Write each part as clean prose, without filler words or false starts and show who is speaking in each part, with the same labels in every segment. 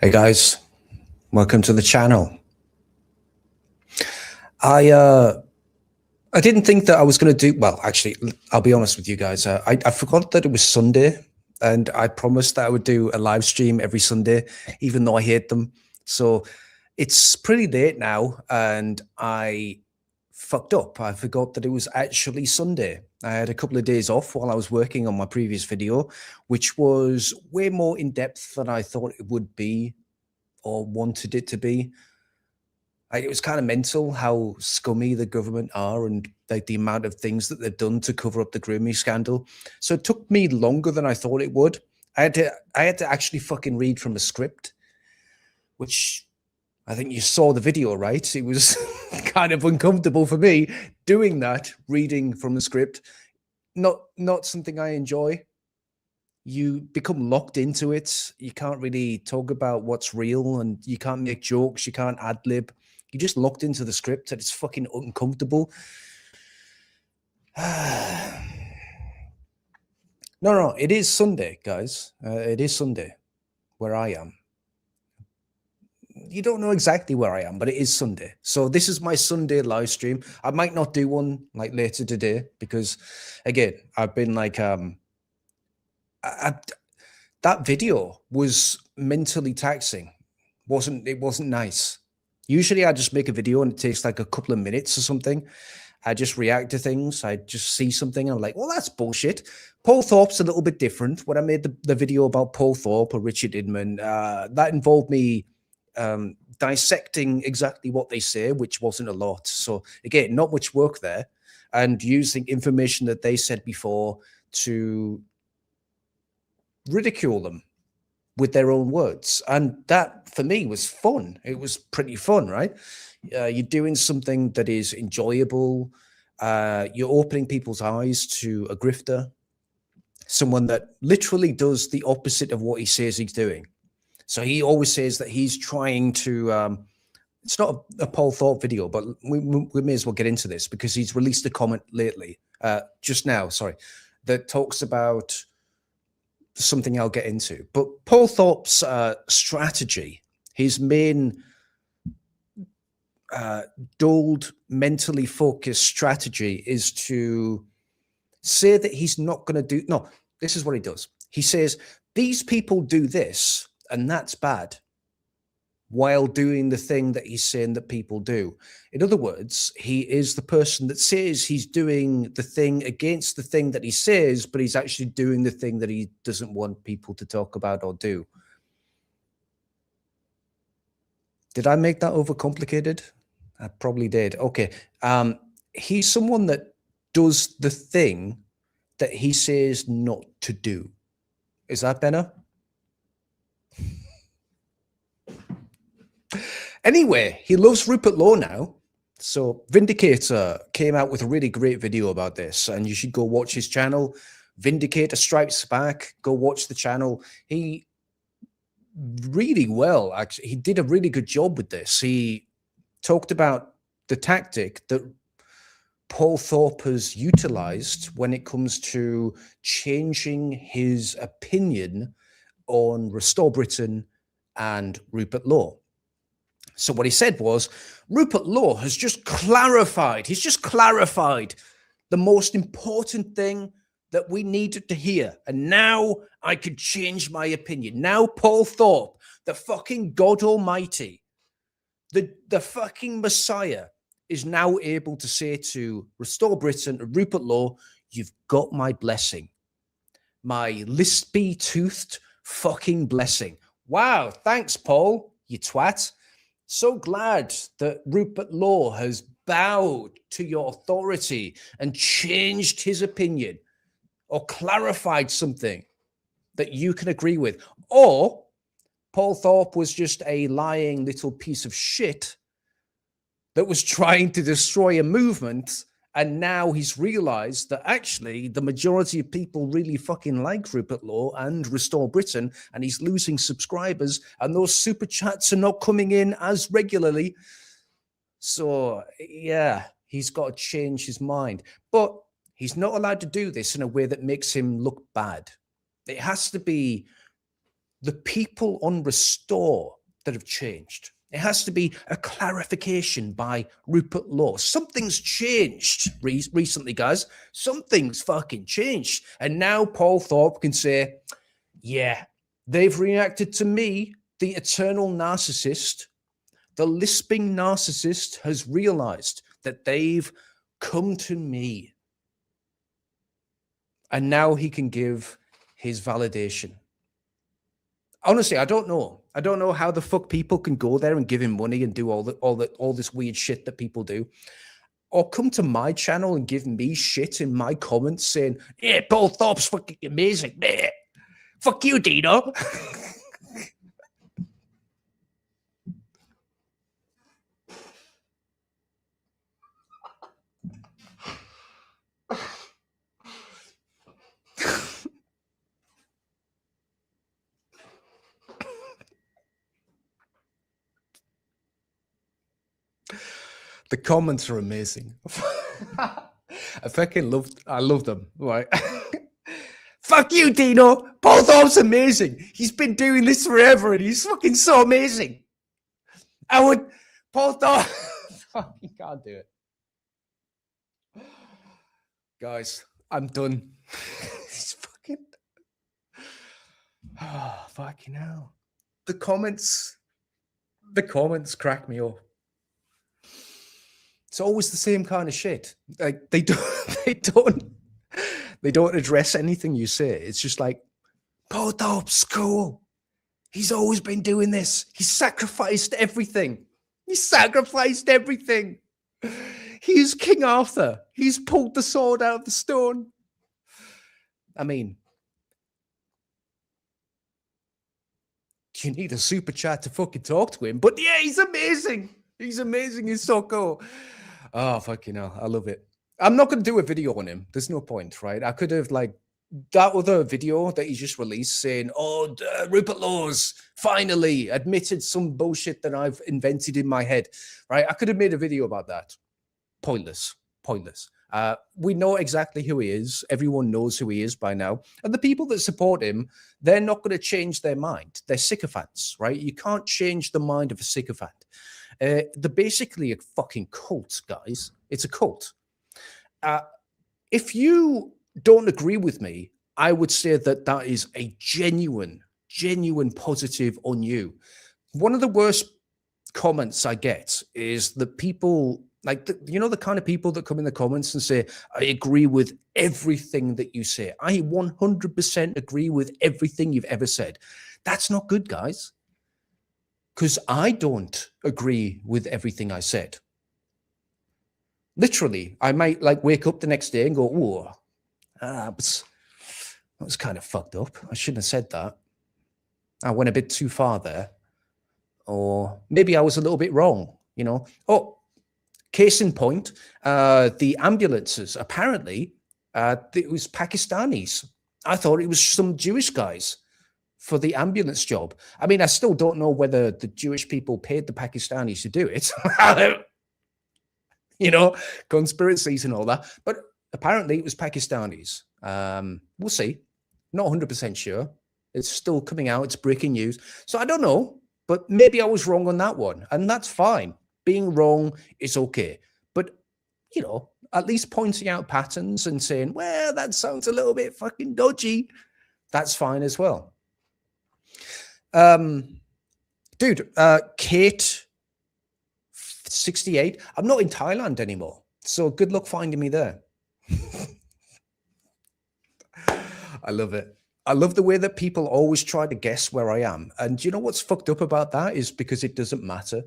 Speaker 1: Hey guys, welcome to the channel. I didn't think that I was going to do well. Actually, I'll be honest with you guys. I forgot that it was Sunday, and I promised that I would do a live stream every Sunday, even though I hate them. So it's pretty late now, and I fucked up. I forgot that it was actually Sunday. I had a couple of days off while I was working on my previous video, which was way more in depth than I thought it would be or wanted it to be. It was kind of mental how scummy the government are and like the amount of things that they've done to cover up the Grammy scandal. So it took me longer than I thought it would. I had to actually fucking read from a script, which I think you saw the video, right? It was kind of uncomfortable for me doing that, reading from the script. Not something I enjoy. You become locked into it. You can't really talk about what's real, and you can't make jokes. You can't ad lib. You're just locked into the script, and it's fucking uncomfortable. No, it is Sunday, guys. It is Sunday where I am. You don't know exactly where I am, but it is Sunday. So this is my Sunday live stream. I might not do one like later today because, again, I've been like, that video was mentally taxing. It wasn't nice. Usually I just make a video and it takes like a couple of minutes or something. I just react to things. I just see something and I'm like, well, that's bullshit. Paul Thorpe's a little bit different. When I made the video about Paul Thorpe or Richard Inman, that involved me dissecting exactly what they say, which wasn't a lot. So again, not much work there, and using information that they said before to ridicule them with their own words. And that for me was fun. It was pretty fun, right? You're doing something that is enjoyable. You're opening people's eyes to a grifter, someone that literally does the opposite of what he says he's doing. So he always says that he's trying to, it's not a Paul Thorpe video, but we may as well get into this because he's released a comment lately, just now, sorry, that talks about something I'll get into. But Paul Thorpe's strategy, his main dulled, mentally focused strategy is to say that he's not going to do, no, this is what he does. He says, these people do this and that's bad, while doing the thing that he's saying that people do. In other words, he is the person that says he's doing the thing against the thing that he says, but he's actually doing the thing that he doesn't want people to talk about or do. Did I make that overcomplicated? I probably did. Okay. He's someone that does the thing that he says not to do. Is that better? Anyway, he loves Rupert Law now. So Vindicator came out with a really great video about this, and you should go watch his channel. Vindicator Strikes Back. Go watch the channel. He really well, actually. He did a really good job with this. He talked about the tactic that Paul Thorpe has utilized when it comes to changing his opinion on Restore Britain and Rupert Law. So what he said was, Rupert Law has just clarified, he's just clarified the most important thing that we needed to hear. And now I could change my opinion. Now Paul Thorpe, the fucking God Almighty, the fucking Messiah, is now able to say to Restore Britain and Rupert Law, you've got my blessing. My lispy-toothed fucking blessing. Wow, thanks, Paul, you twat. So glad that Rupert Law has bowed to your authority and changed his opinion or clarified something that you can agree with. Or Paul Thorpe was just a lying little piece of shit that was trying to destroy a movement, and now he's realized that actually the majority of people really fucking like Rupert Law and Restore Britain, and he's losing subscribers, and those super chats are not coming in as regularly. So yeah, he's got to change his mind, but he's not allowed to do this in a way that makes him look bad. It has to be the people on Restore that have changed. It has to be a clarification by Rupert Law. Something's changed recently, guys. Something's fucking changed. And now Paul Thorpe can say, yeah, they've reacted to me, the eternal narcissist. The lisping narcissist has realized that they've come to me. And now he can give his validation. Honestly, I don't know. I don't know how the fuck people can go there and give him money and do all this weird shit that people do. Or come to my channel and give me shit in my comments saying, yeah, Paul Thorpe's fucking amazing. Yeah. Fuck you, Dino. The comments are amazing. I love them, right? Fuck you, Dino. Paul Thorpe's amazing. He's been doing this forever and he's fucking so amazing. Paul Thorpe, fucking can't do it. Guys, I'm done. It's fucking, fucking hell. The comments crack me up. It's always the same kind of shit. Like they don't address anything you say. It's just like, Paul Thorpe's cool. He's always been doing this. He's sacrificed everything. He's sacrificed everything. He's King Arthur. He's pulled the sword out of the stone. I mean, you need a super chat to fucking talk to him. But yeah, he's amazing. He's amazing. He's so cool. Oh, fucking hell. I love it. I'm not going to do a video on him. There's no point, right? I could have, like, that other video that he just released saying, oh, Rupert Laws finally admitted some bullshit that I've invented in my head, right? I could have made a video about that. Pointless. Pointless. We know exactly who he is. Everyone knows who he is by now. And the people that support him, they're not going to change their mind. They're sycophants, right? You can't change the mind of a sycophant. They're basically a fucking cult, guys. It's a cult. If you don't agree with me, I would say that that is a genuine positive on you. One of the worst comments I get is the people, like, the kind of people that come in the comments and say, I agree with everything that you say. I 100% agree with everything you've ever said. That's not good, guys. Because I don't agree with everything I said. Literally, I might like wake up the next day and go, "Oh, that was kind of fucked up. I shouldn't have said that. I went a bit too far there, or maybe I was a little bit wrong." You know. Oh, case in point, the ambulances. Apparently, it was Pakistanis. I thought it was some Jewish guys for the ambulance job. I mean, I still don't know whether the Jewish people paid the Pakistanis to do it. You know, conspiracies and all that. But apparently it was Pakistanis. We'll see. Not 100% sure. It's still coming out. It's breaking news. So I don't know, but maybe I was wrong on that one. And that's fine. Being wrong is okay. But, you know, at least pointing out patterns and saying, well, that sounds a little bit fucking dodgy. That's fine as well. Dude, Kate 68. I'm not in Thailand anymore, so good luck finding me there. I love it. I love the way that people always try to guess where I am. And you know what's fucked up about that is because it doesn't matter.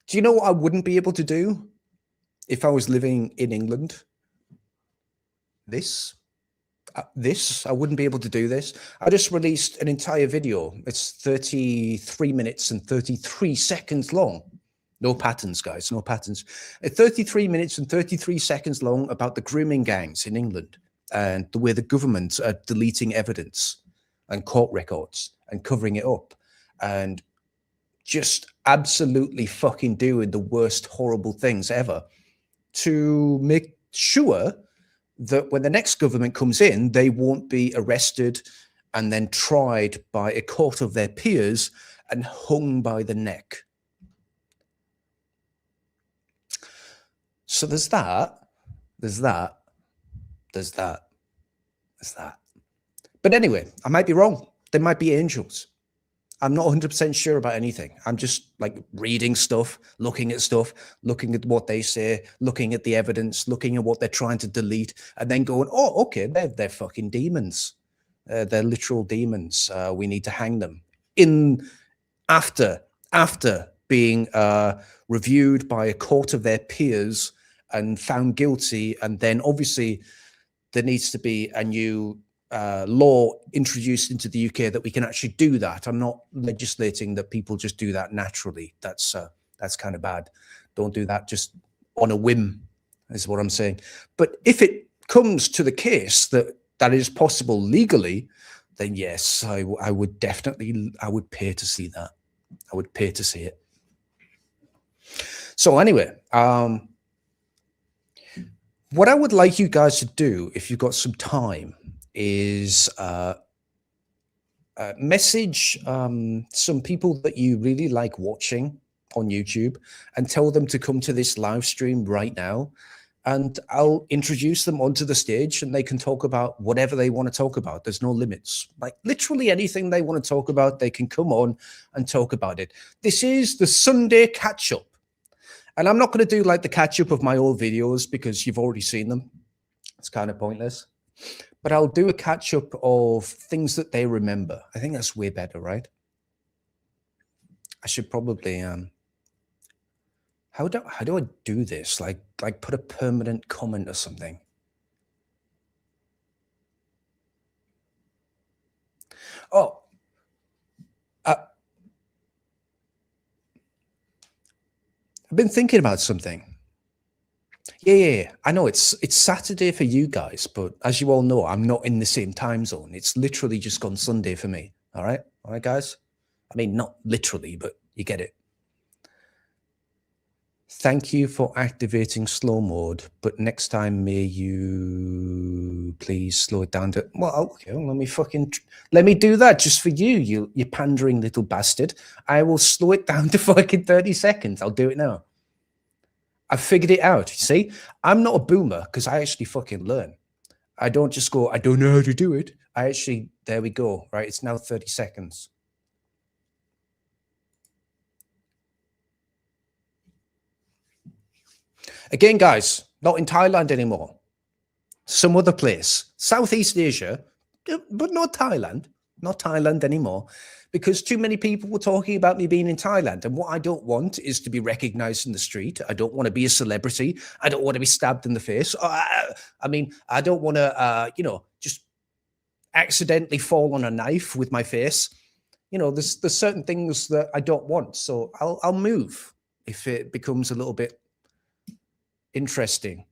Speaker 1: Do you know what I wouldn't be able to do if I was living in England? This, I wouldn't be able to do this. I just released an entire video. It's 33 minutes and 33 seconds long. No patterns, guys, no patterns. 33 minutes and 33 seconds long about the grooming gangs in England and the way the government are deleting evidence and court records and covering it up and just absolutely fucking doing the worst horrible things ever to make sure that when the next government comes in, they won't be arrested and then tried by a court of their peers and hung by the neck. So there's that, there's that, there's that, there's that. But anyway, I might be wrong. They might be angels. I'm not 100% sure about anything. I'm just like reading stuff, looking at what they say, looking at the evidence, looking at what they're trying to delete, and then going, oh, okay, they're fucking demons. They're literal demons. We need to hang them. After being reviewed by a court of their peers and found guilty, and then obviously there needs to be a new law introduced into the UK that we can actually do that. I'm not legislating that people just do that naturally. That's kind of bad. Don't do that just on a whim, is what I'm saying. But if it comes to the case that is possible legally, then yes, I would definitely, I would pay to see that. I would pay to see it. So anyway, what I would like you guys to do, if you've got some time, is message some people that you really like watching on YouTube and tell them to come to this live stream right now, and I'll introduce them onto the stage and they can talk about whatever they want to talk about. There's no limits. Like literally anything they want to talk about, they can come on and talk about it. This is the Sunday catch-up. And I'm not going to do like the catch-up of my old videos because you've already seen them. It's kind of pointless. But I'll do a catch-up of things that they remember. I think that's way better, right? I should probably how do I do this? Like put a permanent comment or something. Oh, I've been thinking about something. Yeah. I know it's Saturday for you guys, but as you all know, I'm not in the same time zone. It's literally just gone Sunday for me. All right, guys. I mean, not literally, but you get it. Thank you for activating slow mode, but next time may you please slow it down to, well, okay, let me do that just for you, you pandering little bastard. I will slow it down to fucking 30 seconds. I'll do it now. I figured it out. See, I'm not a boomer because I actually fucking learn. I don't just go, I don't know how to do it. I actually, there we go, right? It's now 30 seconds. Again, guys, not in Thailand anymore. Some other place. Southeast Asia, but not Thailand. Not Thailand anymore. Because too many people were talking about me being in Thailand. And what I don't want is to be recognized in the street. I don't want to be a celebrity. I don't want to be stabbed in the face. I mean, I don't want to, just accidentally fall on a knife with my face. You know, there's certain things that I don't want. So I'll move if it becomes a little bit interesting.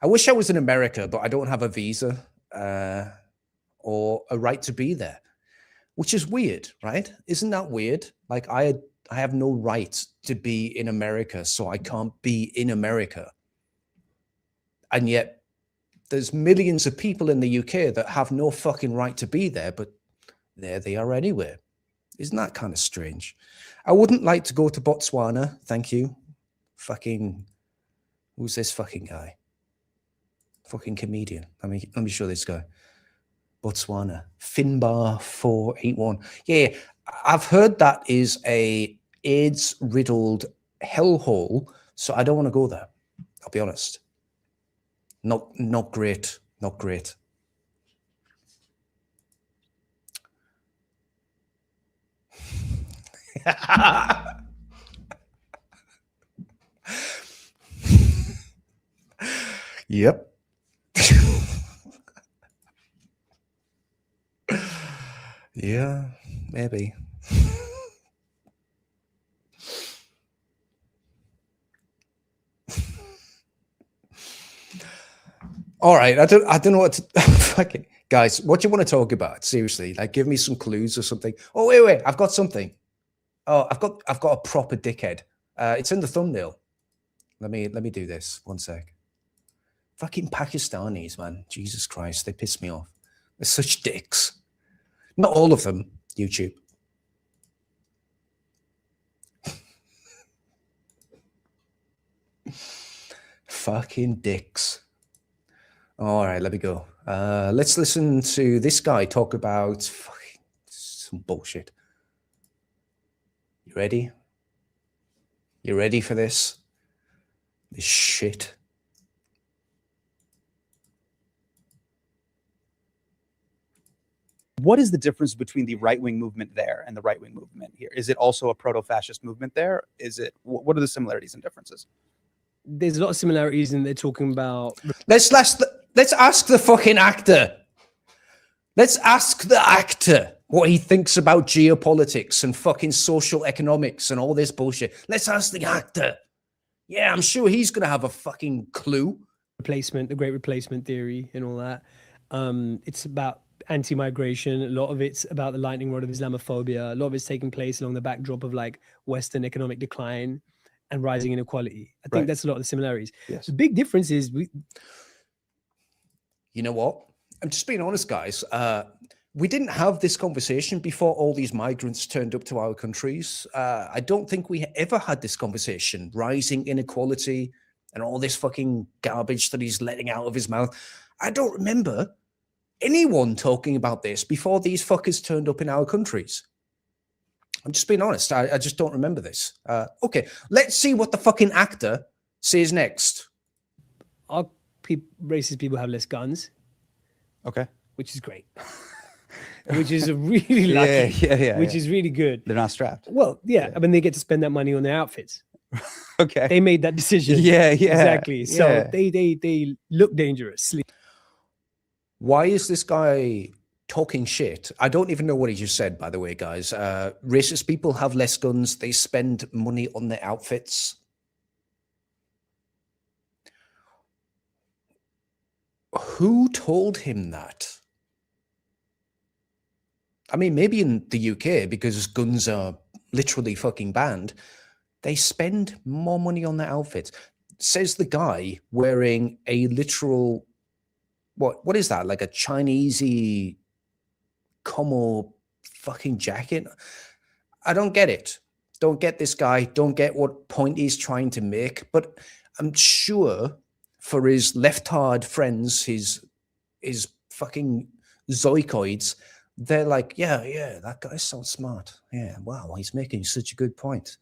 Speaker 1: I wish I was in America, but I don't have a visa or a right to be there, which is weird, right? Isn't that weird? Like I have no right to be in America, so I can't be in America. And yet there's millions of people in the UK that have no fucking right to be there, but there they are anyway. Isn't that kind of strange? I wouldn't like to go to Botswana. Thank you. Fucking, who's this fucking guy? Fucking comedian. Let me show this guy. Botswana. Finbar 481. Yeah, I've heard that is a AIDS-riddled hellhole, so I don't want to go there. I'll be honest. Not great. Not great. Yep. Yeah, maybe. All right, I don't know what to fucking guys. What do you want to talk about? Seriously, like give me some clues or something. Oh wait, I've got something. Oh, I've got a proper dickhead. It's in the thumbnail. Let me do this. One sec. Fucking Pakistanis, man. Jesus Christ, they piss me off. They're such dicks. Not all of them, YouTube. Fucking dicks. All right, let me go. Let's listen to this guy talk about fucking some bullshit. You ready? You ready for this? This shit.
Speaker 2: What is the difference between the right-wing movement there and the right-wing movement here? Is it also a proto-fascist movement there? Is it? What are the similarities and differences?
Speaker 3: There's a lot of similarities, and they're talking about.
Speaker 1: Let's ask the fucking actor. Let's ask the actor what he thinks about geopolitics and fucking social economics and all this bullshit. Let's ask the actor. Yeah, I'm sure he's gonna have a fucking clue.
Speaker 3: Replacement, the great replacement theory, and all that. It's about anti-migration. A lot of it's about the lightning rod of Islamophobia. A lot of it's taking place along the backdrop of like Western economic decline and rising inequality. I think that's a lot of the similarities.
Speaker 2: Yes.
Speaker 3: The big difference is
Speaker 1: You know what? I'm just being honest, guys. We didn't have this conversation before all these migrants turned up to our countries. I don't think we ever had this conversation. Rising inequality and all this fucking garbage that he's letting out of his mouth. I don't remember anyone talking about this before these fuckers turned up in our countries. I'm just being honest. I just don't remember this. Okay, let's see what the fucking actor says next.
Speaker 3: our racist people have less guns,
Speaker 2: Okay.
Speaker 3: which is great. Which is really lucky. Which is really good.
Speaker 2: They're not strapped.
Speaker 3: Well, yeah. I mean, they get to spend that money on their outfits.
Speaker 2: Okay.
Speaker 3: They made that decision.
Speaker 2: Yeah.
Speaker 3: Exactly. So
Speaker 2: Yeah.
Speaker 3: they look dangerous.
Speaker 1: Why is this guy talking shit? I don't even know what he just said, by the way, guys. Racist people have less guns. They spend money on their outfits. Who told him that? I mean, maybe in the UK, because guns are literally fucking banned, they spend more money on their outfits. Says the guy wearing a literal, what is that? Like a Chinesey como fucking jacket? I don't get it. Don't get this guy. Don't get what point he's trying to make. But I'm sure for his leftard friends, his fucking zoicoids, they're like, yeah, that guy sounds smart. Yeah, wow, he's making such a good point.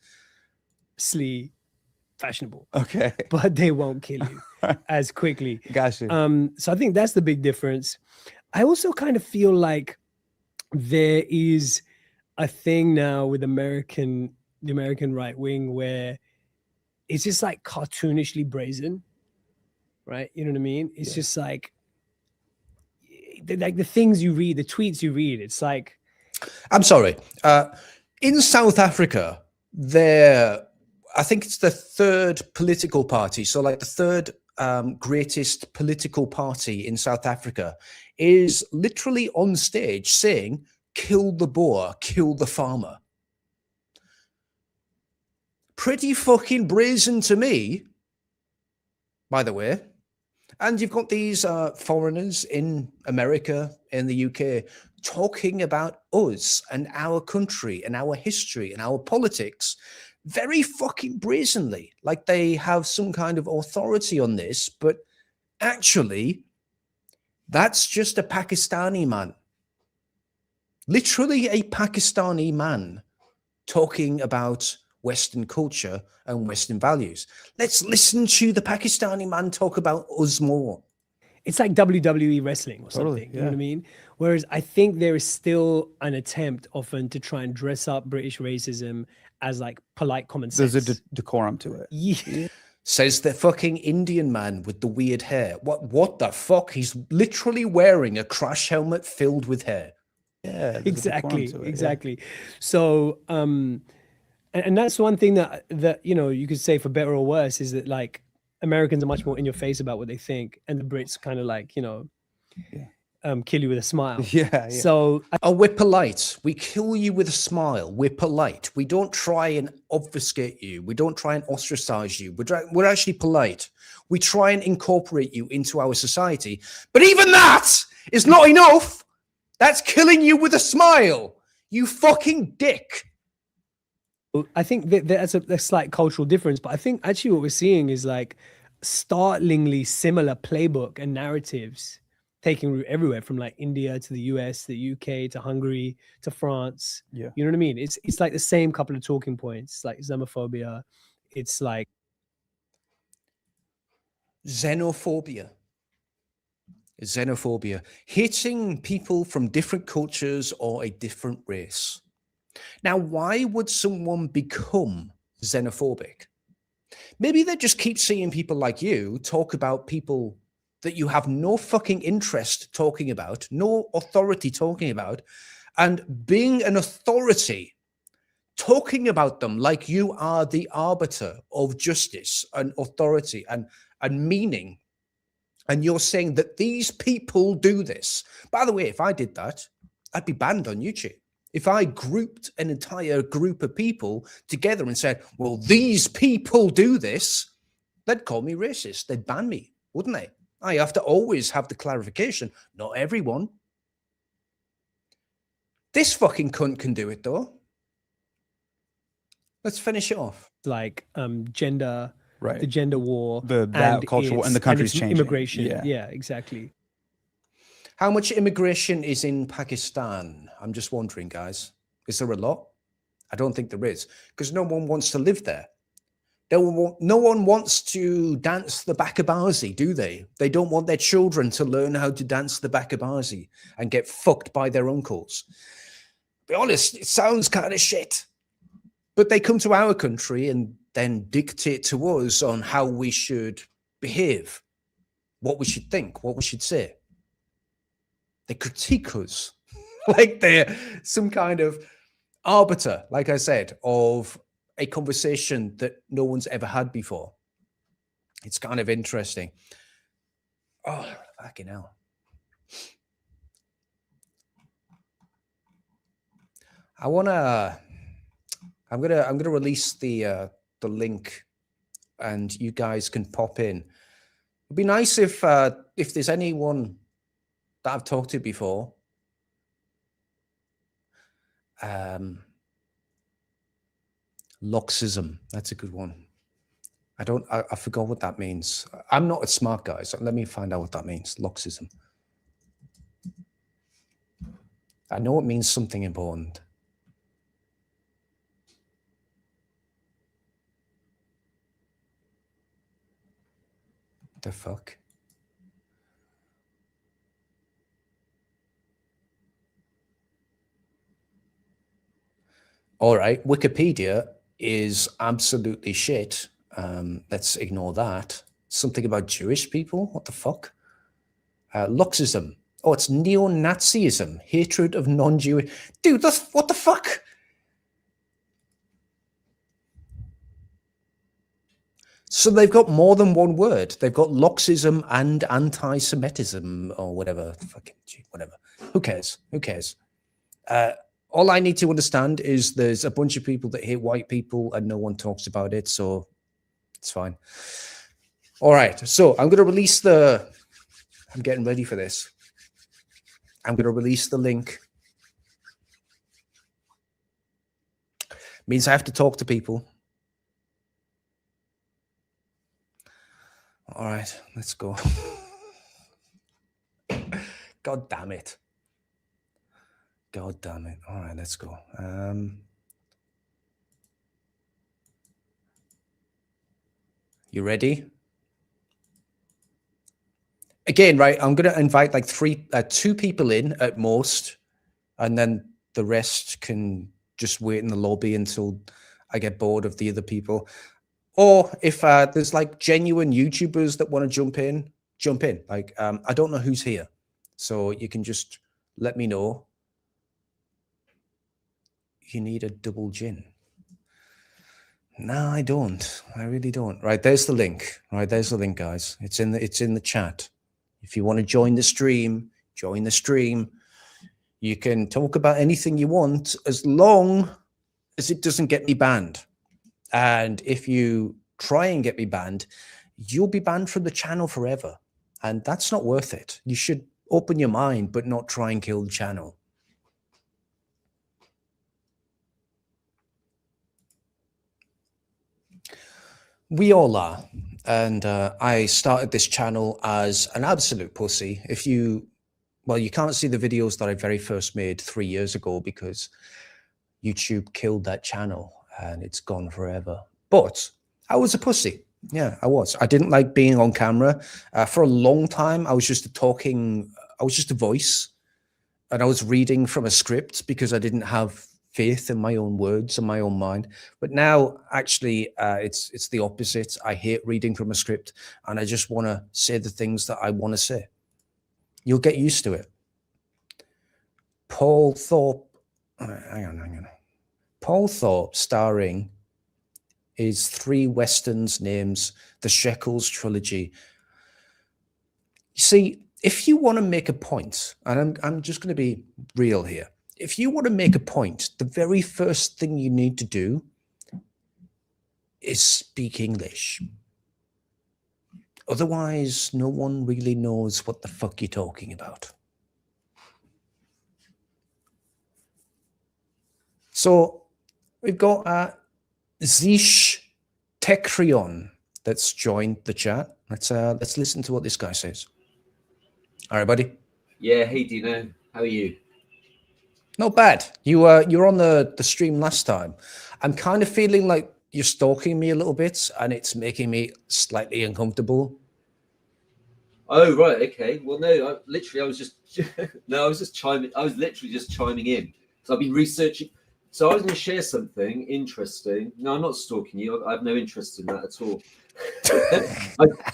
Speaker 3: Fashionable.
Speaker 2: Okay.
Speaker 3: But they won't kill you as quickly.
Speaker 2: Gotcha.
Speaker 3: So I think that's the big difference. I also kind of feel like there is a thing now with the American right wing where it's just like cartoonishly brazen, right? You know what I mean? It's just like the things you read, the tweets you read. It's like,
Speaker 1: I'm sorry. In South Africa, I think it's the third political party. So like the third greatest political party in South Africa is literally on stage saying, kill the Boer, kill the farmer. Pretty fucking brazen to me, by the way. And you've got these foreigners in America, in the UK, talking about us and our country and our history and our politics very fucking brazenly, like they have some kind of authority on this, but actually, that's just a Pakistani man. Literally a Pakistani man talking about Western culture and Western values. Let's listen to the Pakistani man talk about us more.
Speaker 3: It's like WWE wrestling or something.
Speaker 2: Totally,
Speaker 3: You know what I mean? Whereas I think there is still an attempt often to try and dress up British racism as like polite common sense.
Speaker 2: There's a decorum to it.
Speaker 3: Yeah.
Speaker 1: Says the fucking Indian man with the weird hair. What the fuck? He's literally wearing a crash helmet filled with hair.
Speaker 2: Yeah.
Speaker 3: Exactly. So, and that's one thing that you know you could say for better or worse is that like Americans are much more in your face about what they think, and the Brits kind of like kill you with a smile.
Speaker 2: Yeah.
Speaker 3: So
Speaker 1: we're polite. We kill you with a smile. We're polite. We don't try and obfuscate you. We don't try and ostracize you. We're actually polite. We try and incorporate you into our society. But even that is not enough. That's killing you with a smile. You fucking dick.
Speaker 3: I think that that's a slight cultural difference, but I think actually what we're seeing is like startlingly similar playbook and narratives taking root everywhere, from like India to the US, the UK to Hungary to France.
Speaker 2: Yeah.
Speaker 3: You know what I mean? It's like the same couple of talking points, like Islamophobia. It's like
Speaker 1: Xenophobia. Xenophobia. Hating people from different cultures or a different race. Now, why would someone become xenophobic? Maybe they just keep seeing people like you talk about people that you have no fucking interest talking about, no authority talking about, and being an authority, talking about them like you are the arbiter of justice and authority and meaning. And you're saying that these people do this. By the way, if I did that, I'd be banned on YouTube. If I grouped an entire group of people together and said, well, these people do this, they'd call me racist. They'd ban me, wouldn't they? I have to always have the clarification. Not everyone. This fucking cunt can do it, though. Let's finish it off.
Speaker 3: like gender,
Speaker 2: Right.
Speaker 3: the gender war,
Speaker 2: That culture war, and the country's
Speaker 3: it's
Speaker 2: changing.
Speaker 3: immigration.
Speaker 2: Yeah.
Speaker 3: Yeah, exactly.
Speaker 1: How much immigration is in Pakistan? I'm just wondering, guys. Is there a lot? I don't think there is, because no one wants to live there. No one wants to dance the Bakabazi, do they? They don't want their children to learn how to dance the Bakabazi and get fucked by their uncles. Be honest, it sounds kind of shit. But they come to our country and then dictate to us on how we should behave, what we should think, what we should say. They critique us like they're some kind of arbiter, like I said, of a conversation that no one's ever had before. It's kind of interesting. Oh, fucking hell. I'm gonna release the link, and you guys can pop in. It'd be nice if there's anyone that I've talked to before. Loxism, that's a good one. I forgot what that means. I'm not a smart guy, so let me find out what that means. Loxism. I know it means something important. The fuck? All right, Wikipedia is absolutely shit. Let's ignore that. Something about Jewish people? What the fuck? Loxism. Oh, it's neo-Nazism. Hatred of non-Jewish. Dude, that's what the fuck? So they've got more than one word. They've got Loxism and anti-Semitism or whatever. Fucking whatever. Who cares? Who cares? All I need to understand is there's a bunch of people that hate white people and no one talks about it, so it's fine. All right, so I'm going to release I'm getting ready for this. I'm going to release the link. Means I have to talk to people. All right, let's go. God damn it. God damn it. All right, let's go. You ready? Again, right, I'm going to invite like two people in at most, and then the rest can just wait in the lobby until I get bored of the other people. Or if there's like genuine YouTubers that want to jump in. Like, I don't know who's here, so you can just let me know. You need a double gin. No, I don't. I really don't. Right, there's the link. Right, there's the link, guys. It's in the chat. If you want to join the stream, join the stream. You can talk about anything you want as long as it doesn't get me banned. And if you try and get me banned, you'll be banned from the channel forever. And that's not worth it. You should Open your mind, but not try and kill the channel. We all are. And I started this channel as an absolute pussy. Well, you can't see the videos that I very first made 3 years ago because YouTube killed that channel and it's gone forever. But I was a pussy. Yeah, I was. I didn't like being on camera. For a long time, I was just a voice. And I was reading from a script because I didn't have faith in my own words and my own mind. But now, actually, it's the opposite. I hate reading from a script, and I just want to say the things that I want to say. You'll get used to it. Paul Thorpe, hang on. Paul Thorpe starring is 3 Westerns names, the Shekels trilogy. You see, if you want to make a point, and I'm just going to be real here. If you want to make a point, the very first thing you need to do is speak English. Otherwise, no one really knows what the fuck you're talking about. So we've got Zish Tekrion that's joined the chat. Let's listen to what this guy says. All right, buddy.
Speaker 4: Yeah, hey Dino, how are you?
Speaker 1: Not bad. You were on the stream last time. I'm kind of feeling like you're stalking me a little bit, and it's making me slightly uncomfortable.
Speaker 4: Oh right, okay. Well, no, I was just no, I was literally just chiming in. So I've been researching. So I was going to share something interesting. No, I'm not stalking you. I have no interest in that at all.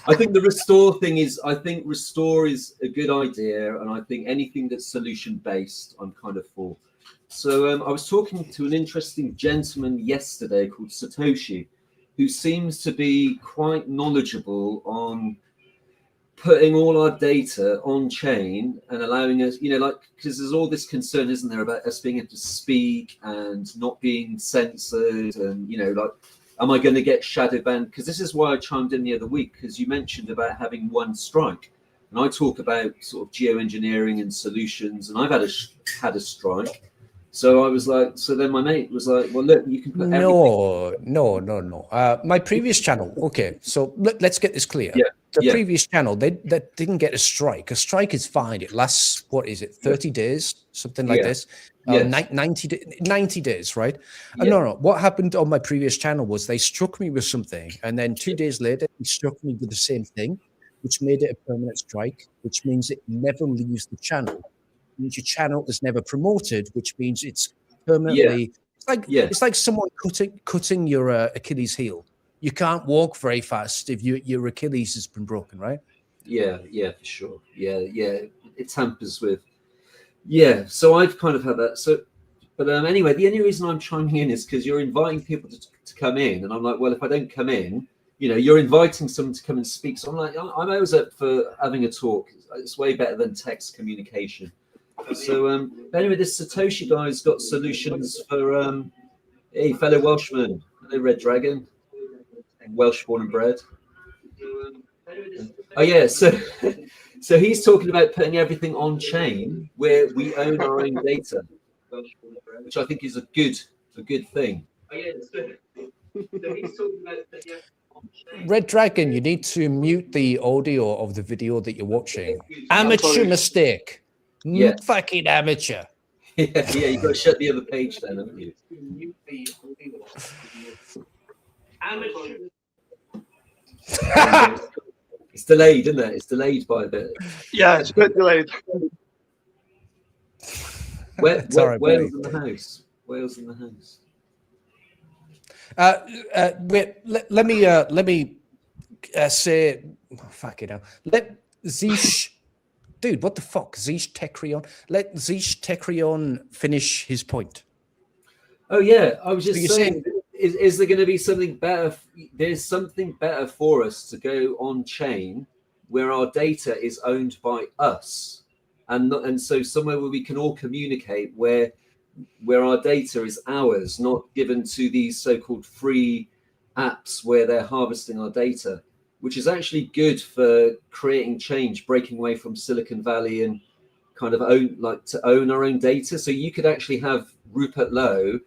Speaker 4: I think the restore thing is. I think restore is a good idea, and I think anything that's solution based, I'm kind of for. So I was talking to an interesting gentleman yesterday called Satoshi, who seems to be quite knowledgeable on putting all our data on chain and allowing us, because there's all this concern, isn't there, about us being able to speak and not being censored, and am I going to get shadow banned? Because this is why I chimed in the other week, because you mentioned about having one strike, and I talk about sort of geoengineering and solutions, and I've had a strike. So I was like, so then my mate was like, well, look, you can put everything.
Speaker 1: No. My previous channel. Okay, so let's get this clear.
Speaker 4: Yeah.
Speaker 1: The previous channel, they didn't get a strike. A strike is fine. It lasts, 30 days, something like this.
Speaker 4: Yes.
Speaker 1: 90 days, right?
Speaker 4: Yeah.
Speaker 1: No. What happened on my previous channel was they struck me with something, and then 2 days later, they struck me with the same thing, which made it a permanent strike, which means it never leaves the channel. It means your channel is never promoted, which means it's permanently. It's like someone cutting your Achilles heel. You can't walk very fast if your Achilles has been broken, right?
Speaker 4: Yeah, for sure. Yeah. It tampers with. Yeah, so I've kind of had that. So, but anyway, the only reason I'm chiming in is because you're inviting people to come in, and I'm like, well, if I don't come in, you're inviting someone to come and speak. So I'm like, I'm always up for having a talk. It's way better than text communication. So, anyway, this Satoshi guy's got solutions for hey, fellow Welshman, hello, Red Dragon. Welsh born and bred. Oh yeah, so he's talking about putting everything on chain where we own our own data, which I think is a good thing.
Speaker 1: Red Dragon, you need to mute the audio of the video that you're watching. Amateur mistake.
Speaker 4: Yeah.
Speaker 1: Fucking amateur.
Speaker 4: Yeah, you've got to shut the other page then, haven't you? It's delayed, isn't it? It's delayed by a bit.
Speaker 5: Yeah, it's a bit delayed.
Speaker 4: Wales in the house. Wales in the house.
Speaker 1: Wait, let me say, fuck it out. Let Zish, dude, what the fuck, Zish Tekrion? Let Zish Tekrion finish his point.
Speaker 4: Oh yeah, I was just saying. Is there going to be something better? There's something better for us to go on chain where our data is owned by us, and so somewhere where we can all communicate, where our data is ours, not given to these so-called free apps where they're harvesting our data. which is actually good for creating change, breaking away from Silicon Valley and kind of own our own data. So you could actually have Rupert Lowe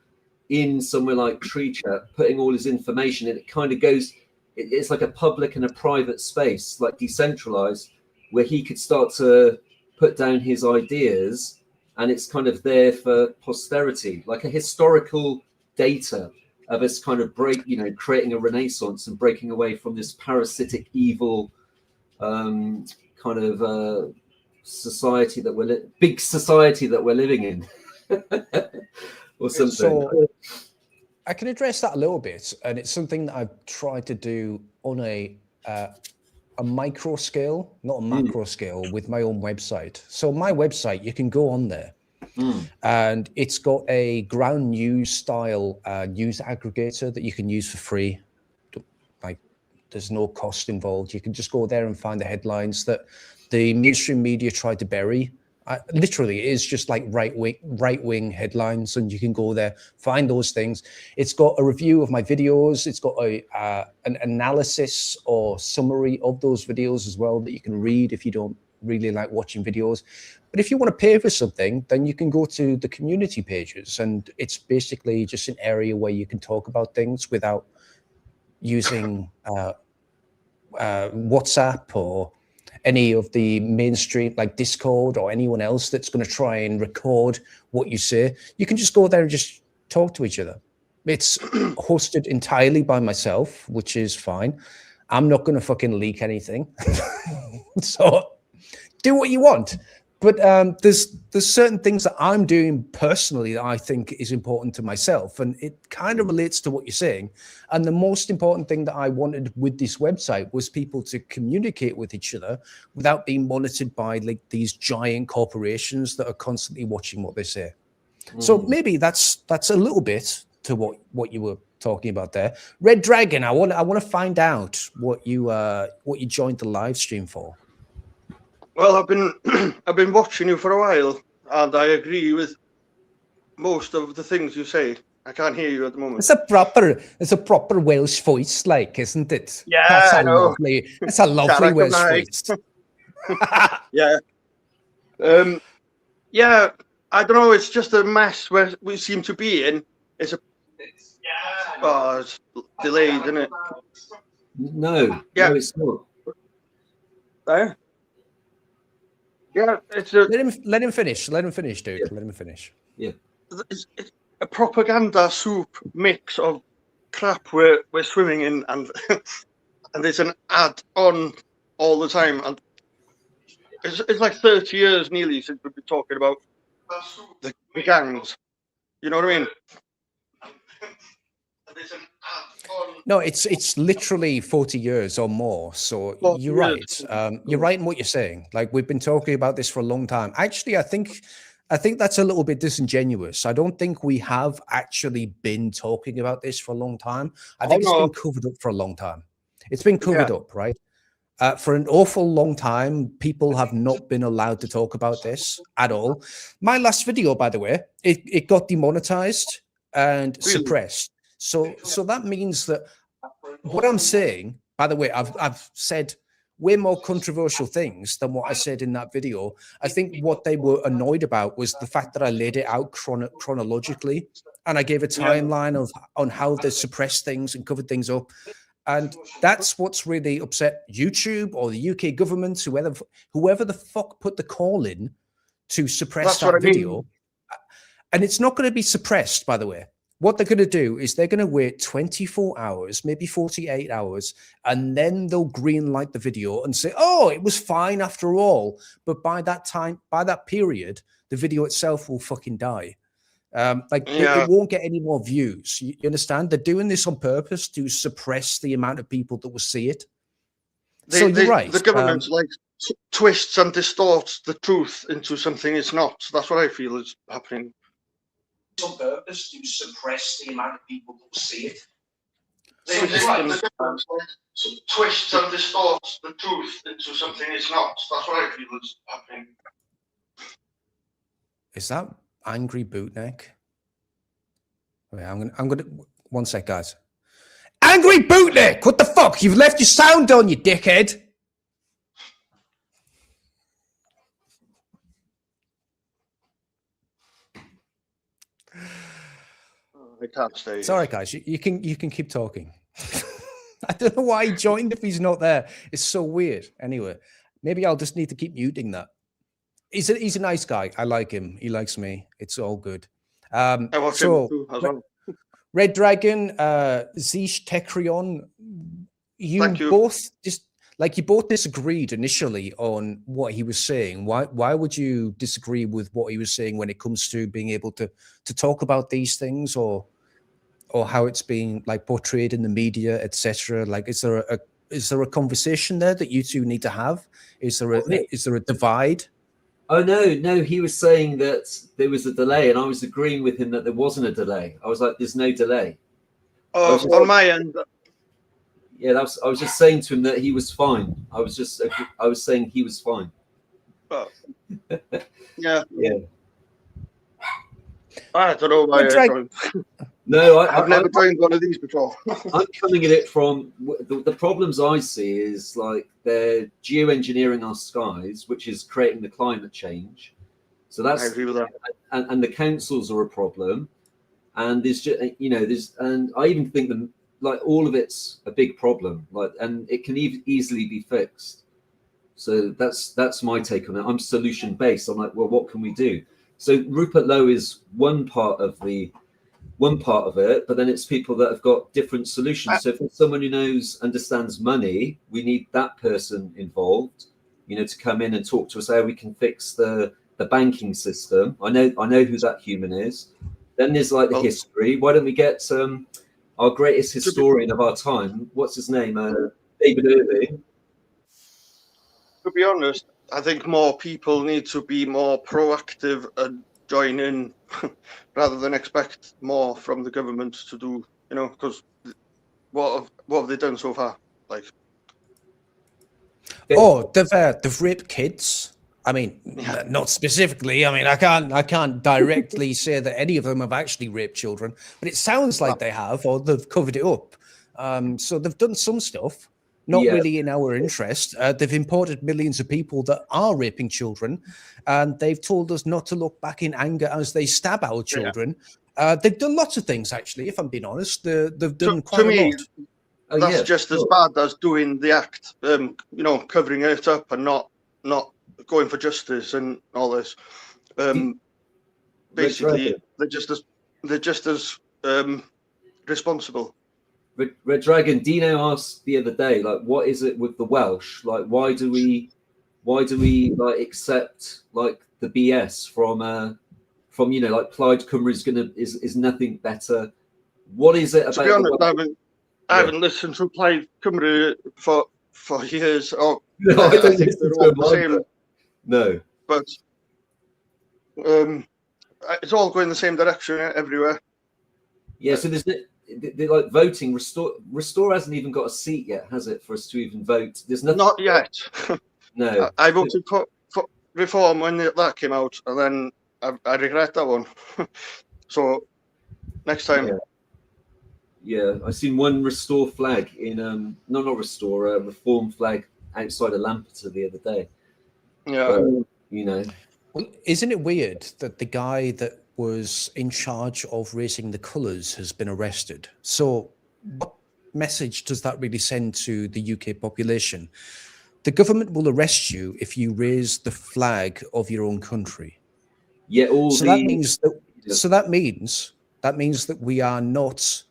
Speaker 4: in somewhere like TreeChat putting all his information, and it kind of goes, it's like a public and a private space, like decentralized, where he could start to put down his ideas, and it's kind of there for posterity, like a historical data of us kind of creating a renaissance and breaking away from this parasitic evil kind of society that big society that we're living in. Or something.
Speaker 1: So I can address that a little bit, and it's something that I've tried to do on a micro scale, not a macro scale, with my own website. So my website, you can go on there, and it's got a ground news style news aggregator that you can use for free. Like, there's no cost involved. You can just go there and find the headlines that the mainstream media tried to bury. Literally, it is just like right wing headlines, and you can go there, find those things. It's got a review of my videos. It's got an analysis or summary of those videos as well that you can read if you don't really like watching videos. But if you want to pay for something, then you can go to the community pages, and it's basically just an area where you can talk about things without using WhatsApp or any of the mainstream, like Discord or anyone else that's going to try and record what you say. You can just go there and just talk to each other. It's hosted entirely by myself, which is fine. I'm not going to fucking leak anything. So do what you want. But there's certain things that I'm doing personally that I think is important to myself, and it kind of relates to what you're saying. And the most important thing that I wanted with this website was people to communicate with each other without being monitored by like these giant corporations that are constantly watching what they say. So maybe that's a little bit to what you were talking about there. Red Dragon, I want to find out what you joined the live stream for.
Speaker 5: Well, I've been watching you for a while, and I agree with most of the things you say. I can't hear you at the moment.
Speaker 1: It's a proper Welsh voice, like, isn't it?
Speaker 5: Yeah,
Speaker 1: That's
Speaker 5: I know.
Speaker 1: It's a lovely Welsh voice.
Speaker 5: Yeah. Yeah, I don't know. It's just a mess where we seem to be in. It's delayed, isn't it?
Speaker 4: No,
Speaker 5: Yeah.
Speaker 4: no, it's not.
Speaker 5: Yeah, it's a
Speaker 1: Let him finish. Let him finish, dude.
Speaker 4: Yeah.
Speaker 1: Let him finish.
Speaker 4: Yeah.
Speaker 5: it's a propaganda soup mix of crap we're swimming in, and and there's an ad on all the time, and it's like 30 years nearly since we've been talking about the gangs. You know what I mean? There's an ad on.
Speaker 1: No, it's literally 40 years or more. So
Speaker 5: 40
Speaker 1: you're
Speaker 5: years.
Speaker 1: right. You're right in what you're saying. Like, we've been talking about this for a long time. Actually, I think that's a little bit disingenuous. I don't think we have actually been talking about this for a long time. I think it's been covered up for a long time. It's been covered up, right? For an awful long time, people have not been allowed to talk about this at all. My last video, by the way, it got demonetized and suppressed. So that means that what I'm saying, by the way, I've said way more controversial things than what I said in that video. I think what they were annoyed about was the fact that I laid it out chronologically, and I gave a timeline on how they suppressed things and covered things up. And that's what's really upset YouTube or the UK government, whoever the fuck put the call in to suppress that video. And it's not going to be suppressed, by the way. What they're going to do is they're going to wait 24 hours, maybe 48 hours, and then they'll green light the video and say, oh, it was fine after all. But by that period, the video itself will fucking die. It won't get any more views. You understand? They're doing this on purpose to suppress the amount of people that will see it. So you're right.
Speaker 5: The government twists and distorts the truth into something it's not. That's what I feel is happening.
Speaker 1: On purpose to suppress the amount of people that will see it.
Speaker 5: The government twists and distorts the truth into something it's not. That's what I feel is happening.
Speaker 1: Is that Angry Bootneck? Okay, I'm gonna one sec, guys. Angry bootlick! What the fuck? You've left your sound on, you dickhead!
Speaker 5: I can't stay.
Speaker 1: Sorry, guys. You can keep talking. I don't know why he joined if he's not there. It's so weird. Anyway, maybe I'll just need to keep muting that. He's a nice guy. I like him. He likes me. It's all good.
Speaker 5: I watch him too as well.
Speaker 1: Red Dragon, Zish Tekrion, you both disagreed initially on what he was saying. Why would you disagree with what he was saying when it comes to being able to talk about these things, or how it's being like portrayed in the media, etc.? Like, is there a conversation there that you two need to have? Is there a divide?
Speaker 4: Oh no, he was saying that there was a delay, and I was agreeing with him that there wasn't a delay. I was like, "There's no delay."
Speaker 5: On my end,
Speaker 4: yeah, I was just saying to him that he was fine. I was saying he was fine.
Speaker 5: yeah.
Speaker 4: Yeah.
Speaker 5: I don't know why.
Speaker 4: No,
Speaker 5: I've never joined one of these before.
Speaker 4: I'm coming at it from the problems I see is like they're geoengineering our skies, which is creating the climate change. So that's,
Speaker 5: I agree with that.
Speaker 4: And the councils are a problem. And there's just, and I even think that like all of it's a big problem, like, and it can easily be fixed. So that's my take on it. I'm solution based. I'm like, well, what can we do? So Rupert Lowe is one part of it, but then it's people that have got different solutions. So if it's someone who understands money, we need that person involved, to come in and talk to us how we can fix the banking system. I know who that human is. Then there's like the history. Why don't we get our greatest historian of our time? What's his name? David Irving.
Speaker 5: To be honest, I think more people need to be more proactive and join in rather than expect more from the government to do, because what have they done so far? Like,
Speaker 1: they've raped kids. I mean, not specifically. I mean, I can't directly say that any of them have actually raped children, but it sounds like they have, or they've covered it up. So they've done some stuff. Not really in our interest. They've imported millions of people that are raping children, and they've told us not to look back in anger as they stab our children. They've done lots of things, actually, if I'm being honest. They've done quite a lot.
Speaker 5: That's just as bad as doing the act, covering it up and not going for justice and all this. Basically, they're just as responsible.
Speaker 4: Red Dragon, Dino asked the other day, like, what is it with the Welsh? Like, why do we like accept like the BS from like Plaid Cymru is nothing better? What is it about?
Speaker 5: To be honest, I haven't listened to Plaid Cymru for years. No,
Speaker 4: I don't think they're all the same. No,
Speaker 5: but it's all going the same direction everywhere.
Speaker 4: Yeah, so they're like voting. Restore hasn't even got a seat yet, has it, for us to even vote? There's nothing.
Speaker 5: Not yet.
Speaker 4: No.
Speaker 5: I voted for Reform when that came out, and then I regret that one. So next time.
Speaker 4: Yeah, I seen one Restore flag in not Restore, Reform flag outside of Lampeter the other day.
Speaker 5: Yeah.
Speaker 1: Well, isn't it weird that the guy that was in charge of raising the colours has been arrested? So what message does that really send to the UK population? The government will arrest you if you raise the flag of your own country.
Speaker 4: Yeah,
Speaker 1: that means that we are not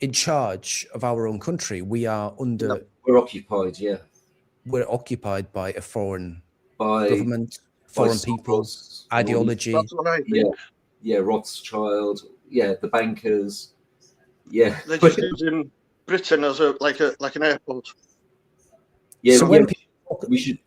Speaker 1: in charge of our own country. We are under.
Speaker 4: We're occupied. Yeah,
Speaker 1: we're occupied by a foreign government, foreign people, ideology.
Speaker 5: That's what I think.
Speaker 4: Yeah, Rothschild. Yeah, the bankers. Yeah,
Speaker 5: they're just using Britain as like an airport.
Speaker 4: Yeah,
Speaker 1: so we should.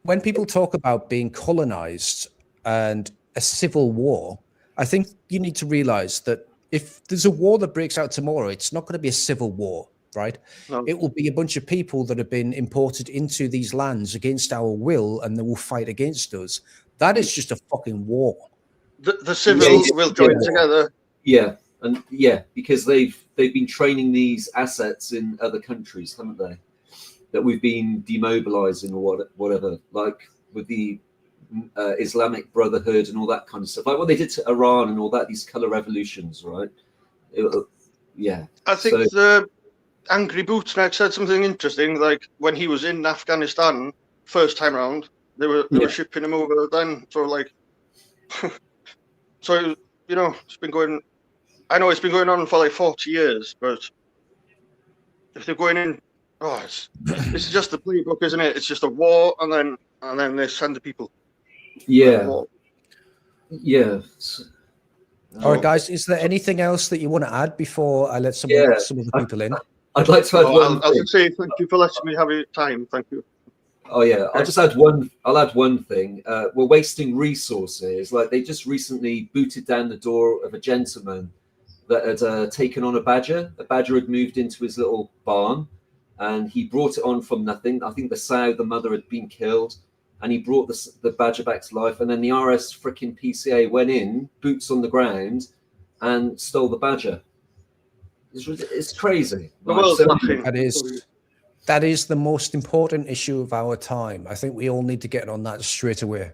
Speaker 1: When people talk about being colonized and a civil war, I think you need to realize that if there's a war that breaks out tomorrow, it's not going to be a civil war, right? No. It will be a bunch of people that have been imported into these lands against our will, and they will fight against us. That is just a fucking war.
Speaker 5: The civil will join together.
Speaker 4: Yeah, And yeah, because they've been training these assets in other countries, haven't they? That we've been demobilizing or whatever, like with the Islamic Brotherhood and all that kind of stuff, like what they did to Iran and all that, these color revolutions, right? Yeah.
Speaker 5: I think
Speaker 4: So,
Speaker 5: the Angry Bootsneck said something interesting. Like when he was in Afghanistan first time around, they were shipping him over then. So like, so you know, it's been going. I know it's been going on for like 40 years, but if they're going in, this is just the playbook, isn't it? It's just a war, and then they send the people.
Speaker 4: yeah. Yeah.
Speaker 1: All right, guys, is there anything else that you want to add before I let some of the people in?
Speaker 4: I'd like to add one.
Speaker 5: I'll just say thank you for letting me have your time. Thank you.
Speaker 4: Oh yeah, I'll just add one. I'll add one thing. We're wasting resources. Like they just recently booted down the door of a gentleman that had taken on a badger. A badger had moved into his little barn, and he brought it on from nothing. I think the sow, the mother, had been killed, and he brought the badger back to life. And then the RS freaking PCA went in, boots on the ground, and stole the badger. It's crazy.
Speaker 1: That is the most important issue of our time. I think we all need to get on that straight away.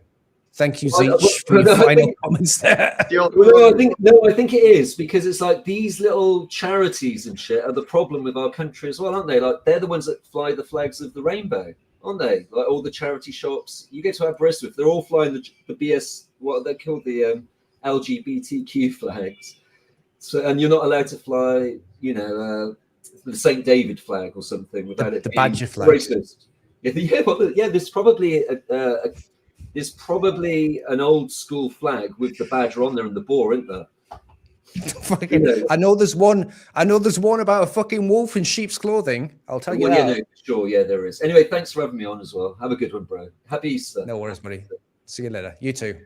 Speaker 1: Thank you, Zeech, for your final comments there.
Speaker 4: I think it is, because it's like these little charities and shit are the problem with our country as well, aren't they? Like they're the ones that fly the flags of the rainbow, aren't they? Like all the charity shops. You go to Aberystwyth, they're all flying the BS, what they're called, the LGBTQ flags. So, and you're not allowed to fly, you know, the St. David flag or something without it
Speaker 1: the
Speaker 4: being
Speaker 1: badger flag.
Speaker 4: Racist. There's probably an old school flag with the badger on there and the boar, isn't there?
Speaker 1: I know there's one about a fucking wolf in sheep's clothing. I'll tell you that.
Speaker 4: Yeah, no, sure, yeah, there is. Anyway, thanks for having me on as well. Have a good one, bro. Happy Easter.
Speaker 1: No worries, buddy. See you later. You too.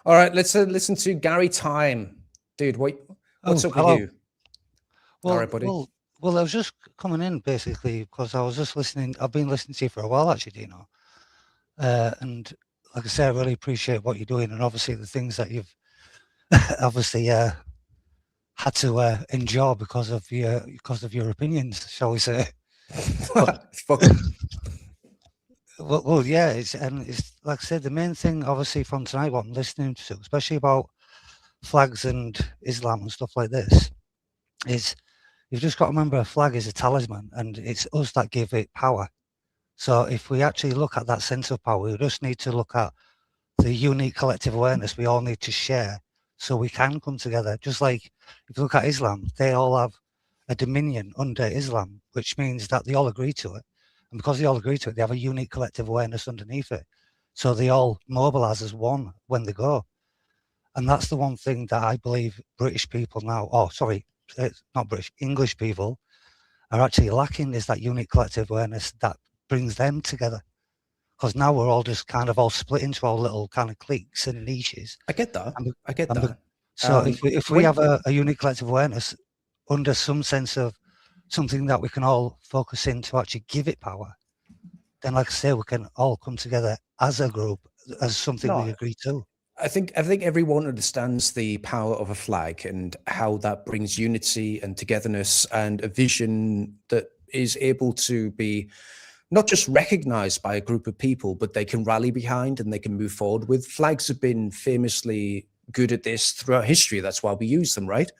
Speaker 1: All right, let's listen to Gary Time. Dude, what's up with you?
Speaker 6: Well,
Speaker 1: all right, buddy.
Speaker 6: Well, I was just coming in basically because I was just listening. I've been listening to you for a while, actually, Dino. And like I say, I really appreciate what you're doing, and obviously the things that you've obviously had to endure because of your opinions, shall we say? Well, yeah, it's like I said, the main thing, obviously, from tonight, what I'm listening to, especially about flags and Islam and stuff like this, is you've just got to remember a flag is a talisman, and it's us that give it power. So if we actually look at that sense of power, we just need to look at the unique collective awareness we all need to share so we can come together. Just like if you look at Islam, they all have a dominion under Islam, which means that they all agree to it. And because they all agree to it, they have a unique collective awareness underneath it. So they all mobilize as one when they go. And that's the one thing that I believe British people now, not British, English people are actually lacking, is that unique collective awareness that brings them together. Because now we're all just kind of all split into our little kind of cliques and niches.
Speaker 1: I get that. I get that.
Speaker 6: So if we have a unique collective awareness under some sense of something that we can all focus in to actually give it power, then like I say, we can all come together as a group, as something we agree to.
Speaker 1: I think everyone understands the power of a flag and how that brings unity and togetherness and a vision that is able to be not just recognized by a group of people, but they can rally behind and they can move forward with. Flags have been famously good at this throughout history. That's why we use them, right?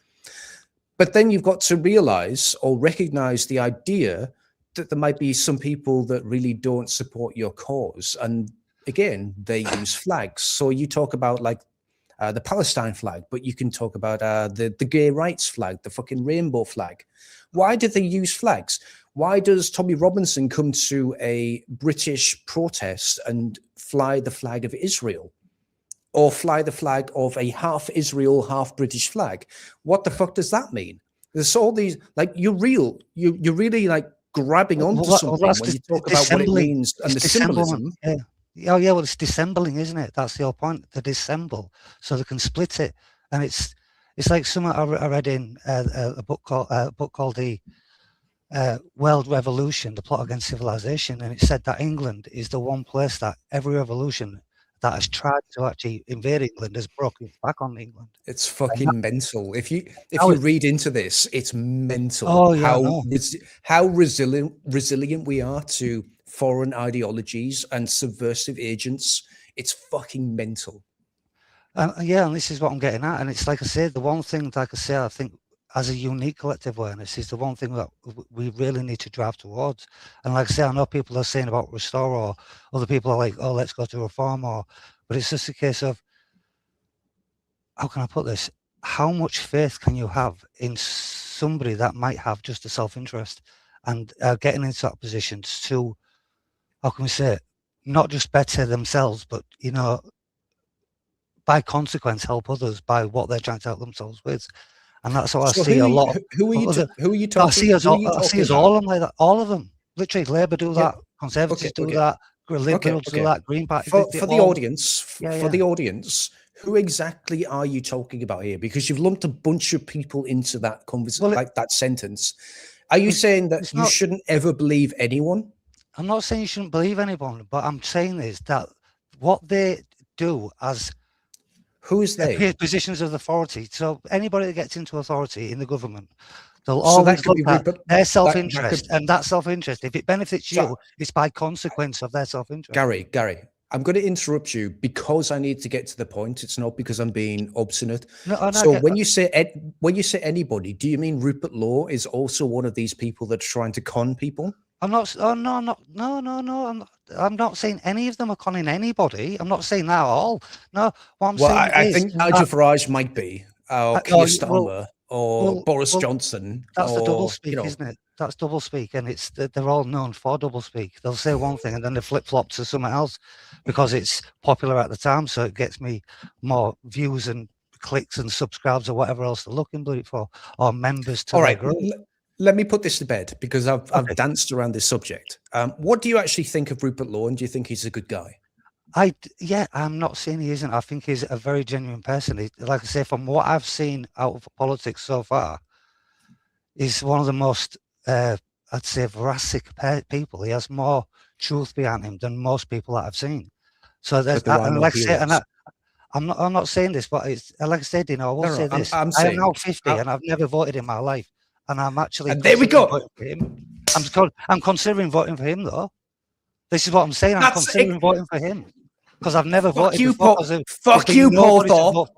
Speaker 1: But then you've got to realize or recognize the idea that there might be some people that really don't support your cause. And again, they use flags. So you talk about like the Palestine flag, but you can talk about the gay rights flag, the fucking rainbow flag. Why did they use flags? Why does Tommy Robinson come to a British protest and fly the flag of Israel? Or fly the flag of a half Israel, half British flag? What the fuck does that mean? There's all these, like, you're really like grabbing onto something when you talk about what it means and the symbolism.
Speaker 6: Yeah. Well, it's dissembling, isn't it? That's the whole point, to dissemble, so they can split it. And it's like something I read in a book called the World Revolution, The Plot Against Civilization, and it said that England is the one place that every revolution that has tried to actually invade England has broken its back on England.
Speaker 1: It's fucking mental. If you
Speaker 6: How it-
Speaker 1: read into this, it's mental
Speaker 6: Oh, yeah, I
Speaker 1: how
Speaker 6: know.
Speaker 1: how resilient we are to foreign ideologies and subversive agents. It's fucking mental.
Speaker 6: Yeah, and this is what I'm getting at. And it's like I said, the one thing, like I say, I think as a unique collective awareness is the one thing that we really need to drive towards. And like I say, I know people are saying about restore, or other people are like, oh, let's go to reform, but it's just a case of, how can I put this? How much faith can you have in somebody that might have just a self-interest and getting into that position to, how can we say it, not just better themselves, but, by consequence, help others by what they're trying to help themselves with. And that's what I
Speaker 1: So
Speaker 6: see a lot.
Speaker 1: who are you
Speaker 6: I
Speaker 1: talking?
Speaker 6: see us
Speaker 1: Who are you
Speaker 6: all. I see
Speaker 1: talking
Speaker 6: us
Speaker 1: about?
Speaker 6: all like that. All of them. Literally, Labour do
Speaker 1: Yeah.
Speaker 6: that. Conservatives do
Speaker 1: Okay.
Speaker 6: that. Liberals do that. Green Party.
Speaker 1: For
Speaker 6: they
Speaker 1: the
Speaker 6: all-
Speaker 1: audience,
Speaker 6: Yeah,
Speaker 1: the audience, who exactly are you talking about here? Because you've lumped a bunch of people into that conversation, like that sentence. Are you saying that you shouldn't ever believe anyone?
Speaker 6: I'm not saying you shouldn't believe anyone, but I'm saying is that what they do as
Speaker 1: who is they?
Speaker 6: Positions of authority. So anybody that gets into authority in the government, they'll
Speaker 1: So that
Speaker 6: always
Speaker 1: could
Speaker 6: look
Speaker 1: be
Speaker 6: at their self-interest,
Speaker 1: that could-
Speaker 6: and that self-interest, if it benefits
Speaker 1: So-
Speaker 6: you, it's by consequence of their self-interest.
Speaker 1: Gary, I'm going to interrupt you because I need to get to the point. It's not because I'm being obstinate. So when you say anybody, do you mean Rupert Law is also one of these people that's trying to con people?
Speaker 6: I'm not. Oh no, I'm not. No. I'm not saying any of them are conning anybody. I'm not saying that at all. No. What I'm saying
Speaker 1: I
Speaker 6: is,
Speaker 1: think Nigel Farage might be, or Keir Starmer, or Boris Johnson.
Speaker 6: That's the double speak,
Speaker 1: you know.
Speaker 6: isn't it? That's double speak, and they're all known for double speak. They'll say one thing and then they flip flop to something else because it's popular at the time, so it gets me more views and clicks and subscribes or whatever else they're looking for, or members to their group.
Speaker 1: Let me put this to bed because I've danced around this subject. What do you actually think of Rupert Law, and do you think he's a good guy?
Speaker 6: I'm not saying he isn't. I think he's a very genuine person. Like I say, from what I've seen out of politics so far, he's one of the most, I'd say, veracity people. He has more truth behind him than most people that I've seen. So there's that, and like I say, and I'm not saying this, but it's like I said, I will say this. I am now 50 and I've never voted in my life. And I'm actually
Speaker 1: there we go.
Speaker 6: I'm considering voting for him, though. This is what I'm saying. I'm considering voting for him because I've never voted before.
Speaker 1: Fuck you, Paul Thorpe.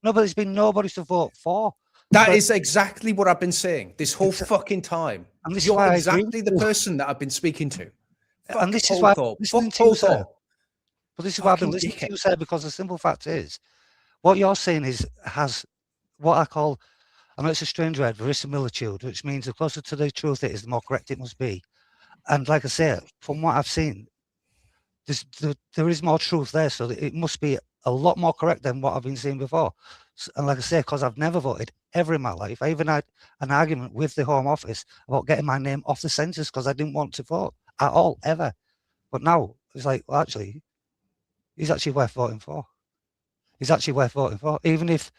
Speaker 6: No, but there's been nobody to vote for.
Speaker 1: That is exactly what I've been saying this whole fucking time.
Speaker 6: And this
Speaker 1: You're exactly the person that I've been speaking to.
Speaker 6: And this is why I'm listening to you, sir. But this is why I've been listening to you, sir, because the simple fact is, what you're saying has what I call, I know it's a strange word, verisimilitude, which means the closer to the truth it is, the more correct it must be. And like I say, from what I've seen, there is more truth there, so it must be a lot more correct than what I've been seeing before. And like I say, because I've never voted ever in my life, I even had an argument with the Home Office about getting my name off the census because I didn't want to vote at all, ever. But now it's like, well, actually, he's actually worth voting for. He's actually worth voting for, even if,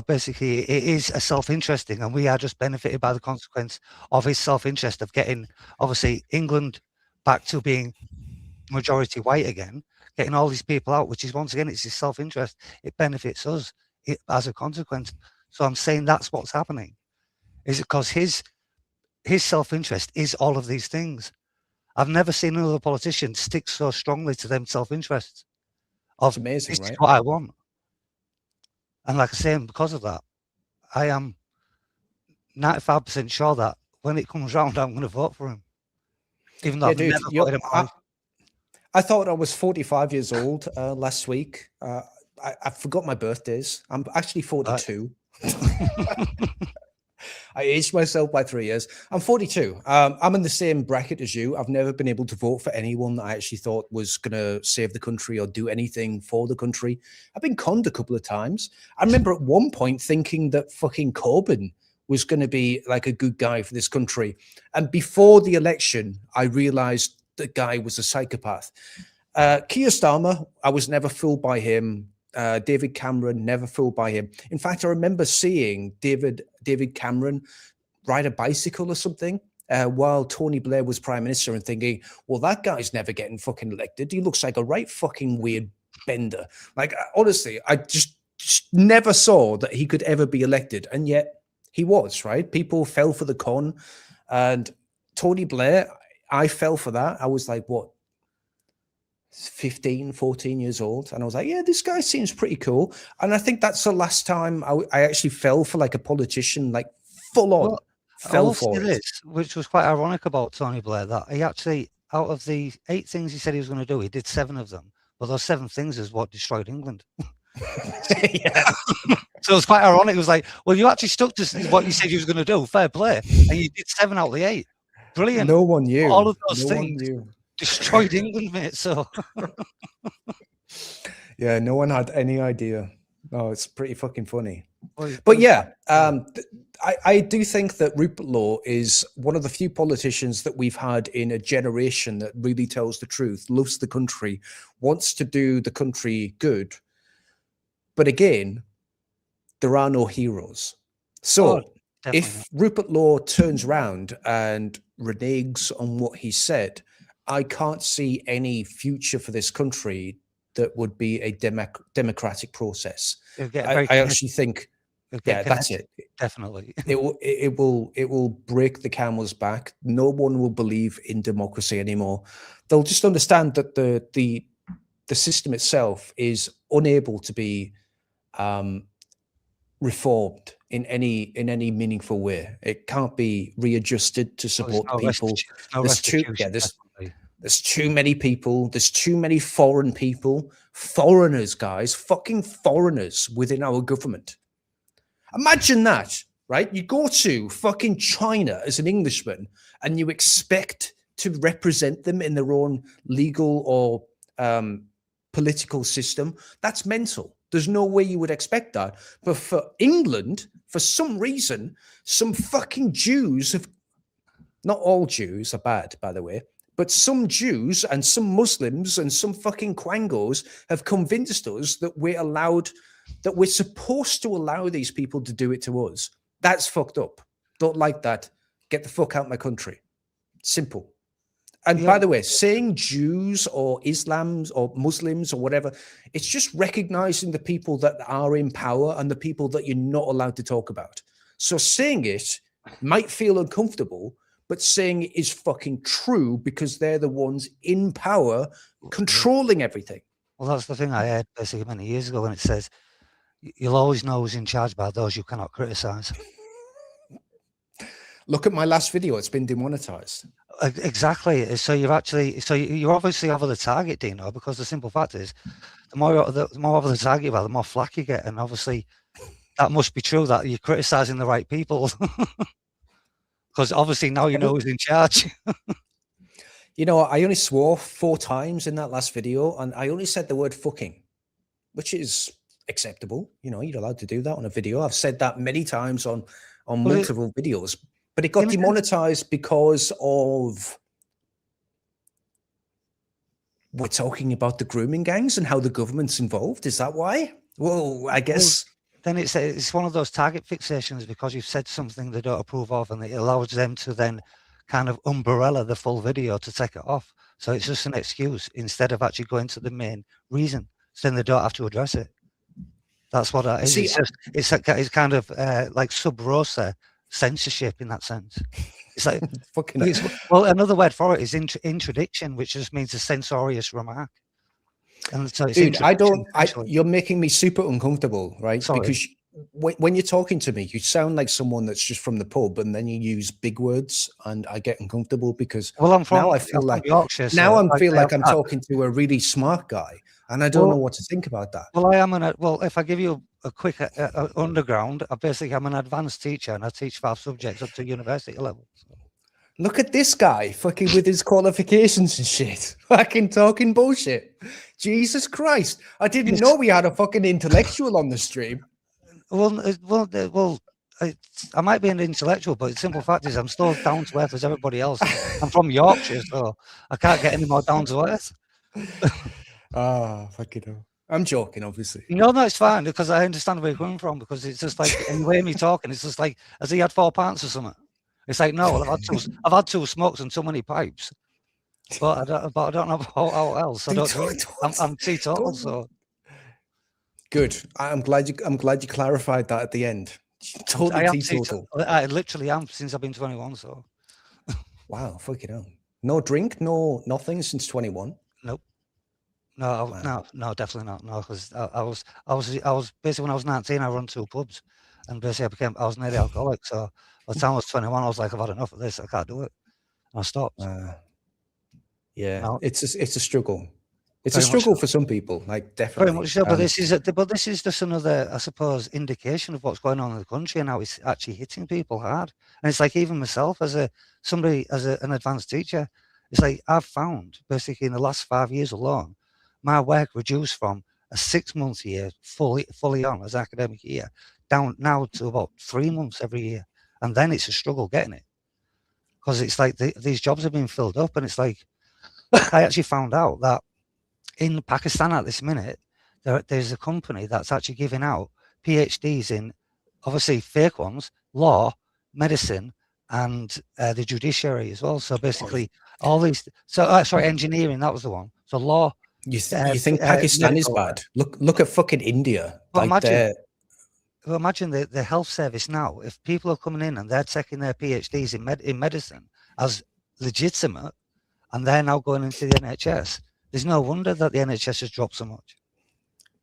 Speaker 6: basically it is a self-interesting, and we are just benefited by the consequence of his self-interest of getting, obviously, England back to being majority white again, getting all these people out, which is, once again, it's his self-interest. It benefits us as a consequence. So I'm saying that's what's happening. Is it because his self-interest is all of these things? I've never seen another politician stick so strongly to them self-interests.
Speaker 1: It's amazing,
Speaker 6: this
Speaker 1: right?
Speaker 6: is what I want. And like I say, because of that, I am 95% sure that when it comes round, I'm going to vote for him. Even though I've never voted in my life.
Speaker 1: I thought I was 45 years old last week. I forgot my birthdays. I'm actually 42. I aged myself by 3 years. I'm 42. I'm in the same bracket as you. I've never been able to vote for anyone that I actually thought was going to save the country or do anything for the country. I've been conned a couple of times. I remember at one point thinking that fucking Corbyn was going to be like a good guy for this country. And before the election, I realized the guy was a psychopath. Keir Starmer, I was never fooled by him. David Cameron, never fooled by him. In fact, I remember seeing David Cameron ride a bicycle or something while Tony Blair was prime minister and thinking, well, that guy's never getting fucking elected. He looks like a right fucking weird bender. Like, honestly, I just never saw that he could ever be elected, and yet he was, right? People fell for the con, and Tony Blair, I fell for that. I was like, what, 15, 14 years old, and I was like, yeah, this guy seems pretty cool. And I think that's the last time I actually fell for like a politician, like full on.
Speaker 6: Well, I
Speaker 1: fell
Speaker 6: will
Speaker 1: for
Speaker 6: say
Speaker 1: it.
Speaker 6: this, which was quite ironic about Tony Blair, that he actually, out of the 8 things he said he was going to do, he did 7 of them. But those 7 things is what destroyed England.
Speaker 1: Yeah.
Speaker 6: So it's quite ironic. It was like, well, you actually stuck to what you said you was going to do. Fair play, and you did 7 out of the 8. Brilliant.
Speaker 1: No one knew.
Speaker 6: All of those
Speaker 1: No one
Speaker 6: things
Speaker 1: knew.
Speaker 6: destroyed England, mate. So
Speaker 1: Yeah, no one had any idea. Oh, it's pretty fucking funny.
Speaker 6: well,
Speaker 1: But yeah, I do think that Rupert Law is one of the few politicians that we've had in a generation that really tells the truth, loves the country, wants to do the country good. But again, there are no heroes. So
Speaker 6: definitely
Speaker 1: if
Speaker 6: not.
Speaker 1: Rupert Law turns around and reneges on what he said, I can't see any future for this country that would be a democratic process.
Speaker 6: It'll get
Speaker 1: I
Speaker 6: very
Speaker 1: actually think,
Speaker 6: it'll get
Speaker 1: yeah, that's
Speaker 6: connected,
Speaker 1: it.
Speaker 6: definitely.
Speaker 1: It will break the camel's back. No one will believe in democracy anymore. They'll just understand that the system itself is unable to be reformed in any meaningful way. It can't be readjusted to support the people. There's too many people. There's too many foreign people, foreigners, guys, fucking foreigners within our government. Imagine that, right? You go to fucking China as an Englishman and you expect to represent them in their own legal or political system. That's mental. There's no way you would expect that. But for England, for some reason, some fucking Jews have, not all Jews are bad, by the way, but some Jews and some Muslims and some fucking quangos have convinced us that we're supposed to allow these people to do it to us. That's fucked up. Don't like that. Get the fuck out of my country. Simple. And by the way, saying Jews or Islams or Muslims or whatever, it's just recognizing the people that are in power and the people that you're not allowed to talk about. So saying it might feel uncomfortable, but saying it is fucking true because they're the ones in power controlling everything.
Speaker 6: Well, that's the thing I heard basically many years ago when it says, you'll always know who's in charge by those you cannot criticize.
Speaker 1: Look at my last video. It's been demonetized.
Speaker 6: Exactly. So you're obviously over the target, Dino, because the simple fact is the more over the target you are, the more flack you get. And obviously that must be true that you're criticizing the right people. Because obviously now you know who's in charge.
Speaker 1: You know, I only swore 4 times in that last video, and I only said the word fucking, which is acceptable. You know, you're allowed to do that on a video. I've said that many times on multiple videos, but it got demonetized because of we're talking about the grooming gangs and how the government's involved. Is that why? Well, I guess.
Speaker 6: Then it's one of those target fixations because you've said something they don't approve of, and it allows them to then kind of umbrella the full video to take it off. So it's just an excuse instead of actually going to the main reason. So then they don't have to address it. That's what that is. It's kind of like sub rosa censorship in that sense. It's like well, another word for it is introduction, which just means a censorious remark. And so it's
Speaker 1: dude, you're making me super uncomfortable, right?
Speaker 6: Sorry.
Speaker 1: Because when you're talking to me, you sound like someone that's just from the pub, and then you use big words, and I get uncomfortable because I'm
Speaker 6: Yorkshire.
Speaker 1: I feel like I'm talking to a really smart guy, and I don't know what to think about that.
Speaker 6: Well, if I give you a quick underground, I'm an advanced teacher, and I teach 5 subjects up to university level. So.
Speaker 1: Look at this guy, fucking with his qualifications and shit, fucking talking bullshit. Jesus Christ! I didn't know we had a fucking intellectual on the stream.
Speaker 6: Well, I might be an intellectual, but the simple fact is I'm still down to earth as everybody else. I'm from Yorkshire, so I can't get any more down to earth.
Speaker 1: Fucking hell. I'm joking, obviously.
Speaker 6: No, it's fine because I understand where you're coming from. Because it's just like in the way me talking, it's just like has he had 4 pints or something? It's like no, I've had 2 smokes and so many pipes. but I don't know how else. I don't drink. I'm teetotal, so
Speaker 1: Good. I'm glad you clarified that at the end. Totally
Speaker 6: I am
Speaker 1: teetotal.
Speaker 6: I literally am since I've been 21. So
Speaker 1: Wow, fucking hell. No drink, no nothing since 21.
Speaker 6: nope. No,
Speaker 1: Wow.
Speaker 6: no, definitely not. No, because I was basically when I was 19, I run 2 pubs, and basically I was nearly alcoholic. So by the time I was 21, I was like, I've had enough of this. I can't do it. And I stopped.
Speaker 1: Yeah,
Speaker 6: No,
Speaker 1: it's a struggle. It's a
Speaker 6: very much
Speaker 1: struggle
Speaker 6: so.
Speaker 1: for some people, like
Speaker 6: Very
Speaker 1: definitely.
Speaker 6: much so. But this is just another, I suppose, indication of what's going on in the country and how it's actually hitting people hard. And it's like even myself as an advanced teacher, it's like I've found basically in the last 5 years alone, my work reduced from a 6-month year fully on as academic year down now to about 3 months every year. And then it's a struggle getting it. Because it's like these jobs have been filled up, and it's like I actually found out that in Pakistan at this minute, there's a company that's actually giving out PhDs in, obviously fake ones, law, medicine, and the judiciary as well. So basically, all these. So sorry, engineering. That was the one. So law.
Speaker 1: You think Pakistan is
Speaker 6: medical.
Speaker 1: bad? Look at fucking India.
Speaker 6: Well,
Speaker 1: Like
Speaker 6: imagine the health service now. If people are coming in and they're taking their PhDs in medicine as legitimate, and they're now going into the NHS. There's no wonder that the NHS has dropped so much.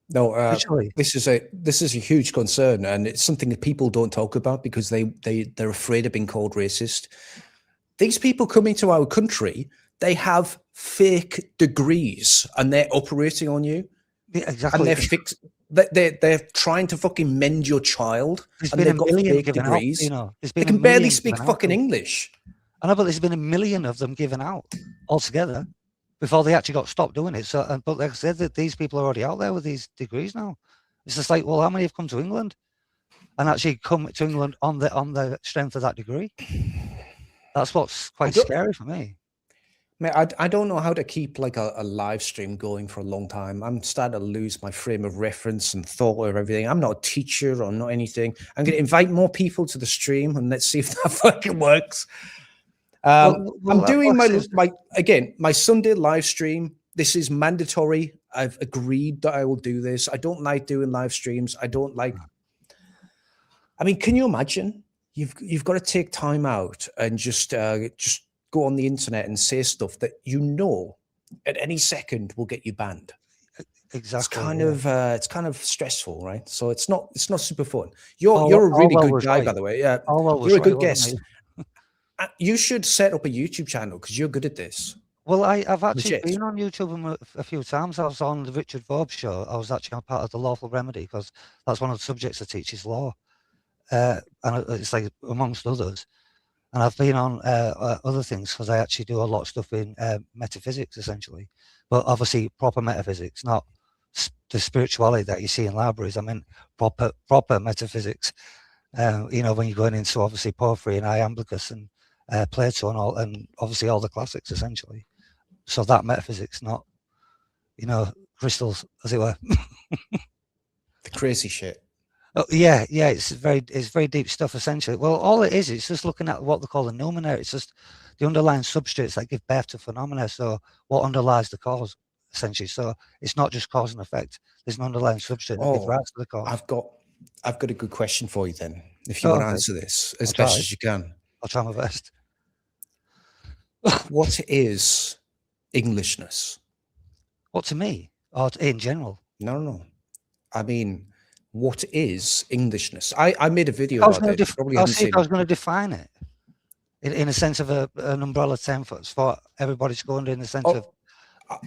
Speaker 1: No,
Speaker 6: Literally.
Speaker 1: this is a huge concern, and it's something that people don't talk about because they're afraid of being called racist. These people coming to our country, they have fake degrees, and they're operating on you.
Speaker 6: Yeah, exactly.
Speaker 1: And they're trying to fucking mend your child,
Speaker 6: There's
Speaker 1: and
Speaker 6: been
Speaker 1: they've
Speaker 6: a
Speaker 1: got
Speaker 6: million
Speaker 1: fake
Speaker 6: given
Speaker 1: degrees.
Speaker 6: out. You know,
Speaker 1: they can barely speak fucking English.
Speaker 6: I know, but there's been a million of them given out altogether before they actually got stopped doing it. So, but like I said, that these people are already out there with these degrees now. It's just like, well, how many have come to England and actually come to England on the strength of that degree? That's what's quite scary for me.
Speaker 1: Man, I don't know how to keep like a live stream going for a long time. I'm starting to lose my frame of reference and thought of everything. I'm not a teacher or not anything. I'm going to invite more people to the stream and let's see if that fucking works. I'm doing my Sunday live stream. This is mandatory. I've agreed that I will do this. I don't like doing live streams. I don't like. I mean, can you imagine? You've got to take time out and just go on the internet and say stuff that you know at any second will get you banned.
Speaker 6: Exactly.
Speaker 1: It's kind of stressful, right? So it's not super fun. You're a really good guy, by the way. Yeah, you're a good guest. You should set up a YouTube channel because you're good at this.
Speaker 6: Well, I've actually been on YouTube a few times. I was on the Richard Forbes show. I was actually on part of the Lawful Remedy because that's one of the subjects I teach is law, and it's like amongst others. And I've been on other things because I actually do a lot of stuff in metaphysics, essentially, but obviously proper metaphysics, not the spirituality that you see in libraries. I mean proper metaphysics. You know, when you're going into obviously Porphyry and Iamblichus and Plato and obviously all the classics, essentially. So that metaphysics, not, you know, crystals, as it were.
Speaker 1: The crazy shit.
Speaker 6: Oh, yeah, it's very deep stuff, essentially. Well, all it is, it's just looking at what they call the noumena. It's just the underlying substrates that give birth to phenomena. So what underlies the cause, essentially. So it's not just cause and effect. There's an underlying substrate that gives rise to the cause.
Speaker 1: I've got a good question for you then, if you want to answer this as best as you can.
Speaker 6: I'll try my best.
Speaker 1: What is Englishness?
Speaker 6: What, to me or in general?
Speaker 1: No. I mean, what is Englishness? I made a video about it.
Speaker 6: I'll see if I was going to define it in a sense of an umbrella term for everybody to go under, in the sense of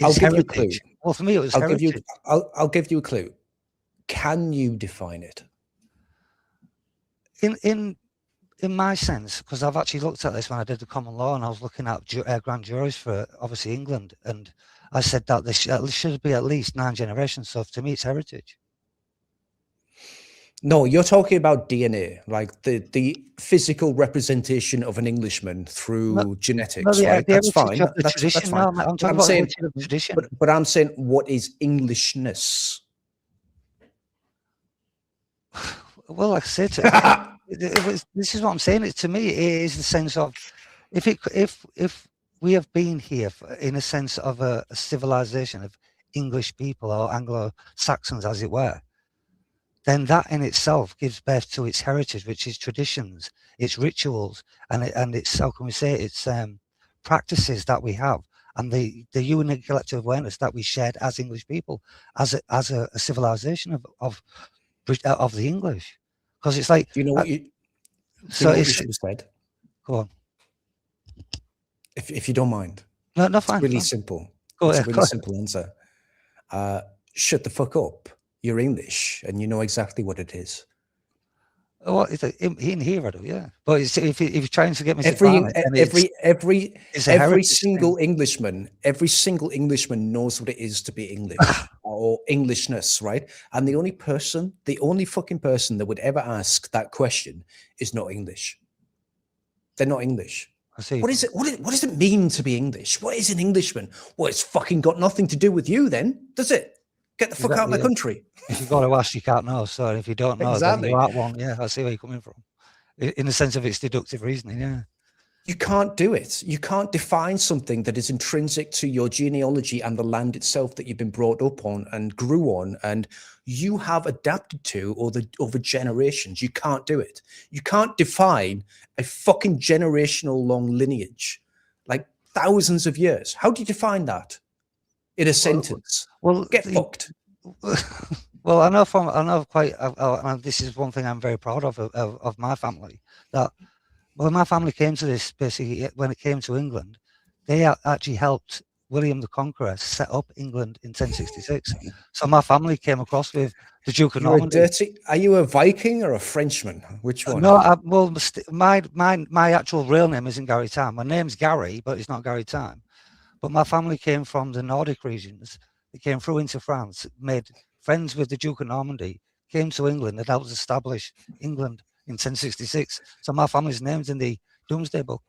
Speaker 1: I'll give you a clue.
Speaker 6: Well, for me, it was heritage.
Speaker 1: I'll give you a clue. Can you define it?
Speaker 6: In my sense, because I've actually looked at this when I did the common law, and I was looking at grand juries for obviously England, and I said that there should be at least 9 generations. So to me, it's heritage.
Speaker 1: No, you're talking about DNA, like the physical representation of an Englishman through genetics, right? That's fine. That's fine.
Speaker 6: No, I'm talking about saying, tradition.
Speaker 1: But I'm saying, what is Englishness?
Speaker 6: Well, like I said, this is what I'm saying. To me, it is the sense of if we have been here in a sense of a civilization of English people or Anglo-Saxons, as it were, then that in itself gives birth to its heritage, which is traditions, its rituals, and its, how can we say, its practices that we have, and the unique collective awareness that we shared as English people, as a civilization of the English. Because it's like,
Speaker 1: Do you know what you?
Speaker 6: so
Speaker 1: you
Speaker 6: it's,
Speaker 1: should have said?
Speaker 6: go on.
Speaker 1: If you don't mind.
Speaker 6: No,
Speaker 1: It's
Speaker 6: fine.
Speaker 1: really
Speaker 6: fine.
Speaker 1: simple.
Speaker 6: Go
Speaker 1: It's a
Speaker 6: ahead,
Speaker 1: really
Speaker 6: go ahead.
Speaker 1: simple answer. Shut the fuck up. You're English, and you know exactly what it is.
Speaker 6: Well, it's in here, I do, yeah. But it's, if you're trying to get me to
Speaker 1: Every
Speaker 6: ban it, then it's a
Speaker 1: every
Speaker 6: heritage
Speaker 1: single
Speaker 6: thing.
Speaker 1: Englishman knows what it is to be English or Englishness, right? And the only fucking person that would ever ask that question is not English. They're not English.
Speaker 6: I see.
Speaker 1: What is it? What does it mean to be English? What is an Englishman? Well, it's fucking got nothing to do with you, then, does it? Get the fuck out of my country.
Speaker 6: If you've got to ask, you can't know. So if you don't know,
Speaker 1: Exactly.
Speaker 6: then you're at one. Yeah, I see where you're coming from. In the sense of its deductive reasoning, yeah.
Speaker 1: You can't do it. You can't define something that is intrinsic to your genealogy and the land itself that you've been brought up on and grew on and you have adapted to over generations. You can't do it. You can't define a fucking generational long lineage, like thousands of years. How do you define that in a sentence?
Speaker 6: Well,
Speaker 1: Get fucked.
Speaker 6: Well, this is one thing I'm very proud of my family, that when my family came to this, basically, when it came to England, they actually helped William the Conqueror set up England in 1066. So my family came across with the Duke of Normandy.
Speaker 1: Are you a Viking or a Frenchman? Which one?
Speaker 6: No, my actual real name isn't Gary Time. My name's Gary, but it's not Gary Time. But my family came from the Nordic regions. They came through into France, made friends with the Duke of Normandy, came to England and helped establish England in 1066. So my family's name's in the Domesday Book.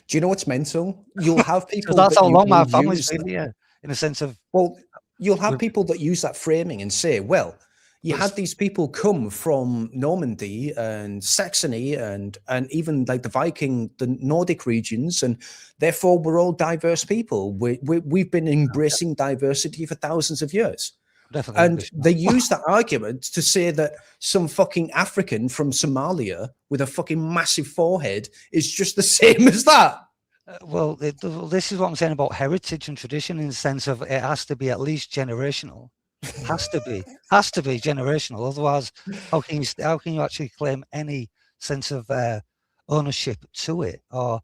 Speaker 1: Do you know what's mental? You'll have people.
Speaker 6: So that's
Speaker 1: that
Speaker 6: how long my family's
Speaker 1: use
Speaker 6: been here, in a sense of.
Speaker 1: Well, you'll have people that use that framing and say, well, you had these people come from Normandy and Saxony and even like the Nordic regions, and therefore we're all diverse people. We've been embracing diversity for thousands of years.
Speaker 6: Definitely.
Speaker 1: And they use that argument to say that some fucking African from Somalia with a fucking massive forehead is just the same as that.
Speaker 6: Well, this is what I'm saying about heritage and tradition, in the sense of it has to be at least generational. Has to be generational. Otherwise, how can you actually claim any sense of ownership to it, or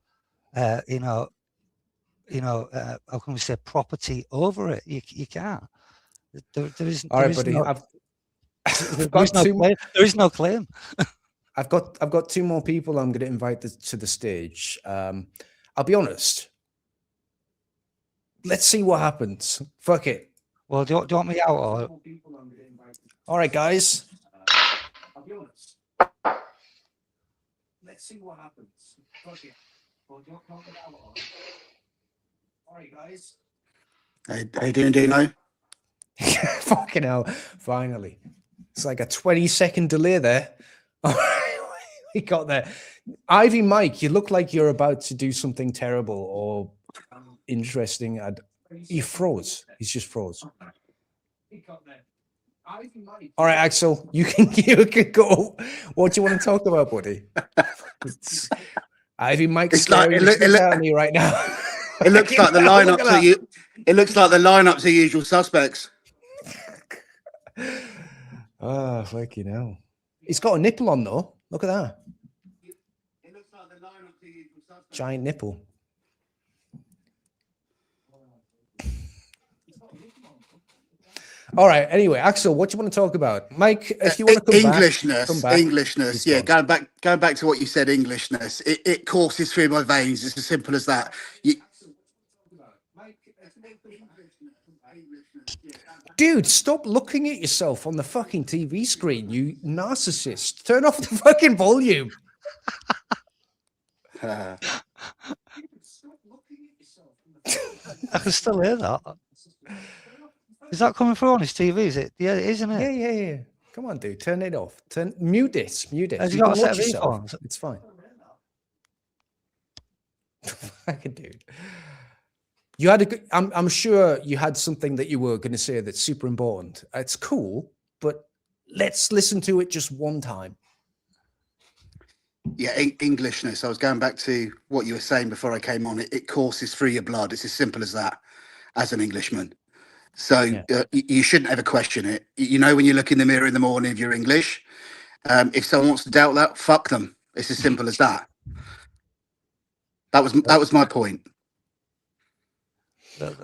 Speaker 6: how can we say property over it? You can't. There is no claim.
Speaker 1: I've got two more people I'm going to invite to the stage. I'll be honest. Let's see what happens. Fuck it.
Speaker 6: Well, do you want me out? Or?
Speaker 1: All right, guys. I'll be honest. Let's see what happens. Fuck it. Well, do you want me out? Or? All right, guys.
Speaker 7: How you doing, Dino?
Speaker 1: Fucking hell. Finally. It's like a 20-second delay there. We got there. Ivy Mike, you look like you're about to do something terrible or interesting. He froze. He's just froze. All right, Axel, you can go. What do you want to talk about, buddy? Ivy Mike's staring at me right now.
Speaker 7: It looks like the lineup to you. It looks like the lineup to Usual Suspects.
Speaker 1: Oh, fucking hell. He's got a nipple on though. Look at that.
Speaker 7: It looks like the lineup to Usual Suspects.
Speaker 1: Giant nipple. All right. Anyway, Axel, what do you want to talk about? Mike, if you want to come
Speaker 7: Englishness,
Speaker 1: back.
Speaker 7: Englishness. Yeah, going back to what you said, Englishness. It courses through my veins. It's as simple as that.
Speaker 1: Dude, stop looking at yourself on the fucking TV screen, you narcissist. Turn off the fucking volume.
Speaker 6: I can still hear that. Is that coming through on his TV? Is it? Yeah, isn't it?
Speaker 1: Yeah. Come on, dude. Turn it off. Mute it.
Speaker 6: Has
Speaker 1: You
Speaker 6: he got
Speaker 1: can
Speaker 6: a set
Speaker 1: watch
Speaker 6: of
Speaker 1: yourself.
Speaker 6: earphones?
Speaker 1: It's fine. Fucking dude. You had a good, I'm sure you had something that you were going to say that's super important. It's cool, but let's listen to it just one time.
Speaker 7: Yeah, Englishness. I was going back to what you were saying before I came on. It courses through your blood. It's as simple as that. As an Englishman, so
Speaker 1: Yeah.
Speaker 7: you shouldn't ever question it. You know, when you look in the mirror in the morning, if you're English, if someone wants to doubt that, fuck them. It's as simple as that. That was my point.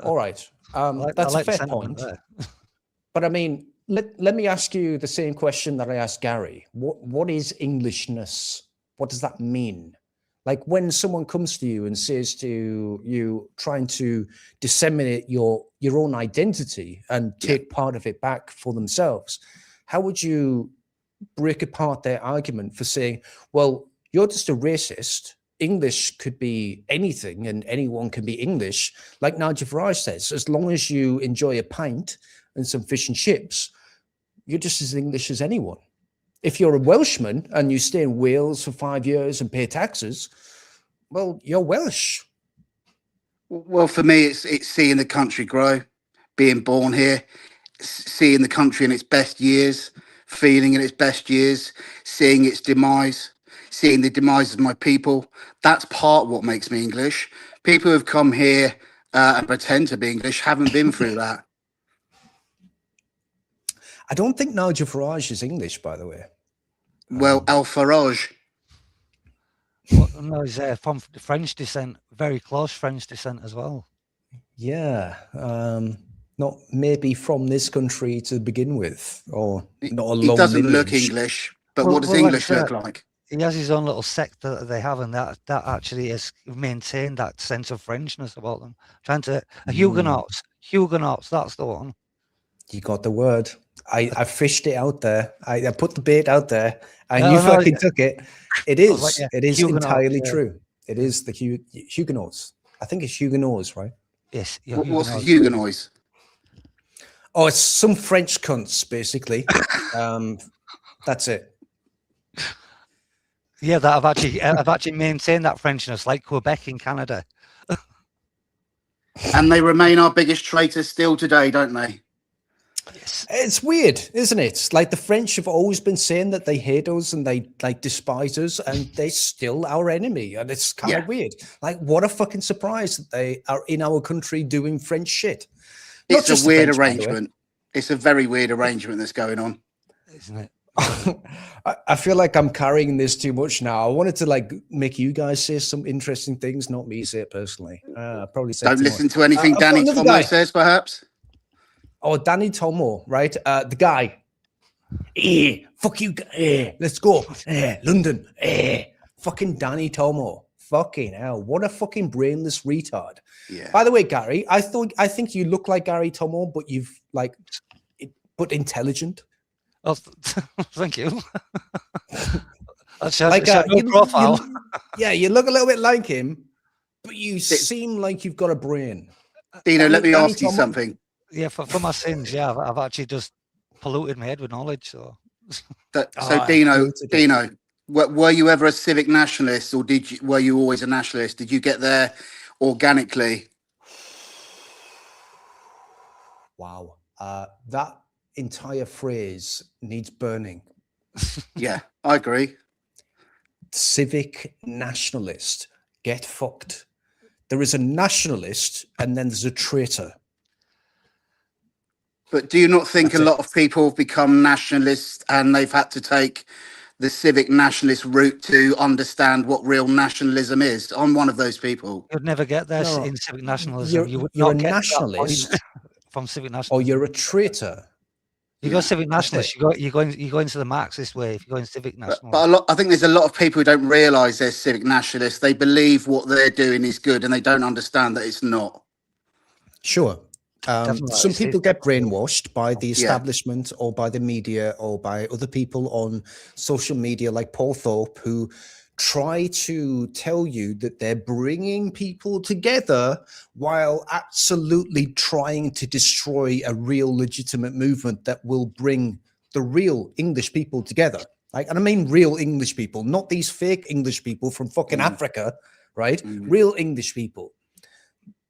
Speaker 1: All right.
Speaker 6: I
Speaker 1: That's
Speaker 6: like
Speaker 1: a
Speaker 6: the
Speaker 1: fair
Speaker 6: sentiment
Speaker 1: point.
Speaker 6: there.
Speaker 1: But I mean, let me ask you the same question that I asked Gary. What is Englishness? What does that mean? Like when someone comes to you and says to you, trying to disseminate your own identity and take part of it back for themselves, how would you break apart their argument for saying, well, you're just a racist. English could be anything and anyone can be English. Like Nigel Farage says, as long as you enjoy a pint and some fish and chips, you're just as English as anyone. If you're a Welshman and you stay in Wales for 5 years and pay taxes, well, you're Welsh.
Speaker 7: Well, for me, it's seeing the country grow, being born here, seeing the country in its best years, feeling in its best years, seeing its demise, seeing the demise of my people. That's part of what makes me English. People who've come here and pretend to be English haven't been through that.
Speaker 1: I don't think Nigel Farage is English, by the way.
Speaker 7: Well, Al Farage.
Speaker 6: Well, no, he's from French descent, very close French descent as well.
Speaker 1: Yeah. Not maybe from this country to begin with, or not a long
Speaker 7: He doesn't look
Speaker 1: lineage.
Speaker 7: English, but
Speaker 6: Well-
Speaker 7: what does
Speaker 6: well, like
Speaker 7: English look like?
Speaker 6: He has his own little sect that they have, and that actually has maintained that sense of Frenchness about them. Trying to Huguenots, that's the one.
Speaker 1: You got the word. I fished it out there. I put the bait out there, and
Speaker 6: No,
Speaker 1: you
Speaker 6: no,
Speaker 1: fucking took it. It is.
Speaker 6: like, yeah,
Speaker 1: It is
Speaker 6: Huguenots,
Speaker 1: entirely
Speaker 6: yeah.
Speaker 1: true. It is the Huguenots. I think it's Huguenots, right?
Speaker 6: Yes,
Speaker 7: What's the
Speaker 6: Huguenots.
Speaker 7: Huguenots?
Speaker 1: Oh, it's some French cunts, basically. That's it.
Speaker 6: Yeah, that I've actually maintained that Frenchness, like Quebec in Canada.
Speaker 7: And they remain our biggest traitors still today, don't they?
Speaker 6: Yes.
Speaker 1: It's weird, isn't it? Like the French have always been saying that they hate us and they like despise us, and they're still our enemy. And it's kind of weird. Like, what a fucking surprise that they are in our country doing French shit. Not
Speaker 7: It's
Speaker 1: just
Speaker 7: a
Speaker 1: the
Speaker 7: weird
Speaker 1: French, by the way.
Speaker 7: arrangement. It's a very weird arrangement that's going on.
Speaker 6: Isn't it?
Speaker 1: I feel like I'm carrying this too much now. I wanted to like make you guys say some interesting things, not me say it personally. I probably said
Speaker 7: Don't
Speaker 1: too
Speaker 7: listen
Speaker 1: much.
Speaker 7: to anything
Speaker 1: I've got
Speaker 7: Danny
Speaker 1: another
Speaker 7: Tomo
Speaker 1: guy.
Speaker 7: says, perhaps.
Speaker 1: Oh, Danny Tomo, right? The guy. Fuck you. Let's go. London. Fucking Danny Tomo. Fucking hell. What a fucking brainless retard.
Speaker 7: Yeah.
Speaker 1: By the way, Gary, I think you look like Gary Tomo, but you've like, but intelligent.
Speaker 6: Oh, thank you. That's
Speaker 1: Like
Speaker 6: no profile.
Speaker 1: yeah, you look a little bit like him, but you seem like you've got a brain.
Speaker 7: Dino, let me
Speaker 1: Danny
Speaker 7: ask you
Speaker 1: Tomo-
Speaker 7: something.
Speaker 6: Yeah, for my sins, yeah, I've actually just polluted my head with knowledge. So
Speaker 1: I
Speaker 7: Dino,
Speaker 1: hated it.
Speaker 7: Dino, were you ever a civic nationalist, or were you always a nationalist? Did you get there organically?
Speaker 1: Wow. That entire phrase needs burning.
Speaker 7: Yeah, I agree.
Speaker 1: Civic nationalist. Get fucked. There is a nationalist and then there's a traitor.
Speaker 7: But do you not think
Speaker 1: That's
Speaker 7: a
Speaker 1: it.
Speaker 7: lot of people have become nationalists and they've had to take the civic nationalist route to understand what real nationalism is? I'm one of those people.
Speaker 6: you'd never get there
Speaker 1: No,
Speaker 6: in civic nationalism. You would
Speaker 1: you're
Speaker 6: not
Speaker 1: a
Speaker 6: get to that point
Speaker 1: nationalist
Speaker 6: from civic
Speaker 1: or
Speaker 6: nationalism.
Speaker 1: you're a traitor.
Speaker 6: You go civic nationalist. You go into the Marxist way. If you go in civic
Speaker 7: But
Speaker 6: nationalist,
Speaker 7: I think there's a lot of people who don't realise they're civic nationalists. They believe what they're doing is good and they don't understand that it's not.
Speaker 1: Sure.
Speaker 6: Definitely.
Speaker 1: Some
Speaker 6: It's
Speaker 1: people get
Speaker 6: definitely-
Speaker 1: brainwashed by the establishment or by the media or by other people on social media like Paul Thorpe, who try to tell you that they're bringing people together while absolutely trying to destroy a real legitimate movement that will bring the real English people together. Like, and I mean real English people, not these fake English people from fucking Africa, right? Real English people.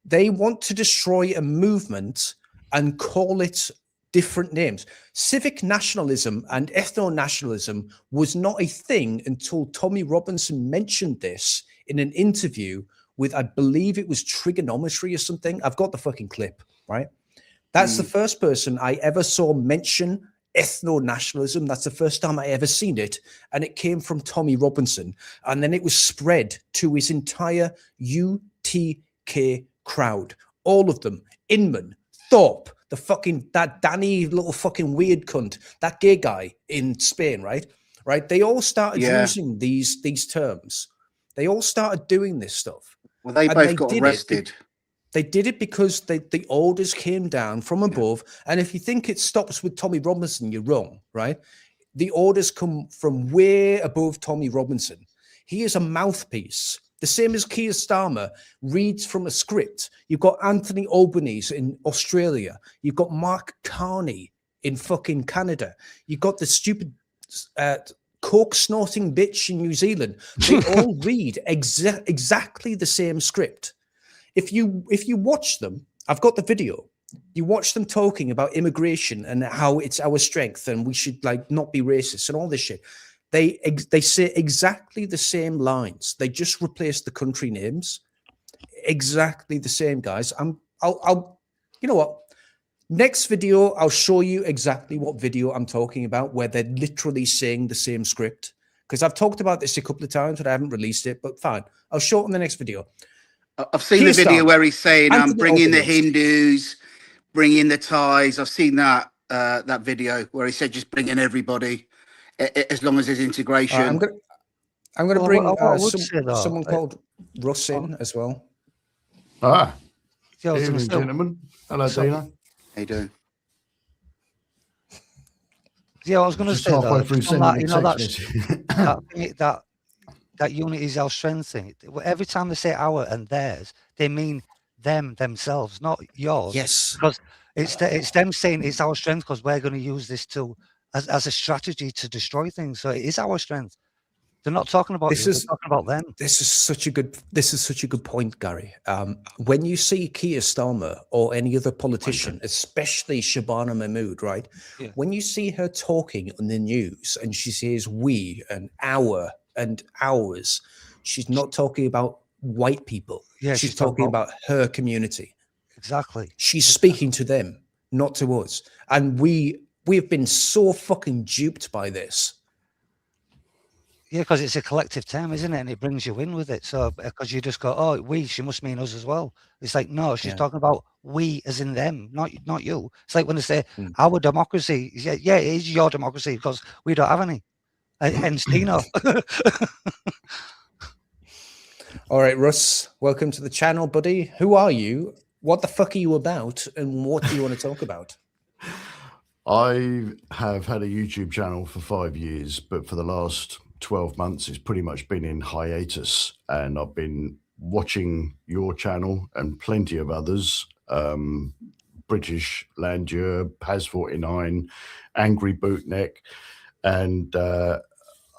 Speaker 1: They want to destroy a movement and call it different names. Civic nationalism and ethno-nationalism was not a thing until Tommy Robinson mentioned this in an interview with, I believe it was Trigonometry or something. I've got the fucking clip, right? That's the first person I ever saw mention ethno-nationalism. That's the first time I ever seen it. And it came from Tommy Robinson. And then it was spread to his entire UTK crowd. All of them. Inman, Thorpe, that Danny little fucking weird cunt, that gay guy in Spain, right? They all started using these terms. They all started doing this stuff.
Speaker 7: Well, they both got arrested.
Speaker 1: They did it because the orders came down from above. And if you think it stops with Tommy Robinson, you're wrong, right? The orders come from way above Tommy Robinson. He is a mouthpiece. The same as Keir Starmer reads from a script. You've got Anthony Albanese in Australia. You've got Mark Carney in fucking Canada. You've got the stupid coke snorting bitch in New Zealand. They all read exactly the same script. If you watch them, I've got the video. You watch them talking about immigration and how it's our strength and we should not be racist and all this shit. They say exactly the same lines. They just replace the country names. Exactly the same, guys. I'll you know what? Next video, I'll show you exactly what video I'm talking about, where they're literally saying the same script. Because I've talked about this a couple of times, but I haven't released it. But fine, I'll show it in the next video.
Speaker 7: I've seen the video where he's saying, bring in the Hindus, bring in the Thais. I've seen that that video where he said, just bring in everybody, as long as there's integration.
Speaker 1: I'm going to bring someone called Russ in as well.
Speaker 8: Evening, gentlemen. Hello, Dino.
Speaker 7: How you doing?
Speaker 6: Yeah, I was going to say
Speaker 8: halfway through sending
Speaker 6: that unity is our strength thing. Every time they say our and theirs, they mean themselves, not yours.
Speaker 1: Yes,
Speaker 6: because it's them saying it's our strength because we're going to use this as a strategy to destroy things. So it is our strength. They're not talking about they're talking about them.
Speaker 1: This is such a good point, Gary. When you see Keir Starmer or any other politician, especially Shabana Mahmood, right? Yeah. When you see her talking on the news and she says we and our and ours, she's not talking about white people. Yeah, she's talking about her community.
Speaker 6: Exactly.
Speaker 1: She's speaking to them, not to us. And we have been so fucking duped by this.
Speaker 6: Yeah, because it's a collective term, isn't it? And it brings you in with it. So because you just go, oh, we, she must mean us as well. It's like, no, she's talking about we as in them, not you. It's like when they say our democracy. Yeah, it is your democracy because we don't have any. Hence Dino.
Speaker 1: All right, Russ, welcome to the channel, buddy. Who are you? What the fuck are you about? And what do you want to talk about?
Speaker 8: I have had a YouTube channel for 5 years, but for the last 12 months, it's pretty much been in hiatus. And I've been watching your channel and plenty of others, British Landure, Paz49, Angry Bootneck. And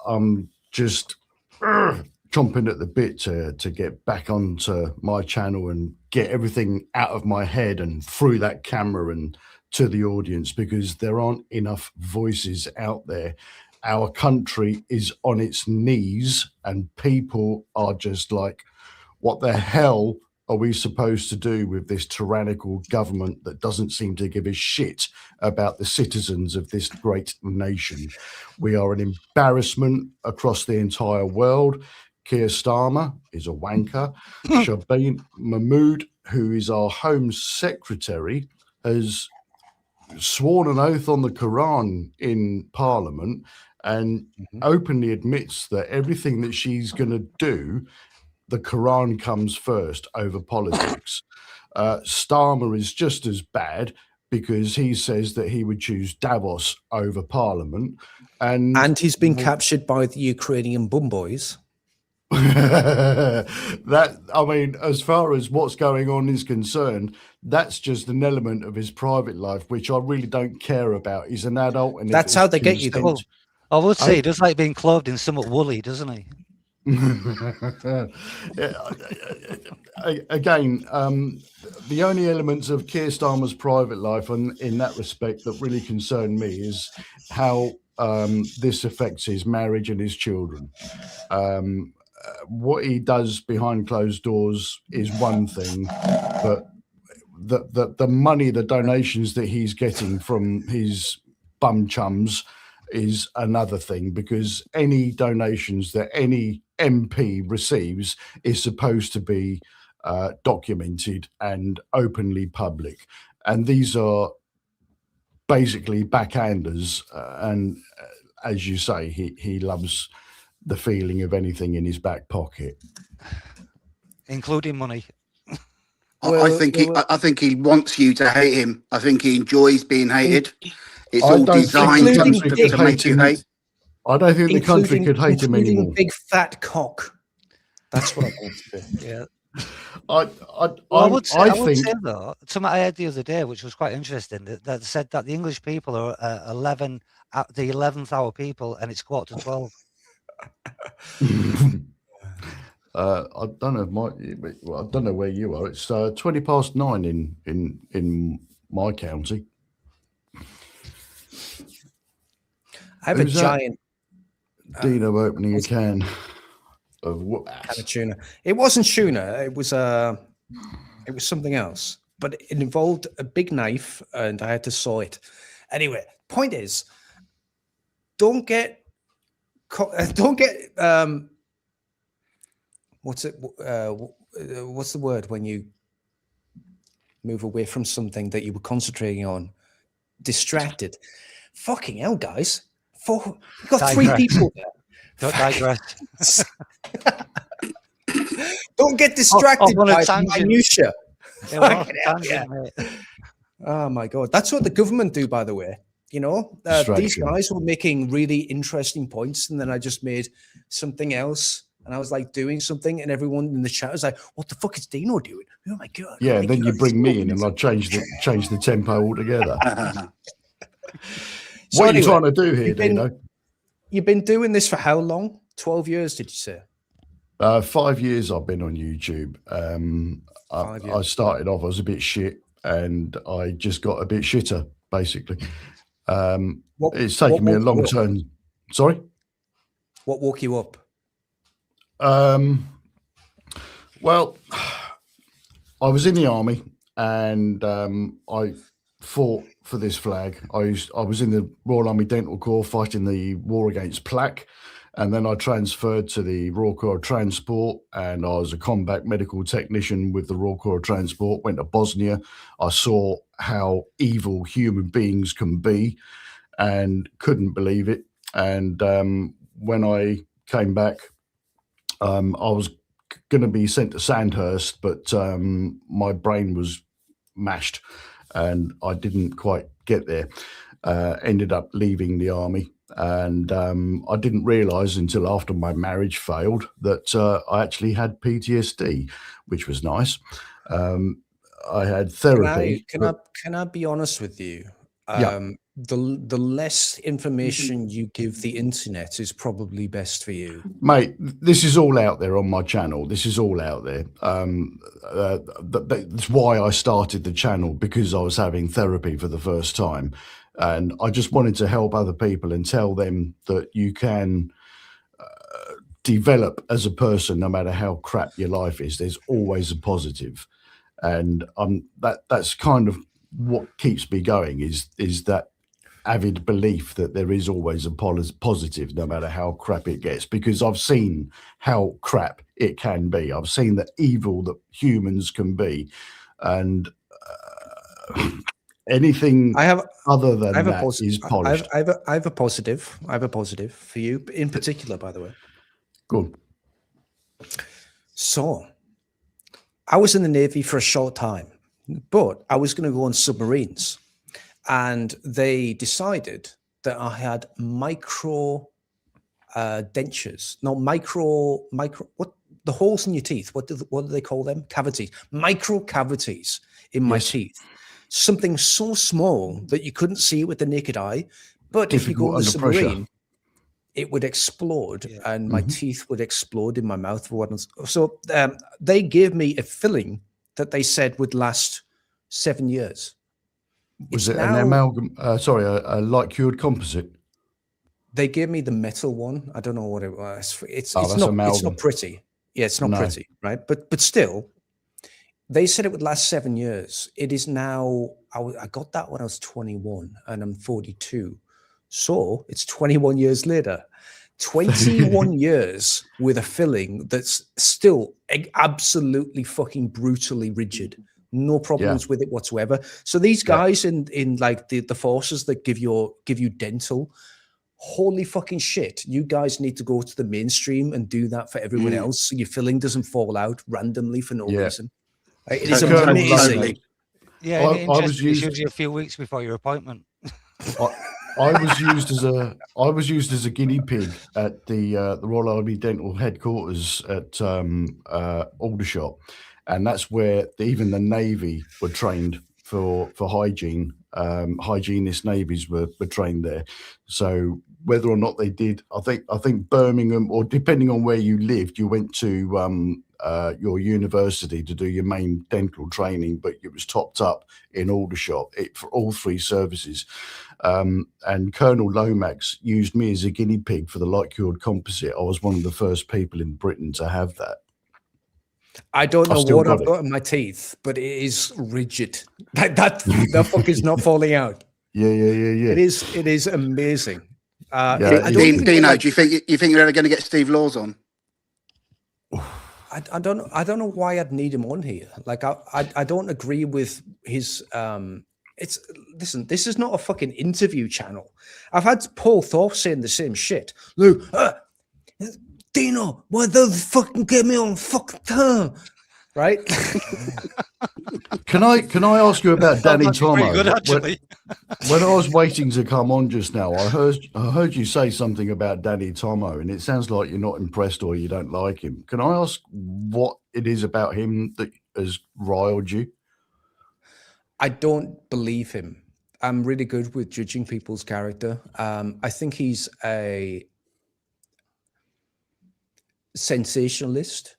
Speaker 8: I'm just chomping at the bit to get back onto my channel and get everything out of my head and through that camera and to the audience, because there aren't enough voices out there. Our country is on its knees and people are just like, what the hell are we supposed to do with this tyrannical government that doesn't seem to give a shit about the citizens of this great nation? We are an embarrassment across the entire world. Keir Starmer is a wanker. Shabana Mahmood, who is our Home Secretary, has sworn an oath on the Quran in Parliament and openly admits that everything that she's going to do, the Quran comes first over politics. Starmer is just as bad because he says that he would choose Davos over Parliament. And
Speaker 1: he's been captured by the Ukrainian bum boys.
Speaker 8: That, I mean, as far as what's going on is concerned, that's just an element of his private life, which I really don't care about. He's an adult, and
Speaker 1: that's how they get you.
Speaker 6: I would say he does like being clothed in somewhat woolly, doesn't he?
Speaker 8: Again, the only elements of Keir Starmer's private life in that respect that really concern me is how this affects his marriage and his children. What he does behind closed doors is one thing, but the money, the donations that he's getting from his bum chums is another thing, because any donations that any MP receives is supposed to be documented and openly public. And these are basically backhanders. And as you say, he loves the feeling of anything in his back pocket,
Speaker 6: including money.
Speaker 7: I think he wants you to hate him. I think he enjoys being hated. It's all designed to make you hate.
Speaker 8: I don't think the country could hate him anymore.
Speaker 1: Big fat cock. That's what I want to do.
Speaker 6: Yeah.
Speaker 8: I
Speaker 6: would say though, something I heard the other day, which was quite interesting, that said that the English people are the 11th hour people, and it's 11:45.
Speaker 8: I don't know I don't know where you are. It's 9:20 in my county.
Speaker 1: I have a giant
Speaker 8: Dino opening a can of
Speaker 1: tuna. It wasn't tuna. It was something else, but it involved a big knife, and I had to saw it. Anyway, point is, don't get what's the word when you move away from something that you were concentrating on? Distracted. Fucking hell, guys. We've got 3 people there.
Speaker 6: Don't digress.
Speaker 1: Don't get distracted by minutia. Oh my God. That's what the government do, by the way. You know, these guys were making really interesting points, and then I just made something else, and I was like doing something, and everyone in the chat was like, what the fuck is Dino doing? Oh my God.
Speaker 8: Yeah, then you bring me in and I change the tempo altogether.
Speaker 1: So
Speaker 8: what are you trying to do here, Dino?
Speaker 1: You've been doing this for how long? 12 years, did you say?
Speaker 8: 5 years I've been on YouTube. I started off, I was a bit shit, and I just got a bit shitter, basically. It's taken me a long time. Sorry?
Speaker 1: What woke you up?
Speaker 8: Well, I was in the army, and I fought for this flag. I was in the Royal Army Dental Corps fighting the war against plaque, and then I transferred to the Royal Corps of Transport, and I was a combat medical technician with the Royal Corps of Transport. Went to Bosnia. I saw how evil human beings can be and couldn't believe it. And when I came back, I was going to be sent to Sandhurst, but my brain was mashed and I didn't quite get there. Ended up leaving the army, and I didn't realise until after my marriage failed that I actually had PTSD, which was nice. I had therapy.
Speaker 1: Can I be honest with you? The less information you give the internet is probably best for you,
Speaker 8: mate. This is all out there on my channel. This is all out there. That's why I started the channel, because I was having therapy for the first time, and I just wanted to help other people and tell them that you can develop as a person no matter how crap your life is. There's always a positive, and that's kind of what keeps me going. Is that avid belief that there is always a positive no matter how crap it gets, because I've seen how crap it can be. I've seen the evil that humans can be, and anything other than that is polished.
Speaker 1: I have a positive. I have a positive for you in particular, by the way.
Speaker 8: Good.
Speaker 1: So I was in the Navy for a short time, but I was going to go on submarines. And they decided that I had micro dentures. No, micro, what, the holes in your teeth, what do they call them? Cavities. Micro cavities in my teeth. Something so small that you couldn't see it with the naked eye. But if you go on the submarine, it would explode
Speaker 6: Yeah.
Speaker 1: and my teeth would explode in my mouth. So they gave me a filling that they said would last 7 years.
Speaker 8: Was
Speaker 1: It's
Speaker 8: it an
Speaker 1: now-
Speaker 8: amalgam? Sorry, a light cured composite.
Speaker 1: They gave me the metal one. I don't know what it was. It's
Speaker 8: that's
Speaker 1: not
Speaker 8: amalgam.
Speaker 1: pretty. Yeah, it's not
Speaker 8: No.
Speaker 1: pretty, right? But still, they said it would last 7 years. It is now. I got that when I was 21, and I'm 42. So it's 21 years later. 21 years with a filling that's still absolutely fucking brutally rigid. No problems with it whatsoever. So these guys in like the forces that give you dental, holy fucking shit, you guys need to go to the mainstream and do that for everyone else so your filling doesn't fall out randomly for no reason. It is
Speaker 8: Colonel
Speaker 1: amazing.
Speaker 8: Lomax,
Speaker 6: Yeah,
Speaker 8: I
Speaker 6: interesting.
Speaker 8: was
Speaker 6: It's
Speaker 8: used-
Speaker 6: usually a few weeks before your appointment.
Speaker 8: I was used as a guinea pig at the Royal Army Dental headquarters at Aldershot, and that's where even the Navy were trained for hygiene. Hygienist navies were trained there. So whether or not they did, I think Birmingham, or depending on where you lived, you went to your university to do your main dental training, but it was topped up in Aldershot for all three services. And Colonel Lomax used me as a guinea pig for the light cured composite. I was one of the first people in Britain to have that.
Speaker 1: I don't know
Speaker 8: still
Speaker 1: what
Speaker 8: got
Speaker 1: I've
Speaker 8: it.
Speaker 1: got in my teeth, but it is rigid. That fuck is not falling out.
Speaker 8: Yeah.
Speaker 1: It is amazing.
Speaker 8: Yeah,
Speaker 1: I don't even
Speaker 7: Dino,
Speaker 1: like-
Speaker 7: do you think you're ever going to get Steve Laws on?
Speaker 1: I don't know why I'd need him on here. Like I don't agree with his listen, this is not a fucking interview channel. I've had Paul Thorpe saying the same shit. Lou, Dino, why the fucking get me on fucking time? Right?
Speaker 8: Can I ask you about Danny
Speaker 6: That's pretty
Speaker 8: Tomo?
Speaker 6: good, actually.
Speaker 8: When I was waiting to come on just now, I heard you say something about Danny Tomo, and it sounds like you're not impressed or you don't like him. Can I ask what it is about him that has riled you?
Speaker 1: I don't believe him. I'm really good with judging people's character. I think he's a sensationalist.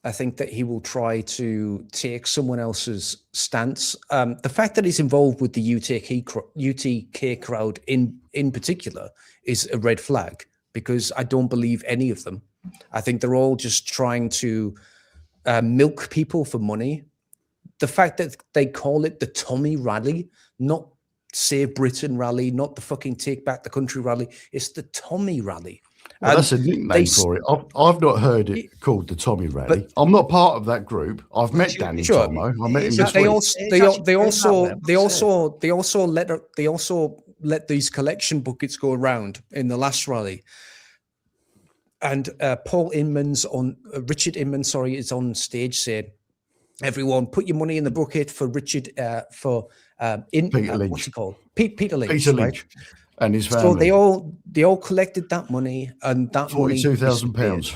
Speaker 1: I think that he will try to take someone else's stance. The fact that he's involved with the UTK crowd in particular is a red flag, because I don't believe any of them. I think they're all just trying to milk people for money. The fact that they call it the Tommy rally, not Save Britain rally, not the fucking Take Back the Country rally, it's the Tommy rally.
Speaker 8: Well, that's a nickname for it. I've not heard it called the Tommy Rally. I'm not part of that group. I've met Danny Tomo. I met him
Speaker 6: It's
Speaker 8: this
Speaker 1: They
Speaker 8: week.
Speaker 1: also let these collection buckets go around in the last rally. And Richard Inman, is on stage saying, "Everyone, put your money in the bucket for Richard
Speaker 8: Peter Lynch.
Speaker 1: what's he called? Peter Lynch.
Speaker 8: Peter
Speaker 1: right?
Speaker 8: Lynch and his family.
Speaker 1: So they all collected that money, and that money
Speaker 8: £42,000.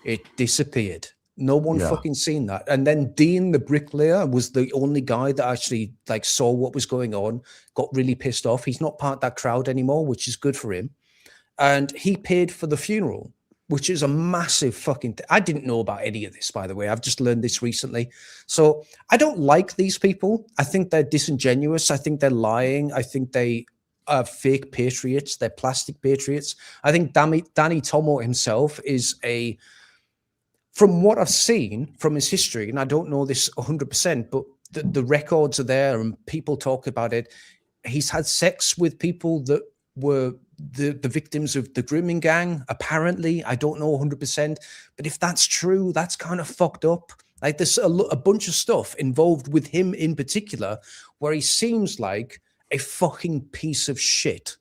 Speaker 1: it disappeared. No one
Speaker 8: Yeah.
Speaker 1: fucking seen that. And then Dean, the bricklayer, was the only guy that actually like saw what was going on, got really pissed off. He's not part of that crowd anymore, which is good for him. And he paid for the funeral, which is a massive fucking I didn't know about any of this, by the way. I've just learned this recently. So I don't like these people. I think they're disingenuous. I think they're lying. I think they are fake patriots. They're plastic patriots. I think Danny Tomo himself is from what I've seen from his history, and I don't know this 100%, but the records are there and people talk about it. He's had sex with people that were the victims of the grooming gang, apparently. I don't know 100%, but if that's true, that's kind of fucked up. Like there's a bunch of stuff involved with him in particular where he seems like a fucking piece of shit,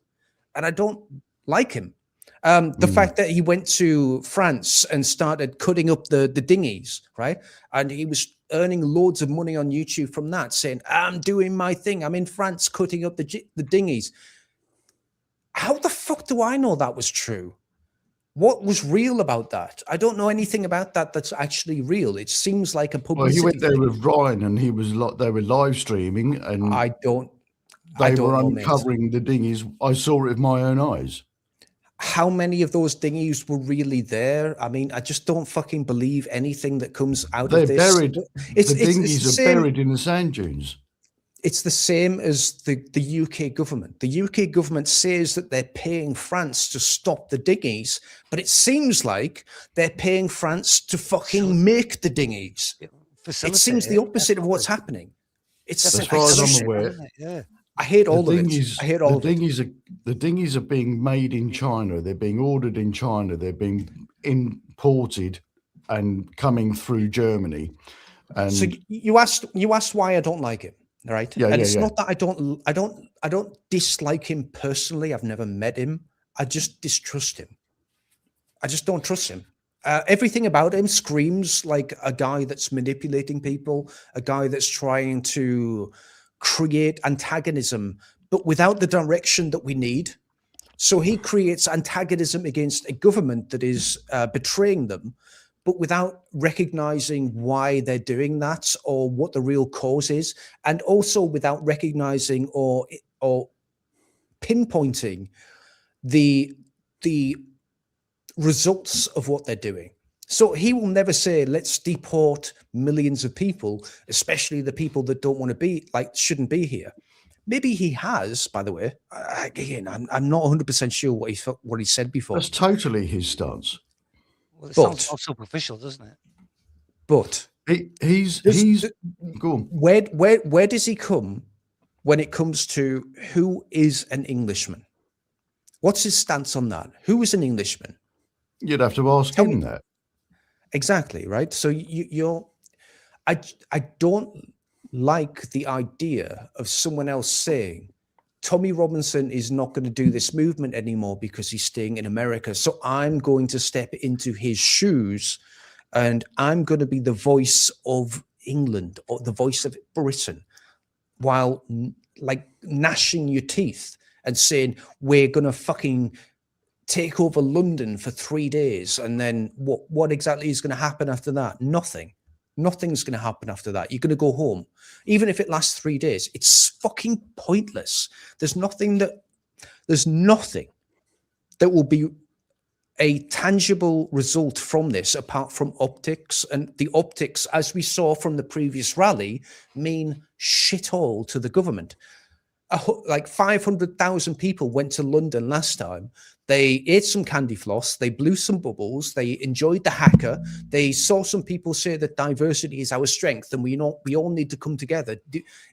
Speaker 1: and I don't like him. The fact that he went to France and started cutting up the dinghies, right? And he was earning loads of money on YouTube from that, saying, "I'm doing my thing. I'm in France cutting up the dinghies." How the fuck do I know that was true? What was real about that? I don't know anything about that that's actually real. It seems like a
Speaker 8: Well,
Speaker 1: publicity
Speaker 8: he went there
Speaker 1: thing.
Speaker 8: with Ryan, and he was they were live streaming, and
Speaker 1: I don't
Speaker 8: they
Speaker 1: know,
Speaker 8: were
Speaker 1: mate.
Speaker 8: uncovering the dinghies. I saw it with my own eyes.
Speaker 1: how many of those dinghies were really there? I mean, I just don't fucking believe anything that comes out
Speaker 8: They're
Speaker 1: of this.
Speaker 8: buried.
Speaker 1: It's
Speaker 8: The
Speaker 1: the
Speaker 8: dinghies are
Speaker 1: same.
Speaker 8: buried in the sand dunes.
Speaker 1: It's the same as the UK government. The UK government says that they're paying France to stop the dinghies, but it seems like they're paying France to fucking make the dinghies. It seems the opposite of what's happening. It's
Speaker 8: as far as I'm aware.
Speaker 6: Yeah.
Speaker 1: I hate all of it. I hate all of it.
Speaker 8: The dinghies are being made in China. They're being ordered in China. They're being imported and coming through Germany. And
Speaker 1: so you asked why I don't like it, right?
Speaker 8: Yeah,
Speaker 1: and it's not that I don't dislike him personally. I've never met him. I just distrust him. I just don't trust him. Everything about him screams like a guy that's manipulating people, a guy that's trying to create antagonism, but without the direction that we need. So he creates antagonism against a government that is betraying them, but without recognizing why they're doing that or what the real cause is, and also without recognizing or pinpointing the results of what they're doing. So he will never say, let's deport millions of people, especially the people that don't want to be, like, shouldn't be here. Maybe he has, by the way. Again, I'm not 100% sure what he said before.
Speaker 8: That's totally his stance.
Speaker 6: Well, it sounds all superficial, doesn't it?
Speaker 1: But
Speaker 8: he's go on.
Speaker 1: Where does he come when it comes to who is an Englishman? What's his stance on that? Who is an Englishman?
Speaker 8: You'd have to ask him that.
Speaker 1: Exactly, right? So I don't like the idea of someone else saying Tommy Robinson is not going to do this movement anymore because he's staying in America. So I'm going to step into his shoes and I'm going to be the voice of England or the voice of Britain, while like gnashing your teeth and saying, we're going to fucking take over London for 3 days. And then what exactly is going to happen after that? Nothing's going to happen after that. You're going to go home. Even if it lasts 3 days, it's fucking pointless. There's nothing that will be a tangible result from this apart from optics. And the optics, as we saw from the previous rally, mean shit all to the government. Like 500,000 people went to London last time. They ate some candy floss. They blew some bubbles. They enjoyed the hacker. They saw some people say that diversity is our strength and we all need to come together,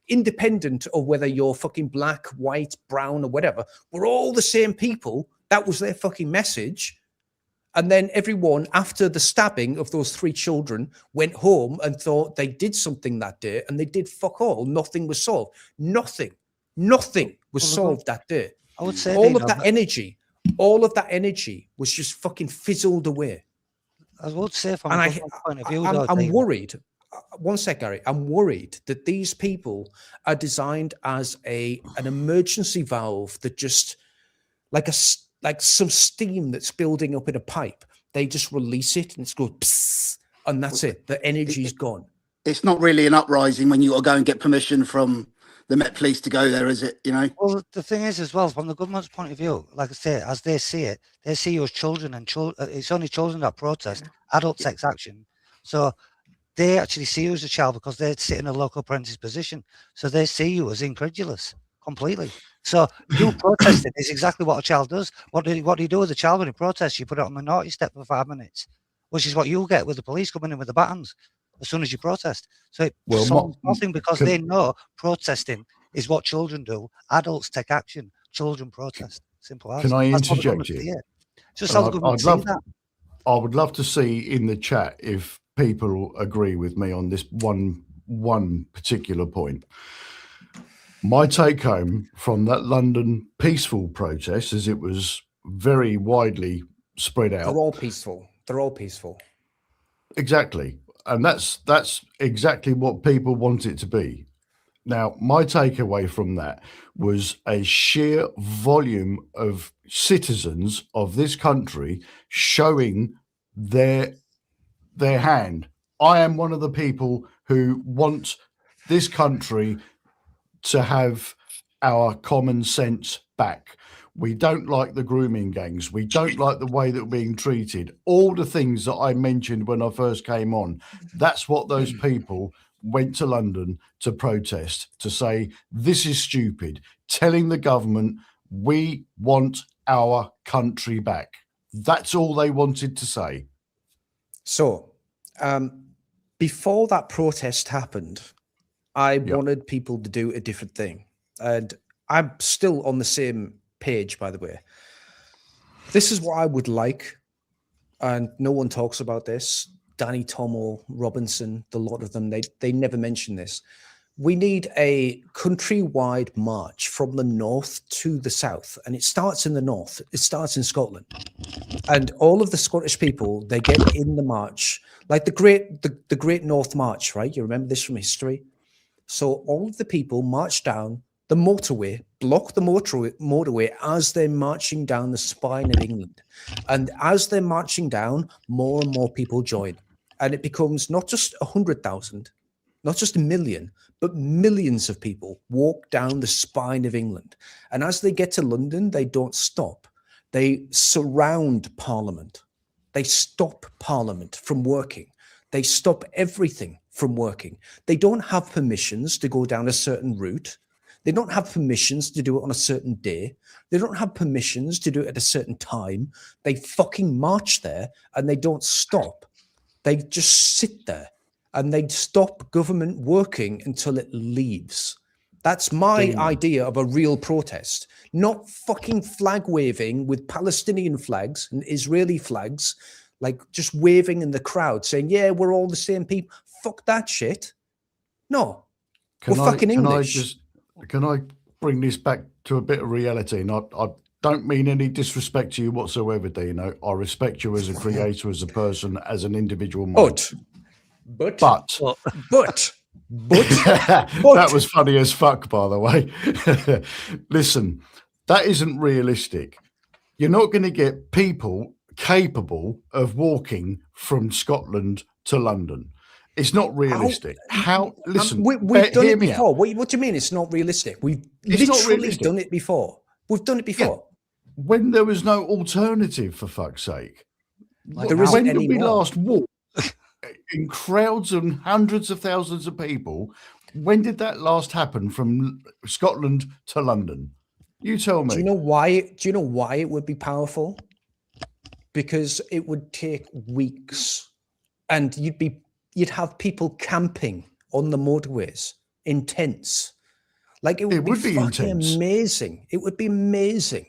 Speaker 1: independent of whether you're fucking black, white, brown, or whatever. We're all the same people. That was their fucking message. And then everyone, after the stabbing of those 3 children, went home and thought they did something that day, and they did fuck all. Nothing was solved. Nothing was solved that day.
Speaker 6: I would say
Speaker 1: all of that energy was just fucking fizzled away.
Speaker 6: I would say from a point of view,
Speaker 1: I'm worried. One sec, Gary. I'm worried that these people are designed as an emergency valve that just like some steam that's building up in a pipe. They just release it and it's goes psst, and that's it. The energy's gone.
Speaker 7: It's not really an uprising when you got to go and get permission from the Met Police to go there, is it? You know.
Speaker 6: Well, the thing is, as well, from the government's point of view, like I say, as they see it, they see you as children, and it's only children that protest. Adults take action, so they actually see you as a child because they sit in a local apprentice position. So they see you as incredulous completely. So you protesting is exactly what a child does. What do you do with a child when he protests? You put it on the naughty step for 5 minutes, which is what you'll get with the police coming in with the batons as soon as you protest. So it solves nothing because they know protesting is what children do. Adults take action. Children protest. Simple as.
Speaker 8: Can I interject you?
Speaker 6: Just how the government see that.
Speaker 8: I would love to see in the chat if people agree with me on this one particular point. My take home from that London peaceful protest, as it was very widely spread out.
Speaker 1: They're all peaceful.
Speaker 8: Exactly. And that's exactly what people want it to be. Now, my takeaway from that was a sheer volume of citizens of this country showing their hand. I am one of the people who want this country to have our common sense back. We don't like the grooming gangs. We don't like the way that we're being treated. All the things that I mentioned when I first came on. That's what those people went to London to protest, to say, this is stupid, telling the government, we want our country back. That's all they wanted to say.
Speaker 1: So, before that protest happened, I wanted people to do a different thing. And I'm still on the same page, by the way. This is what I would like. And no one talks about this. Danny Tomo, Robinson, the lot of them, they never mention this. We need a countrywide march from the north to the south. And it starts in the north. It starts in Scotland. And all of the Scottish people, they get in the march, like the Great North March, right? You remember this from history? So all of the people march down the motorway, block the motorway as they're marching down the spine of England. And as they're marching down, more and more people join. And it becomes not just 100,000, not just a million, but millions of people walk down the spine of England. And as they get to London, they don't stop. They surround Parliament. They stop Parliament from working. They stop everything from working. They don't have permissions to go down a certain route. They don't have permissions to do it on a certain day. They don't have permissions to do it at a certain time. They fucking march there and they don't stop. They just sit there and they stop government working until it leaves. That's my idea of a real protest, not fucking flag waving with Palestinian flags and Israeli flags, like just waving in the crowd saying, yeah, we're all the same people. Fuck that shit. No, we're fucking English.
Speaker 8: Can I bring this back to a bit of reality? And I don't mean any disrespect to you whatsoever, Dino. I respect you as a creator, as a person, as an individual mind. But that was funny as fuck, by the way. Listen, that isn't realistic. You're not going to get people capable of walking from Scotland to London. It's not realistic. Listen,
Speaker 1: we've done it before. What do you mean it's not realistic? We've literally done it before. We've done it before.
Speaker 8: Yeah. When there was no alternative, for fuck's sake.
Speaker 1: Like when
Speaker 8: did we last walk in crowds and hundreds of thousands of people? When did that last happen from Scotland to London? You tell me.
Speaker 1: Do you know why? Do you know why it would be powerful? Because it would take weeks, and you'd have people camping on the motorways in tents. Like it would be fucking amazing. It would be amazing.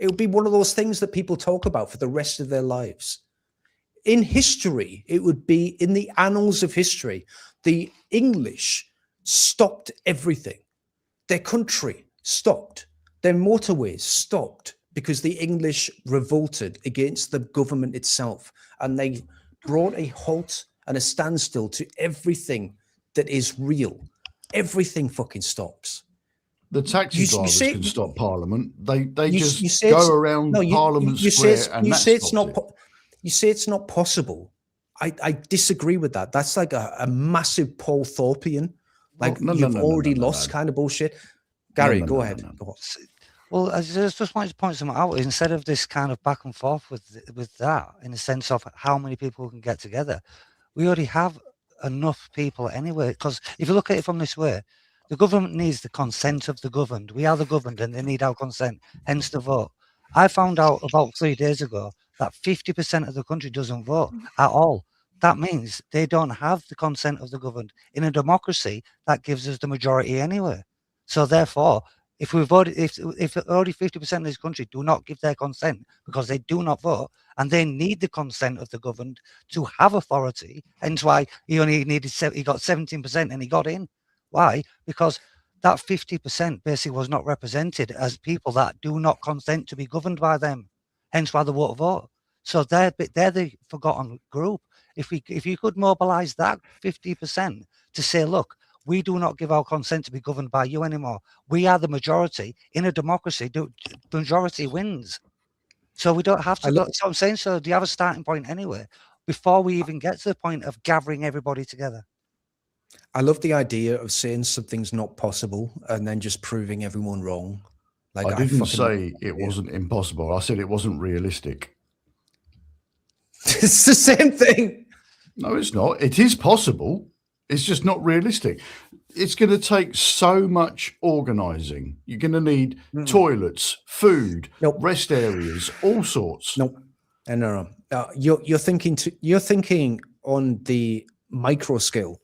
Speaker 1: It would be one of those things that people talk about for the rest of their lives. In history, it would be in the annals of history. The English stopped everything. Their country stopped. Their motorways stopped because the English revolted against the government itself. And they brought a halt and a standstill to everything that is real. Everything fucking stops.
Speaker 8: The taxi drivers can stop Parliament. They just go around Parliament Square and you say it's not.
Speaker 1: You say it's not possible. I disagree with that. That's like a massive Paul Thorpian, like you've already lost kind of bullshit. Gary, go ahead. Go on.
Speaker 6: Well, I just wanted to point something out. Instead of this kind of back and forth with that, in the sense of how many people can get together, we already have enough people anyway. Because if you look at it from this way, the government needs the consent of the governed. We are the governed and they need our consent, hence the vote. I found out about 3 days ago that 50% of the country doesn't vote at all. That means they don't have the consent of the governed. In a democracy, that gives us the majority anyway. So therefore, if we voted, if only 50% of this country do not give their consent because they do not vote, and they need the consent of the governed to have authority, hence why he got 17% and he got in. Why? Because that 50% basically was not represented as people that do not consent to be governed by them. Hence why they won't vote. So they're the forgotten group. If you could mobilize that 50% to say, look, we do not give our consent to be governed by you anymore. We are the majority. In a democracy, the majority wins. So we don't have to. That's what I'm saying. So do you have a starting point anyway before we even get to the point of gathering everybody together?
Speaker 1: I love the idea of saying something's not possible and then just proving everyone wrong. Like
Speaker 8: I didn't
Speaker 1: fucking-
Speaker 8: say it wasn't impossible. I said it wasn't realistic.
Speaker 1: It's the same thing.
Speaker 8: No, it's not. It is possible. It's just not realistic. It's going to take so much organising. You're going to need toilets, food,
Speaker 1: Nope.
Speaker 8: rest areas, all sorts.
Speaker 1: No, no. You're thinking on the micro scale.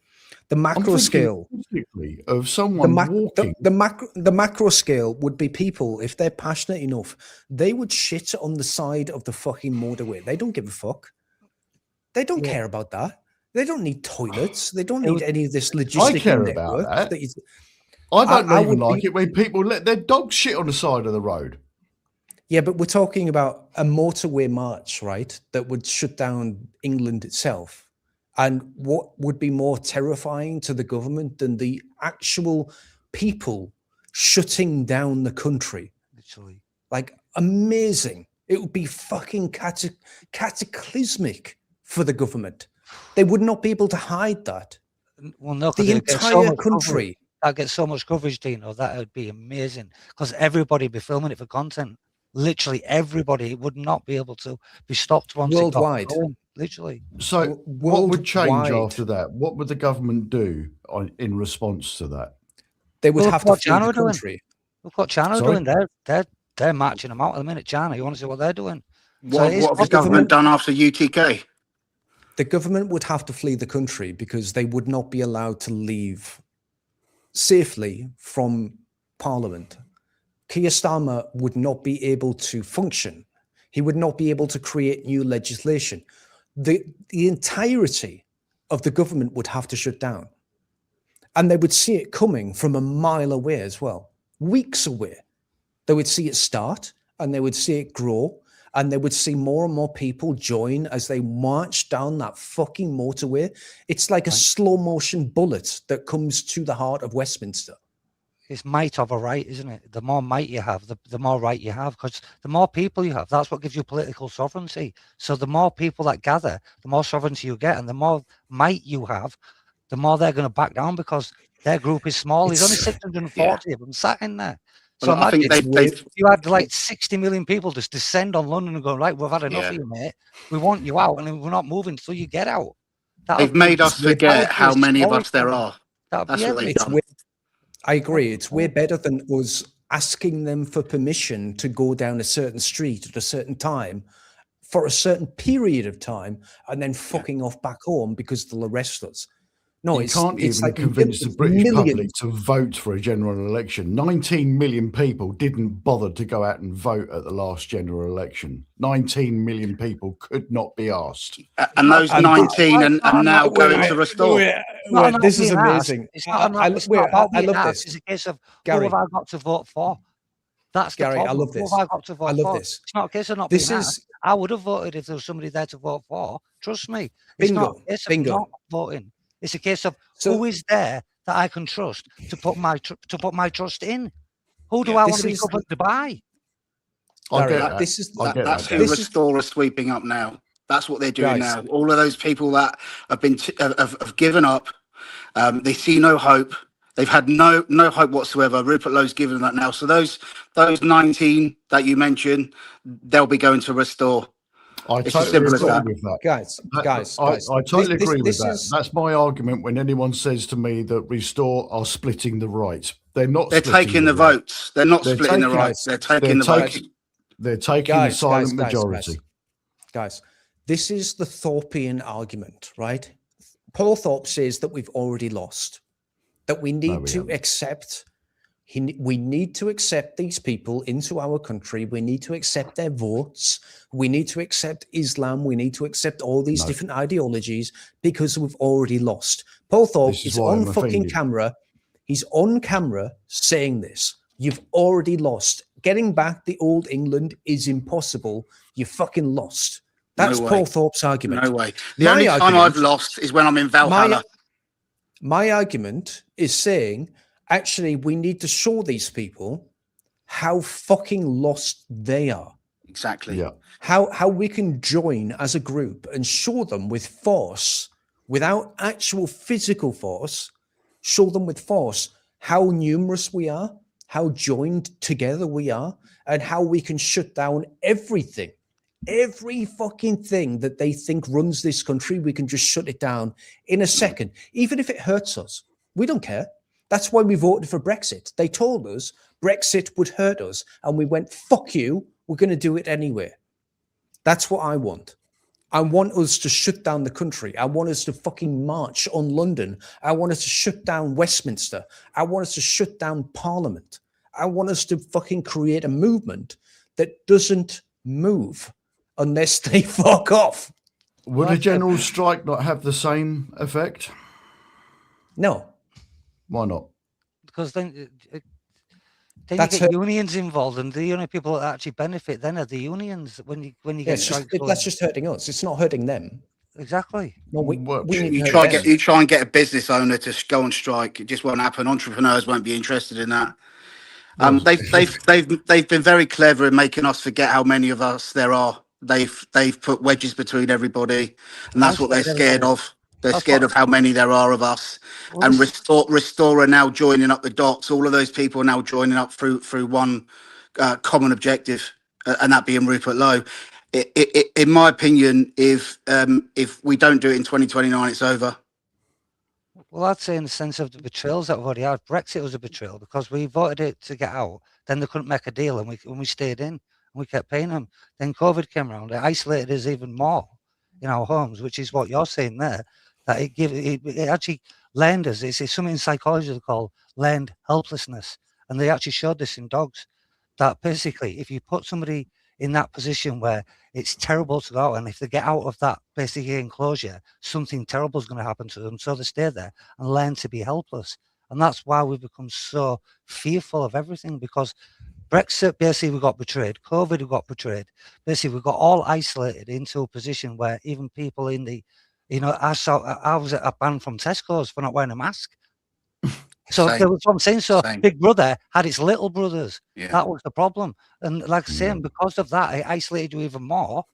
Speaker 1: The
Speaker 8: I'm
Speaker 1: macro
Speaker 8: thinking
Speaker 1: scale.
Speaker 8: physically of someone walking.
Speaker 1: The macro scale would be people, if they're passionate enough, they would shit on the side of the fucking motorway. They don't give a fuck. They don't care about that. They don't need toilets. They don't need any of this logistical
Speaker 8: I care about
Speaker 1: network.
Speaker 8: that. I don't
Speaker 1: I
Speaker 8: even
Speaker 1: would
Speaker 8: like
Speaker 1: be-
Speaker 8: it when people let their dogs shit on the side of the road.
Speaker 1: Yeah, but we're talking about a motorway march, right? That would shut down England itself. And what would be more terrifying to the government than the actual people shutting down the country?
Speaker 6: Literally.
Speaker 1: Like, amazing. It would be fucking cataclysmic for the government. They would not be able to hide that.
Speaker 6: Well, no,
Speaker 1: The entire country.
Speaker 6: That gets so much coverage, Dino. That would be amazing because everybody would be filming it for content. Literally, everybody would not be able to be stopped once
Speaker 1: Worldwide.
Speaker 6: it got going. Literally.
Speaker 8: So what would change
Speaker 1: Worldwide.
Speaker 8: after that? What would the government do in response to that?
Speaker 1: They would
Speaker 6: Well,
Speaker 1: have to
Speaker 6: what
Speaker 1: flee the
Speaker 6: China are doing.
Speaker 1: country.
Speaker 6: Look what China are
Speaker 8: Sorry?
Speaker 6: doing. They're marching them out at the minute. China. You want to see what they're doing?
Speaker 7: What,
Speaker 6: it is
Speaker 7: what have the
Speaker 6: possible.
Speaker 7: government done after UTK?
Speaker 1: The government would have to flee the country because they would not be allowed to leave safely from Parliament. Keir Starmer would not be able to function. He would not be able to create new legislation. The entirety of the government would have to shut down. And they would see it coming from a mile away as well, weeks away. They would see it start and they would see it grow and they would see more and more people join as they march down that fucking motorway. It's like a slow motion bullet that comes to the heart of Westminster.
Speaker 6: It's might of a right, isn't it? The more might you have, the more right you have, because the more people you have, that's what gives you political sovereignty. So the more people that gather, the more sovereignty you get, and the more might you have, the more they're going to back down because their group is small. There's only 640 of them sat in there. So
Speaker 7: Well, I think
Speaker 6: imagine
Speaker 7: they've
Speaker 6: if you had like 60 million people just descend on London and go, right, we've had enough of you, mate. We want you out, and we're not moving until you get out.
Speaker 7: they've made us forget how many of us there are. That's what they've done.
Speaker 1: I agree. It's way better than us asking them for permission to go down a certain street at a certain time for a certain period of time and then fucking off back home because they'll arrest us. No,
Speaker 8: You can't even convince the British public to vote for a general election. 19 million people didn't bother to go out and vote at the last general election. 19 million people could not be asked.
Speaker 7: And those 19 are now going to restore.
Speaker 1: This is amazing.
Speaker 6: It's not about being asked. It's a case of
Speaker 1: Gary,
Speaker 6: who have I got to vote for? That's the
Speaker 1: Gary,
Speaker 6: problem.
Speaker 1: I love this.
Speaker 6: Who have I got to vote
Speaker 1: I love
Speaker 6: for?
Speaker 1: this.
Speaker 6: It's not a case of not
Speaker 1: This
Speaker 6: being
Speaker 1: is-
Speaker 6: asked. I would have voted if there was somebody there to vote for. Trust me. It's not a case of not voting. It's a case of who is there that I can trust to put my trust in. Who do I want to be governed by?
Speaker 7: That's who Restore are sweeping up now. That's what they're doing now. All of those people that have been have given up. They see no hope. They've had no hope whatsoever. Rupert Lowe's given them that now. So those 19 that you mentioned, they'll be going to Restore.
Speaker 8: I
Speaker 7: It's
Speaker 8: totally
Speaker 7: as simple as
Speaker 8: agree
Speaker 7: that.
Speaker 8: with that.
Speaker 1: Guys.
Speaker 8: I totally agree with that. That's my argument when anyone says to me that Restore are splitting the right. They're not.
Speaker 7: They're taking the votes. They're not splitting the rights. They're taking the votes.
Speaker 8: They're taking the silent majority.
Speaker 1: Guys, this is the Thorpean argument, right? Paul Thorpe says that we've already lost, that we need to accept. We need to accept these people into our country. We need to accept their votes. We need to accept Islam. We need to accept all these different ideologies because we've already lost. Paul Thorpe is on fucking camera. He's on camera saying this. You've already lost. Getting back the old England is impossible. You fucking lost. That's Paul Thorpe's argument.
Speaker 7: No way. The only time I've lost is when I'm in Valhalla.
Speaker 1: My argument is saying, actually, we need to show these people how fucking lost they are.
Speaker 7: Exactly.
Speaker 8: Yeah.
Speaker 1: How we can join as a group and show them with force, without actual physical force, show them with force how numerous we are, how joined together we are, and how we can shut down everything. Every fucking thing that they think runs this country, we can just shut it down in a second, even if it hurts us. We don't care. That's why we voted for Brexit. They told us Brexit would hurt us, and we went, fuck you, we're going to do it anyway. That's what I want. I want us to shut down the country. I want us to fucking march on London. I want us to shut down Westminster. I want us to shut down Parliament. I want us to fucking create a movement that doesn't move unless they fuck off.
Speaker 8: Would a general strike not have the same effect?
Speaker 1: No.
Speaker 8: Why not?
Speaker 6: Because then
Speaker 1: That's
Speaker 6: you get unions involved, and the only people that actually benefit then are the unions when you get strikes going.
Speaker 1: That's just hurting us. It's not hurting them.
Speaker 6: Exactly.
Speaker 1: No, we need
Speaker 7: You
Speaker 1: to
Speaker 7: try
Speaker 1: hurt them.
Speaker 7: and get a business owner to go on strike. It just won't happen. Entrepreneurs won't be interested in that. They've been very clever in making us forget how many of us there are. They've put wedges between everybody, and that's what they're scared of. They're scared of how many there are of us. And Restore are now joining up the dots. All of those people are now joining up through one common objective, and that being Rupert Lowe. In my opinion, if we don't do it in 2029, it's over.
Speaker 6: Well, I'd say in the sense of the betrayals that we've already had, Brexit was a betrayal because we voted it to get out. Then they couldn't make a deal, and we stayed in, and we kept paying them. Then COVID came around, it isolated us even more in our homes, which is what you're saying there. That it actually learned us. It's something in psychology they call learned helplessness, and they actually showed this in dogs. That basically, if you put somebody in that position where it's terrible to go out, and if they get out of that basically enclosure, something terrible is going to happen to them. So they stay there and learn to be helpless. And that's why we've become so fearful of everything, because Brexit, basically, we got betrayed. COVID, we got betrayed. Basically, we got all isolated into a position where even people in the, I was banned from Tesco's for not wearing a mask. So that's what I'm saying. So Big Brother had its little brothers. Yeah. That was the problem. And like I say, because of that, it isolated you even more.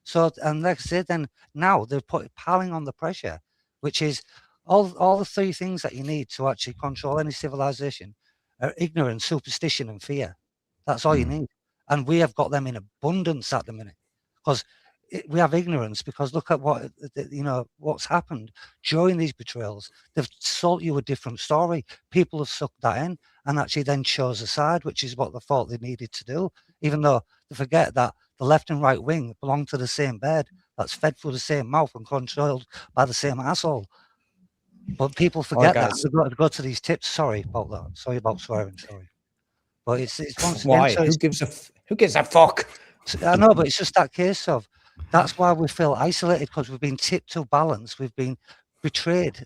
Speaker 6: So, and like I said, then now they're piling on the pressure, which is all the three things that you need to actually control any civilization are ignorance, superstition, and fear. That's all you need. And we have got them in abundance at the minute, because we have ignorance, because look at what's happened during these betrayals. They've sold you a different story. People have sucked that in and actually then chose a side, which is what they thought they needed to do, even though they forget that the left and right wing belong to the same bed, that's fed through the same mouth and controlled by the same asshole. But people forget that. They've got to go to these tips. Sorry about that. Sorry about swearing. Sorry. But it's once
Speaker 1: why?
Speaker 6: Again, so
Speaker 1: who gives a fuck?
Speaker 6: I know, but it's just that case of that's why we feel isolated, because we've been tipped to balance, we've been betrayed,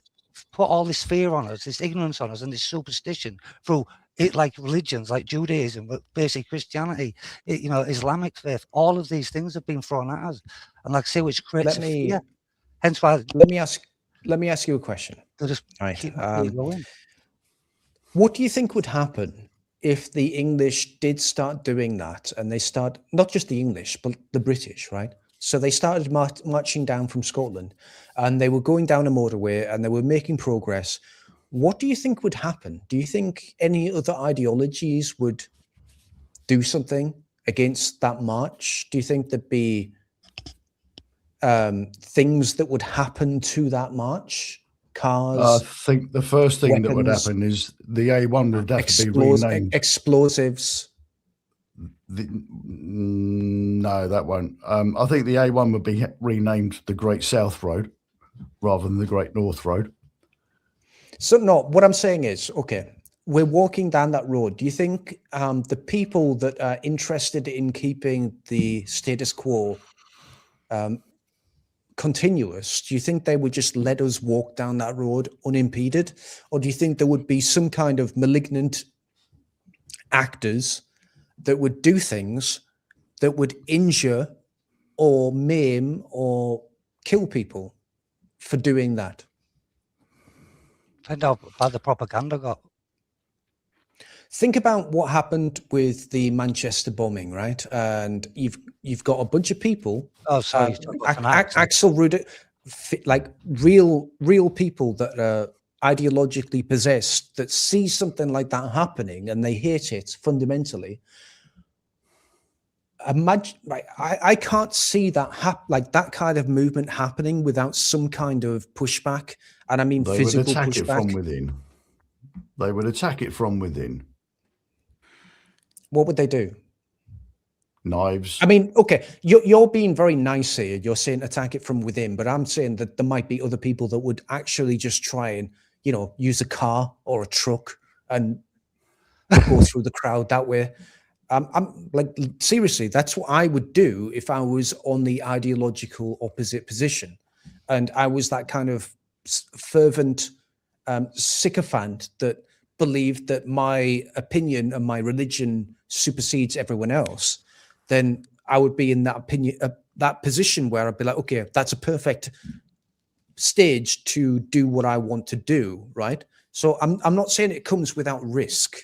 Speaker 6: put all this fear on us, this ignorance on us, and this superstition through it, like religions like Judaism, but basic Christianity, Islamic faith. All of these things have been thrown at us, and like I say, which creates fear. Hence why.
Speaker 1: Let me ask you a question.
Speaker 6: Just
Speaker 1: right. What do you think would happen if the English did start doing that, and they start, not just the English, but the British, right? So they started marching down from Scotland, and they were going down a motorway, and they were making progress. What do you think would happen? Do you think any other ideologies would do something against that march? Do you think there'd be things that would happen to that march? Cars?
Speaker 8: I think the first thing that would happen is the A1 would have to be renamed.
Speaker 1: Explosives?
Speaker 8: No, that won't. I think the A1 would be renamed the Great South Road rather than the Great North Road.
Speaker 1: So no, what I'm saying is, okay, we're walking down that road. Do you think the people that are interested in keeping the status quo continuous, do you think they would just let us walk down that road unimpeded? Or do you think there would be some kind of malignant actors that would do things that would injure or maim or kill people for doing that?
Speaker 6: Find out how the propaganda got.
Speaker 1: Think about what happened with the Manchester bombing, right? And you've got a bunch of people.
Speaker 6: Oh, sorry,
Speaker 1: Axel Ruder, like real people that are ideologically possessed that see something like that happening and they hate it fundamentally. Imagine, right? I can't see that like that kind of movement happening without some kind of pushback, and I mean
Speaker 8: They would
Speaker 1: physical
Speaker 8: attack it from
Speaker 1: pushback.
Speaker 8: within. They would attack it from within.
Speaker 1: What would they do?
Speaker 8: Knives.
Speaker 1: I mean, okay, you're being very nice here. You're saying attack it from within, but I'm saying that there might be other people that would actually just try and, you know, use a car or a truck and go through the crowd that way. I'm like, seriously, that's what I would do if I was on the ideological opposite position, and I was that kind of fervent sycophant that believed that my opinion and my religion supersedes everyone else. Then I would be in that opinion, that position where I'd be like, okay, that's a perfect stage to do what I want to do, right? So I'm not saying it comes without risk.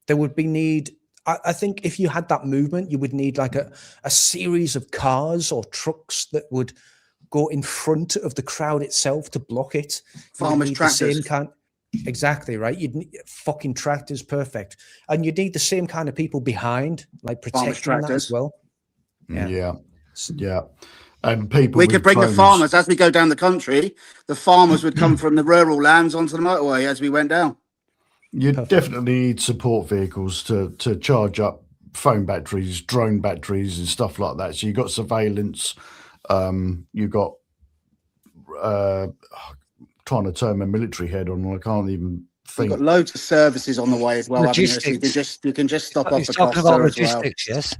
Speaker 1: There would be need. I think if you had that movement, you would need like a series of cars or trucks that would go in front of the crowd itself to block it.
Speaker 7: Farmers' tractors.
Speaker 1: Exactly, right? You'd need fucking tractors, perfect. And you'd need the same kind of people behind, like protecting that as well.
Speaker 8: Yeah. And people.
Speaker 7: We could bring the
Speaker 8: drones.
Speaker 7: farmers as we go down the country. The farmers would come from the rural lands onto the motorway as we went down.
Speaker 8: You definitely need support vehicles to charge up phone batteries, drone batteries, and stuff like that. So you've got surveillance. You've got trying to turn my military head on. I can't even think.
Speaker 7: You've got loads of services on the way as well.
Speaker 6: Logistics.
Speaker 7: You can just stop off
Speaker 6: He's
Speaker 7: the
Speaker 6: talking
Speaker 7: Costa
Speaker 6: about
Speaker 7: as well.
Speaker 6: logistics, yes.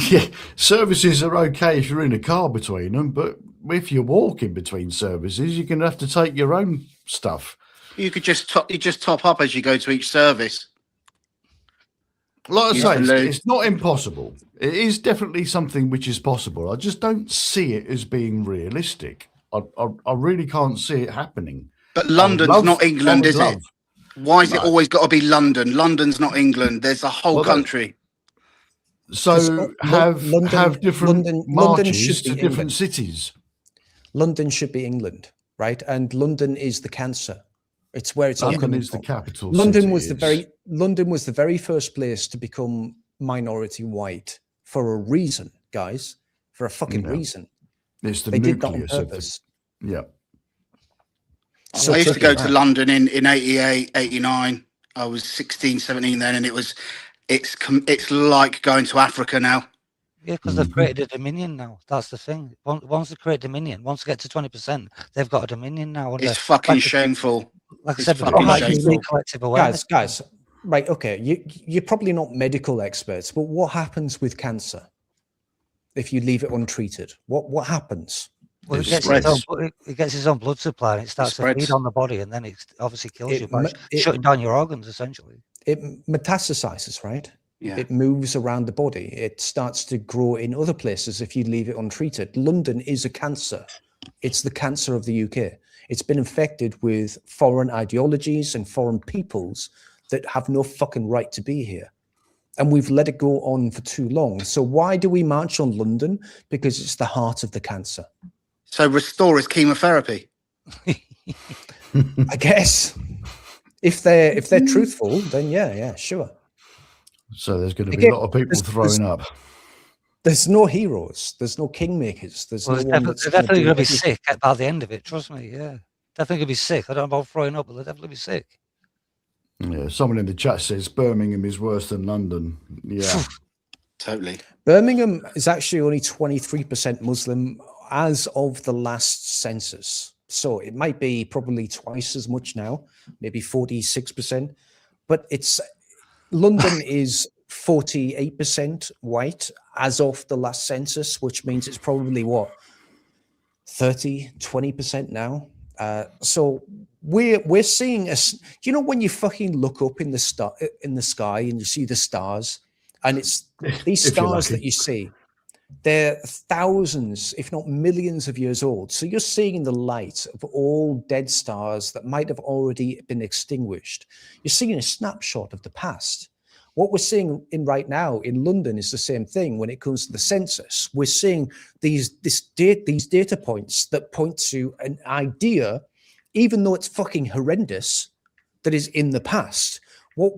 Speaker 8: Yeah, services are okay if you're in a car between them, but if you're walking between services, you're going to have to take your own stuff.
Speaker 7: You could just top up as you go to each service.
Speaker 8: Like I say, it's not impossible. It is definitely something which is possible. I just don't see it as being realistic. I really can't see it happening.
Speaker 7: But London's not England, is it? Why is it always got to be London? London's not England. There's a whole country.
Speaker 8: So have different marches to different cities.
Speaker 1: London should be England, right? And London is the cancer. It's where it's all
Speaker 8: London
Speaker 1: coming
Speaker 8: is the
Speaker 1: from.
Speaker 8: capital.
Speaker 1: London was the very first place to become minority white for a reason, guys. For a fucking reason.
Speaker 8: It's the
Speaker 1: they did that on
Speaker 8: nucleus of
Speaker 1: purpose.
Speaker 8: Yeah.
Speaker 7: So I used to go to London in 88, 89. I was 16, 17 then, and it's like going to Africa now.
Speaker 6: Yeah, because they've created a dominion now. That's the thing. Once they create dominion, once they get to 20%, they've got a dominion now.
Speaker 7: It's fucking shameful.
Speaker 6: Like I said, collective awareness.
Speaker 1: Guys, right? Okay, you're probably not medical experts, but what happens with cancer if you leave it untreated? What happens?
Speaker 6: Well, it gets its own blood supply and it starts to feed on the body, and then it obviously kills you by shutting down your organs, essentially. It
Speaker 1: metastasizes, right?
Speaker 7: Yeah.
Speaker 1: It moves around the body. It starts to grow in other places if you leave it untreated. London is a cancer. It's the cancer of the UK. It's been infected with foreign ideologies and foreign peoples that have no fucking right to be here. And we've let it go on for too long. So why do we march on London? Because it's the heart of the cancer.
Speaker 7: So restore is chemotherapy.
Speaker 1: I guess. If they're truthful, then yeah, sure.
Speaker 8: So there's going to be a lot of people throwing up.
Speaker 1: There's no heroes. There's no kingmakers. There's no one that's
Speaker 6: they're definitely going to be sick by the end of it. Trust me. Yeah, definitely going to be sick. I don't know about throwing up, but they'll definitely be sick.
Speaker 8: Yeah, someone in the chat says Birmingham is worse than London. Yeah,
Speaker 7: totally.
Speaker 1: Birmingham is actually only 23% Muslim as of the last census. So it might be probably twice as much now, maybe 46%. But London is 48% white as of the last census, which means it's probably 20% now. So we're seeing when you fucking look up in the sky and you see the stars, and it's these stars that you see, they're thousands, if not millions of years old. So you're seeing the light of all dead stars that might have already been extinguished. You're seeing a snapshot of the past. What we're seeing right now in London is the same thing when it comes to the census. We're seeing these data points that point to an idea even though it's fucking horrendous, that is in the past. What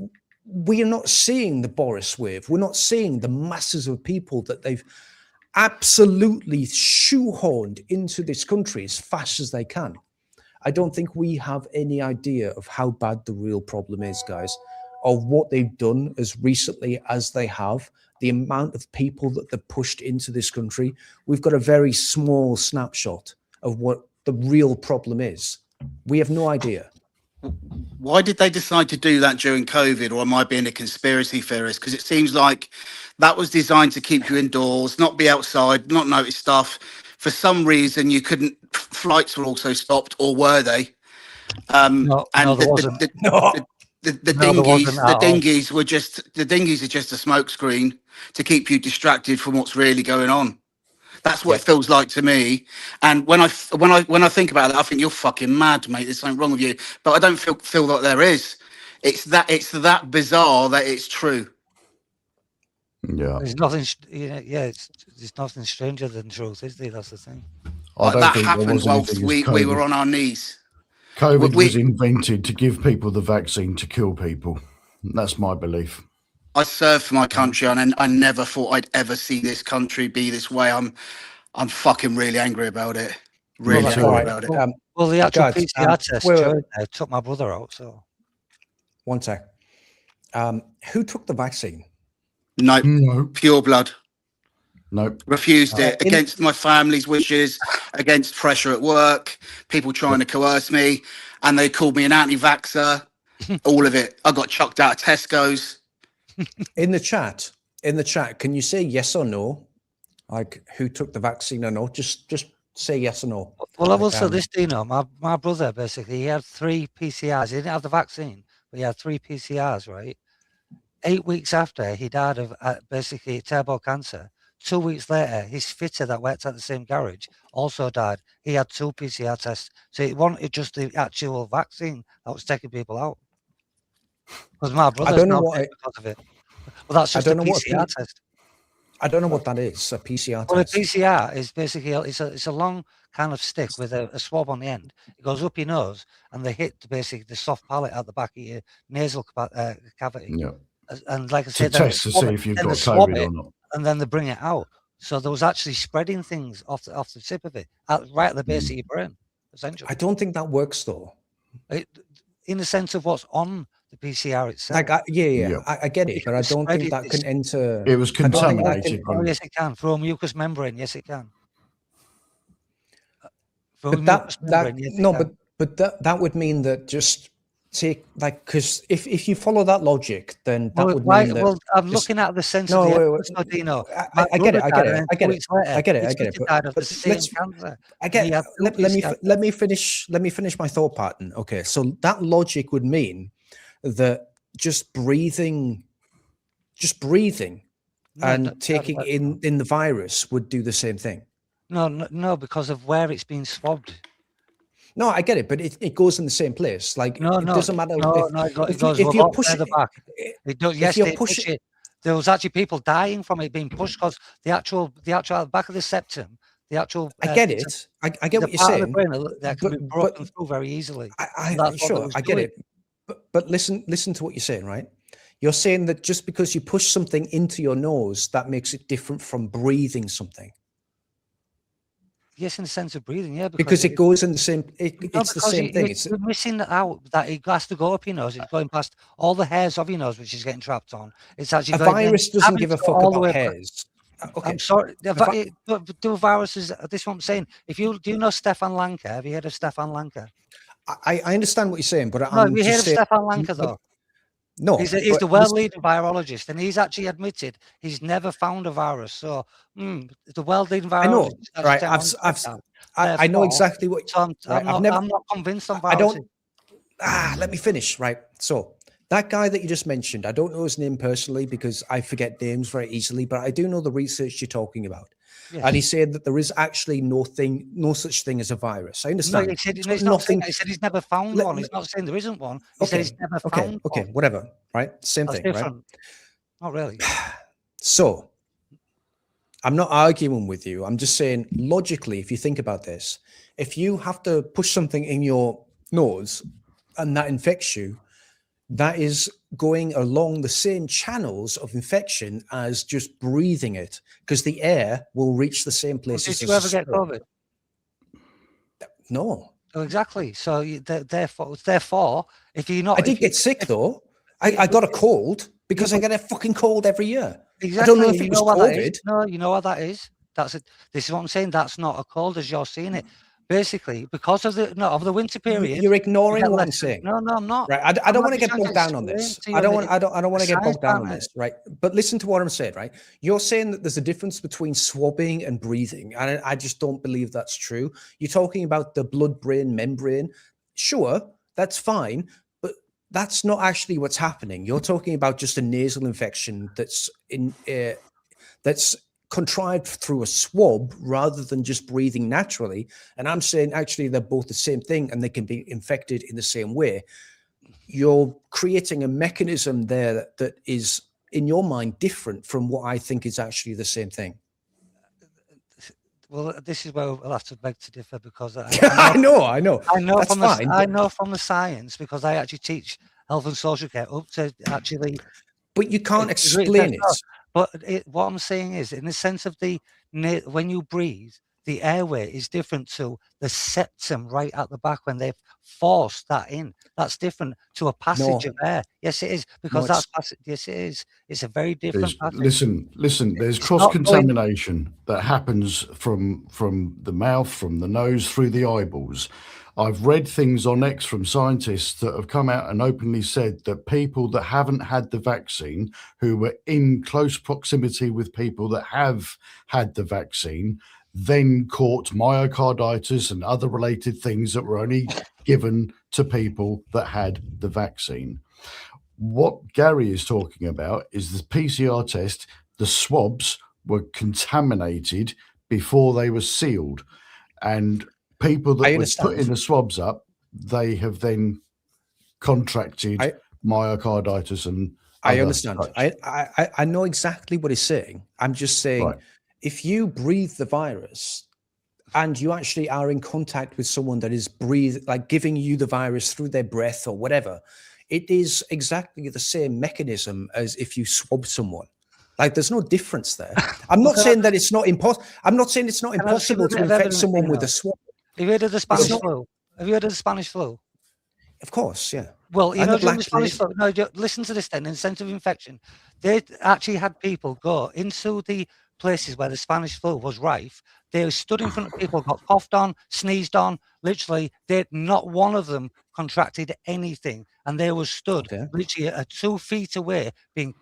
Speaker 1: we are not seeing the Boris wave. We're not seeing the masses of people that they've absolutely shoehorned into this country as fast as they can. I don't think we have any idea of how bad the real problem is, guys, of what they've done as recently as they have, the amount of people that they've pushed into this country. We've got a very small snapshot of what the real problem is. We have no idea.
Speaker 7: Why did they decide to do that during COVID, or am I being a conspiracy theorist? Because it seems like that was designed to keep you indoors, not be outside, not notice stuff. For some reason, you couldn't. Flights were also stopped, or were they?
Speaker 6: No,
Speaker 7: and
Speaker 6: there wasn't.
Speaker 7: the
Speaker 6: No, there wasn't at all.
Speaker 7: dinghies are just a smokescreen to keep you distracted from what's really going on. That's what it feels like to me. And when I think about it, I think you're fucking mad, mate. There's something wrong with you. But I don't feel like there is. It's that bizarre that it's true.
Speaker 8: Yeah.
Speaker 6: There's nothing. There's nothing stranger than truth, is there? That's the thing.
Speaker 8: I don't
Speaker 7: That
Speaker 8: think there
Speaker 7: happened
Speaker 8: was
Speaker 7: whilst
Speaker 8: anything as
Speaker 7: we
Speaker 8: COVID.
Speaker 7: were on our knees.
Speaker 8: COVID was invented to give people the vaccine to kill people. That's my belief.
Speaker 7: I served for my country, and I never thought I'd ever see this country be this way. I'm fucking really angry about it. Really
Speaker 8: Me too.
Speaker 7: angry about it.
Speaker 6: Well, the actual
Speaker 1: guys,
Speaker 6: PCR test during there took my brother out. So
Speaker 1: one sec. Who took the vaccine?
Speaker 7: No, pure blood.
Speaker 8: Nope.
Speaker 7: Refused it against my family's wishes, against pressure at work, people trying to coerce me, and they called me an anti-vaxxer. All of it. I got chucked out of Tesco's.
Speaker 1: In the chat, can you say yes or no? Like who took the vaccine or not? Just say yes or no.
Speaker 6: Well, I will say this, Dino. My brother basically he had 3 PCRs. He didn't have the vaccine, but he had 3 PCRs. Right. 8 weeks after he died of basically terrible cancer. 2 weeks later, his fitter that worked at the same garage also died. He had 2 PCR tests. So it wasn't just the actual vaccine that was taking people out. Because my brother's now dead because of it. Well, that's just a PCR test.
Speaker 1: I don't know what that is, a PCR
Speaker 6: Well,
Speaker 1: test.
Speaker 6: a PCR is basically, it's a long kind of stick with a swab on the end. It goes up your nose, and they hit basically the soft palate at the back of your nasal cavity.
Speaker 8: Yeah.
Speaker 6: And like I
Speaker 8: To
Speaker 6: said,
Speaker 8: test to see if you've got COVID or not.
Speaker 6: and then they bring it out. So there was actually spreading things off the tip of it, right at the base of your brain, essentially.
Speaker 1: I don't think that works though.
Speaker 6: In the sense of what's on the PCR itself.
Speaker 1: Like, I get it, but I don't think that can enter.
Speaker 8: It was contaminated.
Speaker 6: Oh, yes, it can. Through a mucous membrane, yes, it can.
Speaker 1: But that would mean that just take because if you follow that logic, then that would mean that.
Speaker 6: Well, I'm looking at the sense of the Dino.
Speaker 1: I get it. Let me finish my thought pattern. Okay, so that logic would mean that just breathing and taking in the virus would do the same thing.
Speaker 6: No, because of where it's been swabbed.
Speaker 1: No, I get it, but it goes in the same place. Like it doesn't matter.
Speaker 6: If you're pushing the back, it does. Yes, they push it. There was actually people dying from it being pushed because the actual back of the septum, the actual.
Speaker 1: I get it. I get what you're saying.
Speaker 6: The brain that can be broken through very easily.
Speaker 1: I get it. But listen to what you're saying, right? You're saying that just because you push something into your nose, that makes it different from breathing something.
Speaker 6: Yes, in the sense of breathing, yeah.
Speaker 1: Because it goes in the same. It's the same thing.
Speaker 6: You're missing out that it has to go up your nose. It's going past all the hairs of your nose, which is getting trapped on. It's actually
Speaker 1: a virus doesn't give a fuck about hairs.
Speaker 6: Okay. I'm sorry. Do viruses? This is what I'm saying. Do you know Stefan Lanka? Have you heard of Stefan Lanka?
Speaker 1: I understand what you're saying, but
Speaker 6: have you heard of Stefan Lanka though?
Speaker 1: No,
Speaker 6: he's the world leading virologist, and he's actually admitted he's never found a virus. So the world leading virologist.
Speaker 1: I know, right? I know exactly what.
Speaker 6: So I'm not convinced on viruses.
Speaker 1: Let me finish. Right. So that guy that you just mentioned, I don't know his name personally because I forget names very easily, but I do know the research you're talking about. Yes. And he said that there is actually no such thing as a virus. I understand.
Speaker 6: No, he said he's never found one. He's not saying there isn't one. He said he's never found one.
Speaker 1: Okay, whatever. Right? Same thing,
Speaker 6: different.
Speaker 1: Right?
Speaker 6: Not really.
Speaker 1: So, I'm not arguing with you. I'm just saying, logically, if you think about this, if you have to push something in your nose and that infects you, that is going along the same channels of infection as just breathing it, because the air will reach the same places.
Speaker 6: Did you ever get
Speaker 1: swab.
Speaker 6: COVID?
Speaker 1: No.
Speaker 6: Oh, exactly. So therefore, if you're not,
Speaker 1: I did get sick though. I got a cold because I get a fucking cold every year.
Speaker 6: Exactly.
Speaker 1: I don't know if
Speaker 6: You
Speaker 1: it was
Speaker 6: know what that is?
Speaker 1: COVID.
Speaker 6: No, you know what that is? This is what I'm saying. That's not a cold as you're seeing it. Basically, because of the winter period.
Speaker 1: You're ignoring
Speaker 6: get
Speaker 1: what I'm
Speaker 6: less-
Speaker 1: saying.
Speaker 6: No, I'm not.
Speaker 1: Right. I
Speaker 6: I'm
Speaker 1: don't want to
Speaker 6: actually
Speaker 1: get
Speaker 6: trying
Speaker 1: bogged down on this.
Speaker 6: explain to
Speaker 1: I don't
Speaker 6: you
Speaker 1: want.
Speaker 6: that
Speaker 1: I don't want to
Speaker 6: the
Speaker 1: get
Speaker 6: science
Speaker 1: bogged down on
Speaker 6: behind
Speaker 1: this. Right. But listen to what I'm saying. Right. You're saying that there's a difference between swabbing and breathing, and I just don't believe that's true. You're talking about the blood-brain membrane. Sure, that's fine, but that's not actually what's happening. You're talking about just a nasal infection that's that's contrived through a swab rather than just breathing naturally. And I'm saying actually they're both the same thing and they can be infected in the same way. You're creating a mechanism there that is, in your mind, different from what I think is actually the same thing.
Speaker 6: Well, this is where we'll have to beg to differ because
Speaker 1: I know.
Speaker 6: I know
Speaker 1: That's fine.
Speaker 6: I know from the science because I actually teach health and social care up to actually.
Speaker 1: But you can't explain it.
Speaker 6: But what I'm saying is, in the sense of when you breathe, the airway is different to the septum right at the back when they've forced that in. That's different to a passage of air. Yes, it is because that's passage. Yes, it is. It's a very different passage.
Speaker 8: Listen. There's cross contamination that happens from the mouth, from the nose, through the eyeballs. I've read things on X from scientists that have come out and openly said that people that haven't had the vaccine, who were in close proximity with people that have had the vaccine, then caught myocarditis and other related things that were only given to people that had the vaccine. What Gary is talking about is the PCR test. The swabs were contaminated before they were sealed, and people that were putting the swabs up, they have then contracted myocarditis and
Speaker 1: I understand. I know exactly what he's saying. I'm just saying, if you breathe the virus and you actually are in contact with someone that is giving you the virus through their breath or whatever, it is exactly the same mechanism as if you swab someone. Like, there's no difference there. I'm not saying that it's not impossible. I'm not saying it's not impossible to infect someone with a swab.
Speaker 6: Have you heard of the Spanish flu? Have you heard of the Spanish flu?
Speaker 1: Of course, yeah.
Speaker 6: Well, you know, the Spanish flu. No, listen to this then. In the sense of infection, they actually had people go into the places where the Spanish flu was rife. They stood in front of people, got coughed on, sneezed on. Literally, not one of them contracted anything, and they were stood literally at 2 feet away, being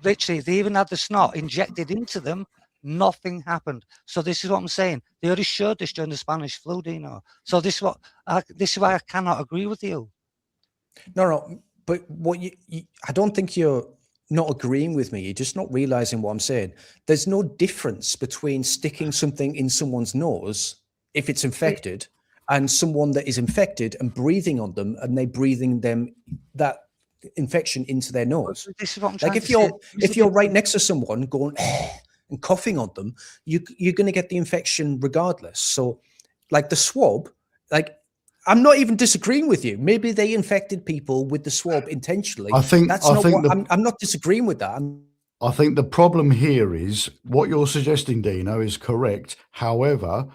Speaker 6: literally. They even had the snot injected into them. Nothing happened. So this is what I'm saying. They already showed this during the Spanish flu, Dino. So this is why I cannot agree with you.
Speaker 1: No. But what I don't think you're not agreeing with me. You're just not realizing what I'm saying. There's no difference between sticking something in someone's nose if it's infected and someone that is infected and breathing on them and they breathing them that infection into their nose.
Speaker 6: This is what I'm
Speaker 1: like if you're right next to someone going and coughing on them, you're going to get the infection regardless. So like the swab, like I'm not even disagreeing with you. Maybe they infected people with the swab intentionally. I'm not disagreeing with that.
Speaker 8: I think the problem here is what you're suggesting, Dino, is correct. However,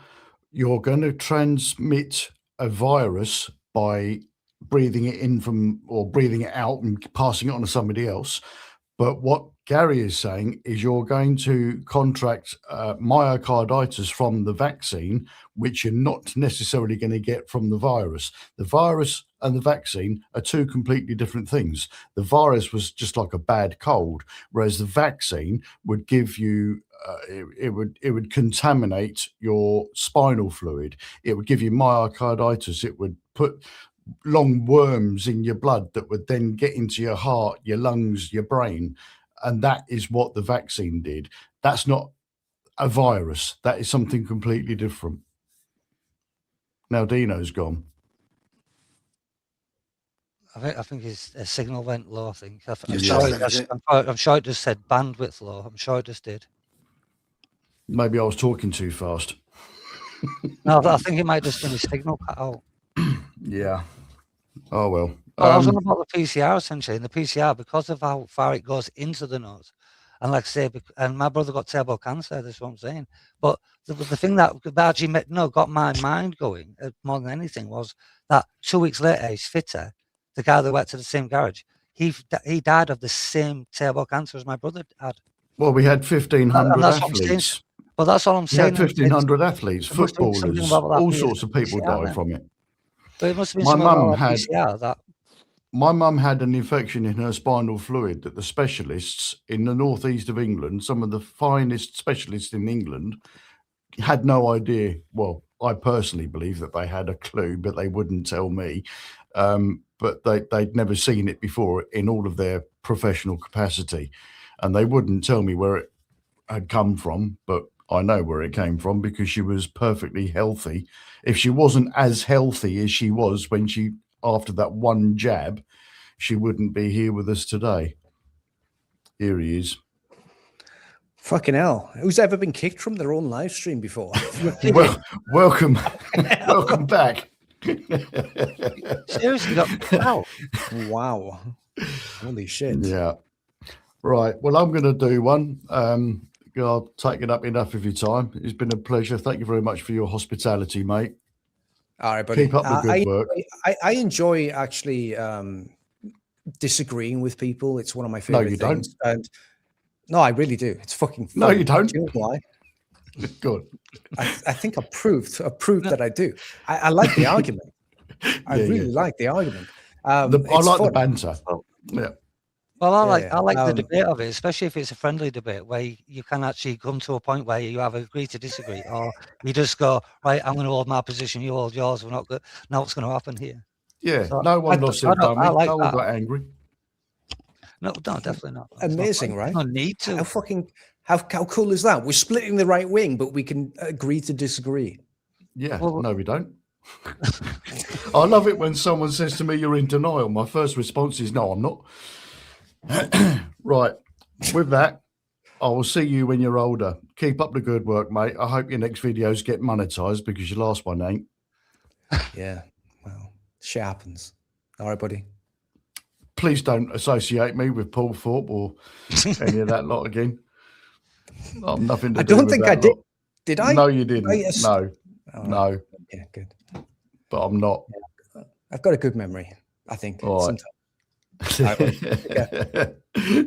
Speaker 8: you're going to transmit a virus by breathing it in or breathing it out and passing it on to somebody else. But what Gary is saying is you're going to contract myocarditis from the vaccine, which you're not necessarily going to get from the virus. The virus and the vaccine are two completely different things. The virus was just like a bad cold, whereas the vaccine would give you, it would contaminate your spinal fluid. It would give you myocarditis. It would put long worms in your blood that would then get into your heart, your lungs, your brain. And that is what the vaccine did. That's not a virus. That is something completely different. Now Dino's gone.
Speaker 6: I think his signal went low. I think. I'm sure it just said bandwidth low. I'm sure it just did.
Speaker 8: Maybe I was talking too fast.
Speaker 6: No, I think it might just been his signal cut out.
Speaker 8: Yeah. Oh well.
Speaker 6: Well, I was on about the PCR essentially, and the PCR, because of how far it goes into the nose, and like I say, and my brother got terrible cancer. That's what I'm saying. But the thing that actually got my mind going more than anything was that 2 weeks later, his fitter, the guy that went to the same garage, he died of the same terrible cancer as my brother had.
Speaker 8: Well, we had 1,500
Speaker 6: that's what I'm saying.
Speaker 8: athletes.
Speaker 6: But that's all I'm
Speaker 8: We
Speaker 6: saying.
Speaker 8: had 1,500 athletes,
Speaker 6: there must be something
Speaker 8: footballers,
Speaker 6: about that
Speaker 8: all sorts of people
Speaker 6: PCR
Speaker 8: died
Speaker 6: then.
Speaker 8: from it.
Speaker 6: But it must have been
Speaker 8: My
Speaker 6: something
Speaker 8: mum
Speaker 6: about that
Speaker 8: had-
Speaker 6: PCR that.
Speaker 8: My mum had an infection in her spinal fluid that the specialists in the northeast of England, some of the finest specialists in England, had no idea. Well, I personally believe that they had a clue, but they wouldn't tell me. But they'd never seen it before in all of their professional capacity. And they wouldn't tell me where it had come from, but I know where it came from because she was perfectly healthy. If she wasn't as healthy as she was when after that one jab, she wouldn't be here with us today. Here he is.
Speaker 1: Fucking hell. Who's ever been kicked from their own live stream before?
Speaker 8: Welcome. Welcome back.
Speaker 6: Seriously, wow.
Speaker 1: Wow. Holy shit.
Speaker 8: Yeah. Right. Well, I'm going to do one. I've taken up enough of your time. It's been a pleasure. Thank you very much for your hospitality, mate.
Speaker 1: All right, buddy.
Speaker 8: Keep up the good work.
Speaker 1: I enjoy actually disagreeing with people. It's one of my favorite
Speaker 8: you
Speaker 1: things. And no, I really do. It's fucking fun.
Speaker 8: No, you don't.
Speaker 1: Do you know why?
Speaker 8: Good.
Speaker 1: I think I proved that I do. I like the argument. I really like the argument.
Speaker 8: I like
Speaker 1: fun.
Speaker 8: the banter. Yeah.
Speaker 6: Well, I like the
Speaker 1: um,
Speaker 6: debate of it, especially if it's a friendly debate where you can actually come to a point where you have agree to disagree, or you just go, right, I'm going to hold my position, you hold yours. We're not good. Now what's going to happen here?
Speaker 8: Yeah.
Speaker 6: So
Speaker 8: No one lost their dummy.
Speaker 6: like
Speaker 8: No one
Speaker 6: that.
Speaker 8: got angry.
Speaker 6: No, definitely not.
Speaker 1: Amazing, right?
Speaker 6: No need to.
Speaker 1: How cool is that? We're splitting the right wing, but we can agree to disagree.
Speaker 8: Yeah.
Speaker 6: Well,
Speaker 8: no, we don't. I love it when someone says to me, "You're in denial." My first response is, "No, I'm not." Right. With that, I will see you when you're older. Keep up the good work, mate. I hope your next videos get monetized because your last one ain't.
Speaker 1: Yeah. Well, shit happens. All right, buddy.
Speaker 8: Please don't associate me with Paul Thorpe or any of that lot again. I'm nothing to
Speaker 1: I
Speaker 8: do
Speaker 1: don't
Speaker 8: with
Speaker 1: think
Speaker 8: that
Speaker 1: I did.
Speaker 8: lot.
Speaker 1: Did I?
Speaker 8: No, you didn't. No.
Speaker 1: Oh,
Speaker 8: No.
Speaker 1: Yeah, good.
Speaker 8: But I'm not.
Speaker 1: I've got a good memory, I think.
Speaker 8: All right.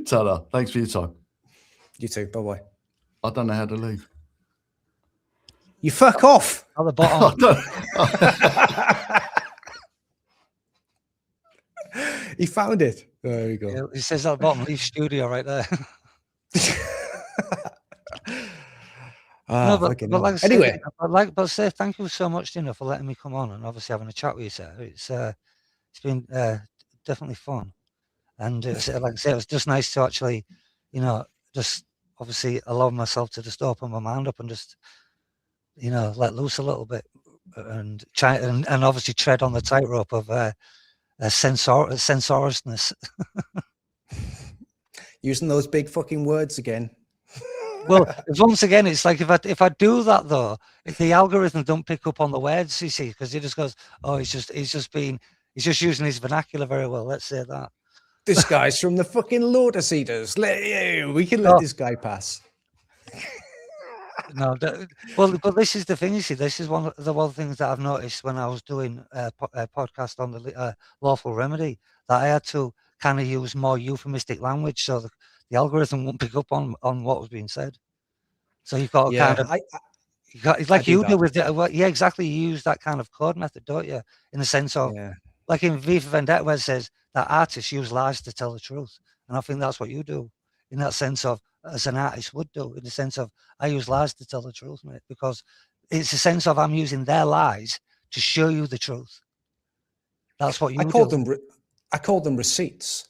Speaker 8: Ta-da. Thanks for your time.
Speaker 1: You too. Bye-bye.
Speaker 8: I don't know how to leave.
Speaker 1: You fuck off.
Speaker 6: At the bottom.
Speaker 1: He found it. There you go.
Speaker 6: Yeah, it says at the bottom, leave studio right there. No, but like I said,
Speaker 1: anyway,
Speaker 6: but say thank you so much, Dino, for letting me come on and obviously having a chat with you, sir. It's been definitely fun, and like I said, it was just nice to actually, just obviously allow myself to just open my mind up and just, let loose a little bit and try and obviously tread on the tightrope of sensorousness.
Speaker 1: Using those big fucking words again.
Speaker 6: Well, once again, it's like if I do that though, if the algorithm don't pick up on the words, you see, because he just goes, oh, he's just using his vernacular very well. Let's say that.
Speaker 1: This guy's from the fucking Lotus Eaters. We can let this guy pass.
Speaker 6: No, but this is the thing. You see, this is one of the things that I've noticed when I was doing a podcast on the lawful remedy, that I had to kind of use more euphemistic language, so the algorithm won't pick up on what was being said. So you've got to kind of, like you do with the, yeah, exactly. You use that kind of code method, don't you? In the sense of, like in V for Vendetta, where it says that artists use lies to tell the truth, and I think that's what you do in that sense of, as an artist would do, in the sense of, I use lies to tell the truth, mate, because it's a sense of I'm using their lies to show you the truth. That's what you do.
Speaker 1: I called them receipts.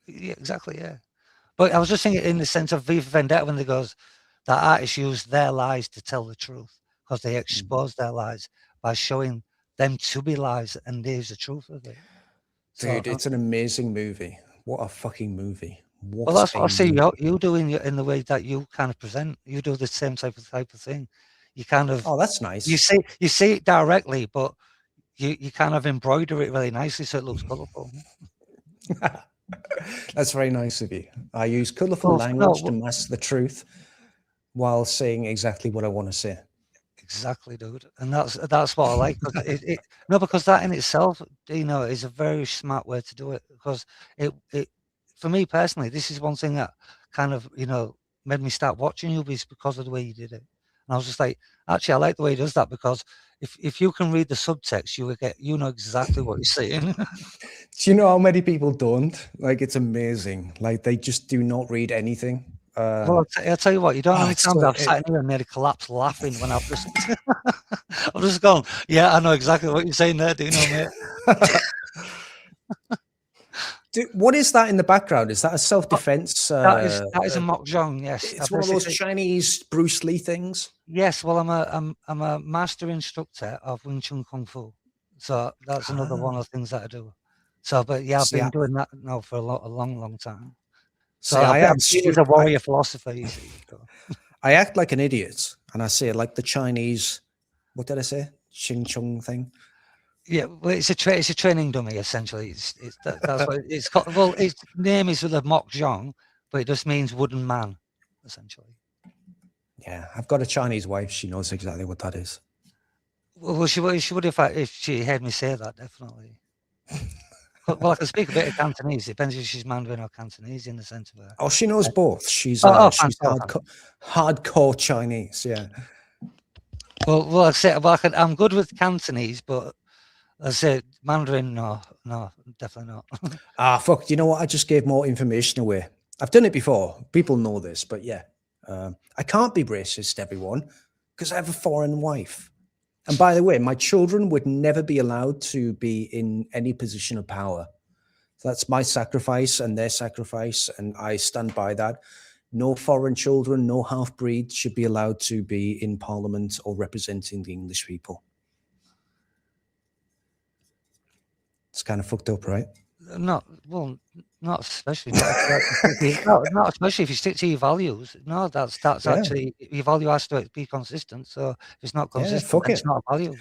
Speaker 6: Yeah, exactly, yeah. But I was just thinking in the sense of V for Vendetta, when they goes, that artists use their lies to tell the truth because they expose their lies by showing them to be lies, and there's the truth of it.
Speaker 1: Dude, it's an amazing movie. What a fucking movie.
Speaker 6: Well, that's what I see you do in the way that you kind of present. You do the same type of thing. You kind of,
Speaker 1: oh, that's nice.
Speaker 6: You say it directly, but you kind of embroider it really nicely so it looks colourful.
Speaker 1: That's very nice of you. I use colourful
Speaker 6: Well,
Speaker 1: language
Speaker 6: no,
Speaker 1: to mask the truth while saying exactly what I want to say.
Speaker 6: exactly, dude, and that's what I like. 'Cause because that in itself, is a very smart way to do it. Because it for me personally, this is one thing that kind of made me start watching you, is because of the way you did it. And I was just like, actually, I like the way he does that, because if you can read the subtext, you know exactly what he's saying.
Speaker 1: Do you know how many people don't? Like, it's amazing. Like, they just do not read anything.
Speaker 6: Well, I'll tell you what, you don't know how many
Speaker 1: it's
Speaker 6: times
Speaker 1: so-
Speaker 6: I've sat in here and nearly collapsed laughing when I've just I've just gone, yeah, I know exactly what you're saying there, Dino, mate.
Speaker 1: What is that in the background? Is that a self-defense?
Speaker 6: That is a mock zhong, yes.
Speaker 1: It's one of those Chinese Bruce Lee things.
Speaker 6: Yes, well, I'm a master instructor of Wing Chun Kung Fu, so that's another one of the things that I do. So, but yeah, I've been doing that now for a long time. So
Speaker 1: I
Speaker 6: I'm seen as a warrior philosopher, you see. So.
Speaker 1: I act like an idiot, and I say like the Chinese. What did I say? Xing Chung thing.
Speaker 6: Yeah, well, it's a training dummy essentially. That's what it's called. Well, its name is the mock zhong, but it just means wooden man, essentially.
Speaker 1: Yeah, I've got a Chinese wife. She knows exactly what that is.
Speaker 6: Well, she would if she heard me say that, definitely. Well, I can speak a bit of Cantonese. It depends if she's Mandarin or Cantonese in the sense of.
Speaker 1: Oh, she knows both. She's
Speaker 6: fantastic.
Speaker 1: hardcore Chinese. Yeah.
Speaker 6: Well, I say, I'm good with Cantonese, but I say Mandarin. No, definitely not.
Speaker 1: Fuck. You know what? I just gave more information away. I've done it before. People know this, but yeah, I can't be racist, everyone, because I have a foreign wife. And by the way, my children would never be allowed to be in any position of power. That's my sacrifice and their sacrifice, and I stand by that. No foreign children, no half-breeds should be allowed to be in parliament or representing the English people. It's kind of fucked up, right?
Speaker 6: Not especially. Not especially if you stick to your values. No, that's actually your value has to be consistent. So if it's not consistent, it's not a value.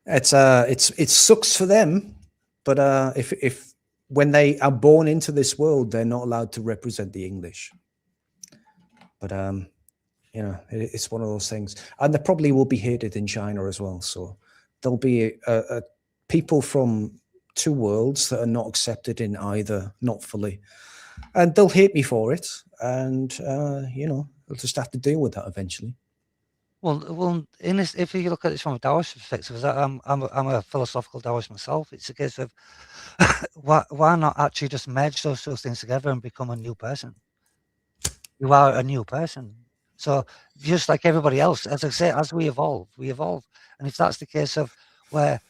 Speaker 1: It sucks for them, but if when they are born into this world, they're not allowed to represent the English. But it's one of those things, and they probably will be hated in China as well. So there'll be people from two worlds that are not accepted in either, not fully, and they'll hate me for it. And they'll just have to deal with that eventually.
Speaker 6: Well, if you look at this from a Taoist perspective, because I'm a philosophical Taoist myself, it's a case of why not actually just merge those two things together and become a new person? You are a new person. So just like everybody else, as I say, as we evolve. And if that's the case of where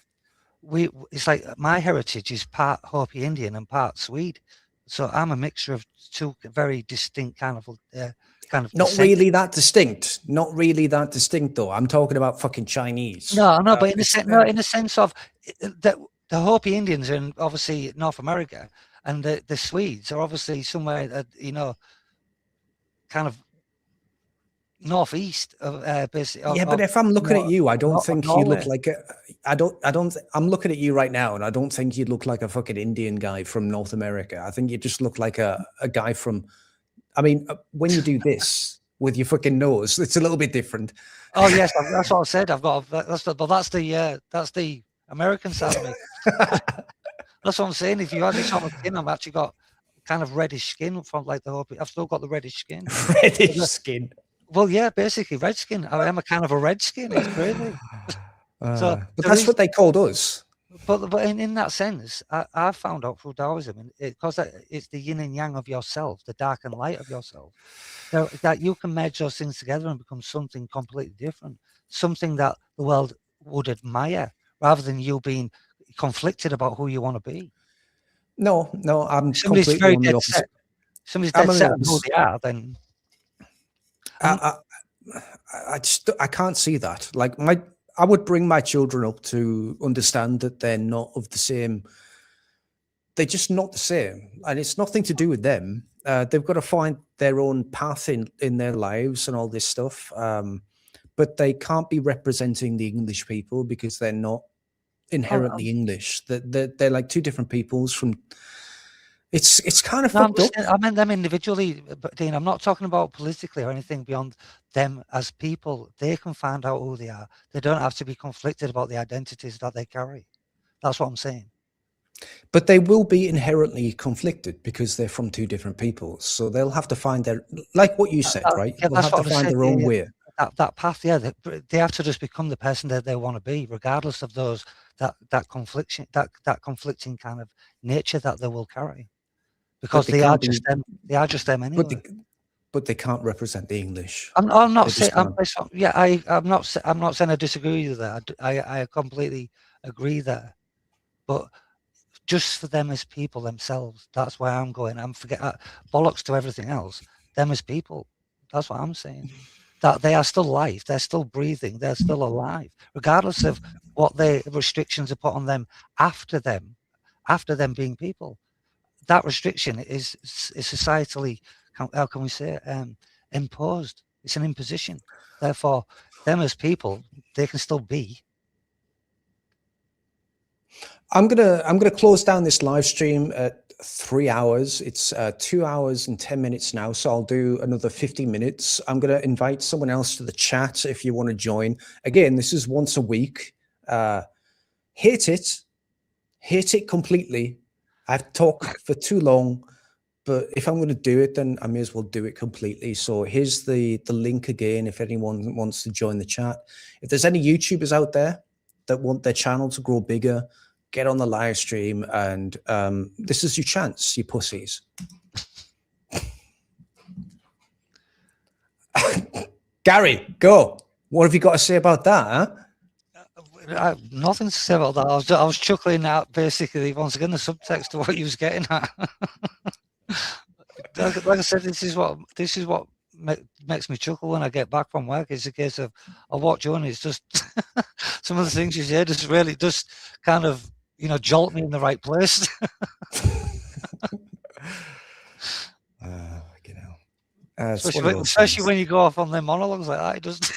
Speaker 6: it's like my heritage is part Hopi Indian and part Swede. So I'm a mixture of two very distinct kind of
Speaker 1: not really that distinct. Not really that distinct though. I'm talking about fucking Chinese.
Speaker 6: No, but in the sense of that the Hopi Indians are in obviously North America, and the Swedes are obviously somewhere that kind of northeast of basically.
Speaker 1: But if I'm looking at you, I don't think you look like I'm looking at you right now, and I don't think you look like a fucking Indian guy from North America. I think you just look like a guy from. I mean, when you do this with your fucking nose, it's a little bit different.
Speaker 6: Oh yes, that's what I said. I've got that's the American side of me. That's what I'm saying. If you had this on my skin, I've actually got kind of reddish skin from like the Hopi. I've still got the reddish skin.
Speaker 1: Reddish skin.
Speaker 6: Well, yeah, basically red skin. I am a kind of a red skin. It's crazy.
Speaker 1: But that's what they called us.
Speaker 6: But in that sense, I found out through Taoism, because it's the yin and yang of yourself, the dark and light of yourself, that you can merge those things together and become something completely different, something that the world would admire, rather than you being conflicted about who you want to be.
Speaker 1: No, I'm
Speaker 6: somebody's
Speaker 1: completely
Speaker 6: very
Speaker 1: on the
Speaker 6: dead
Speaker 1: opposite.
Speaker 6: set. Somebody's dead set on who they are, then.
Speaker 1: I can't see that. Like I would bring my children up to understand that they're not of the same. They're just not the same, and it's nothing to do with them. They've got to find their own path in their lives and all this stuff. But they can't be representing the English people because they're not inherently English. They're like two different peoples from. It's kind of
Speaker 6: No,
Speaker 1: fucked up.
Speaker 6: I meant them individually, but Dean, I'm not talking about politically or anything beyond them as people. They can find out who they are. They don't have to be conflicted about the identities that they carry. That's what I'm saying.
Speaker 1: But they will be inherently conflicted because they're from two different peoples. So they'll have to find their, like what you said, right?
Speaker 6: Yeah,
Speaker 1: They'll have to find their own way.
Speaker 6: That path, yeah, they have to just become the person that they want to be, regardless of those that conflicting kind of nature that they will carry, because they are just them. They are just them anyway.
Speaker 1: But they can't represent the English.
Speaker 6: I'm not saying. I'm not saying I disagree with that. I completely agree there, but just for them as people themselves, that's why I'm going. I'm bollocks to everything else. Them as people, that's what I'm saying. That they are still life, they're still breathing, they're still alive, regardless of what the restrictions are put on them after them being people. That restriction is societally, how can we say it, imposed. It's an imposition. Therefore, them as people, they can still be.
Speaker 1: I'm gonna close down this live stream at 3 hours. It's 2 hours and 10 minutes now, so I'll do another 50 minutes. I'm gonna invite someone else to the chat if you want to join. Again, this is once a week. Hate it completely. I've talked for too long, but if I'm going to do it, then I may as well do it completely. So here's the link again if anyone wants to join the chat. If there's any YouTubers out there that want their channel to grow bigger, get on the live stream, and this is your chance, you pussies. Gary, go. What have you got to say about that, huh?
Speaker 6: Nothing to say about that. I was chuckling at basically once again the subtext to what you was getting at. like I said, this is what makes me chuckle when I get back from work. It's a case of I watch you and it's just some of the things you say just really just kind of jolt me in the right place. Especially when you go off on them monologues like that, it just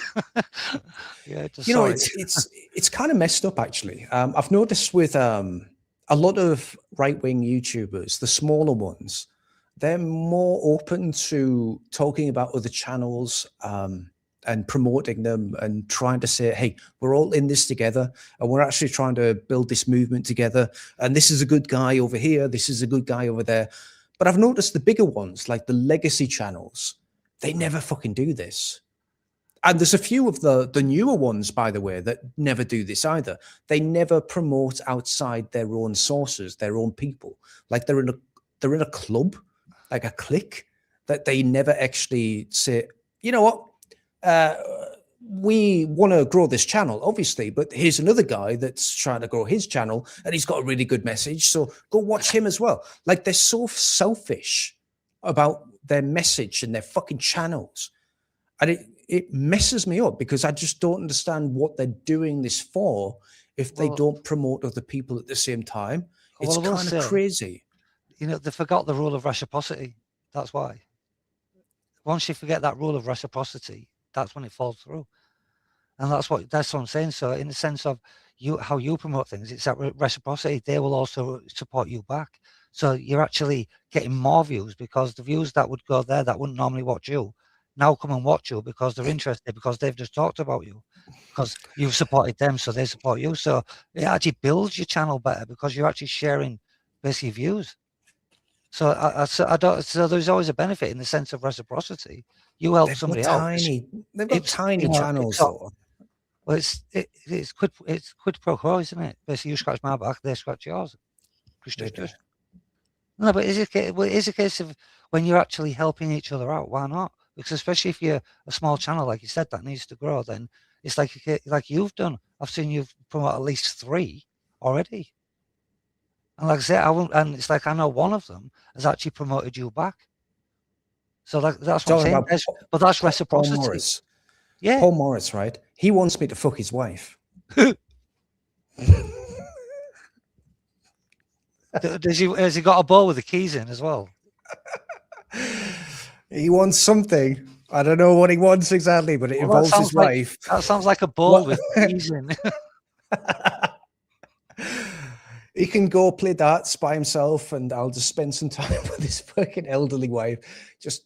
Speaker 1: it's kind of messed up actually. I've noticed with a lot of right-wing YouTubers, the smaller ones, they're more open to talking about other channels and promoting them and trying to say, hey, we're all in this together and we're actually trying to build this movement together, and this is a good guy over here, this is a good guy over there. But I've noticed the bigger ones, like the legacy channels, they never fucking do this. And there's a few of the newer ones, by the way, that never do this either. They never promote outside their own sources, their own people. Like they're in a club, like a clique, that they never actually say, you know what, we want to grow this channel, obviously, but here's another guy that's trying to grow his channel and he's got a really good message, so go watch him as well. Like they're so selfish about their message and their fucking channels. And it messes me up because I just don't understand what they're doing this for if they don't promote other people at the same time. It's kind of crazy.
Speaker 6: They forgot the rule of reciprocity. That's why. Once you forget that rule of reciprocity, that's when it falls through. And that's what I'm saying. So in the sense of how you promote things, it's that reciprocity. They will also support you back. So you're actually getting more views because the views that would go there that wouldn't normally watch you now come and watch you because they're interested, because they've just talked about you, because you've supported them, so they support you. So it actually builds your channel better because you're actually sharing basically views. So so there's always a benefit in the sense of reciprocity. You help somebody else.
Speaker 1: They've got tiny channels though.
Speaker 6: Well, it's quid pro quo, isn't it? Basically, you scratch my back, they scratch yours. No, but it's a case of when you're actually helping each other out. Why not? Because especially if you're a small channel, like you said, that needs to grow, then it's like you've done. I've seen you promote at least 3 already. And like I said, and it's like I know one of them has actually promoted you back. So that's what I'm saying. But that's reciprocity.
Speaker 1: Paul Morris.
Speaker 6: Yeah.
Speaker 1: Paul Morris, right? He wants me to fuck his wife.
Speaker 6: Has he got a bowl with the keys in as well?
Speaker 1: He wants something. I don't know what he wants exactly, but it involves his wife.
Speaker 6: That sounds like a bowl with keys in.
Speaker 1: he can go play darts by himself, and I'll just spend some time with his fucking elderly wife. Just,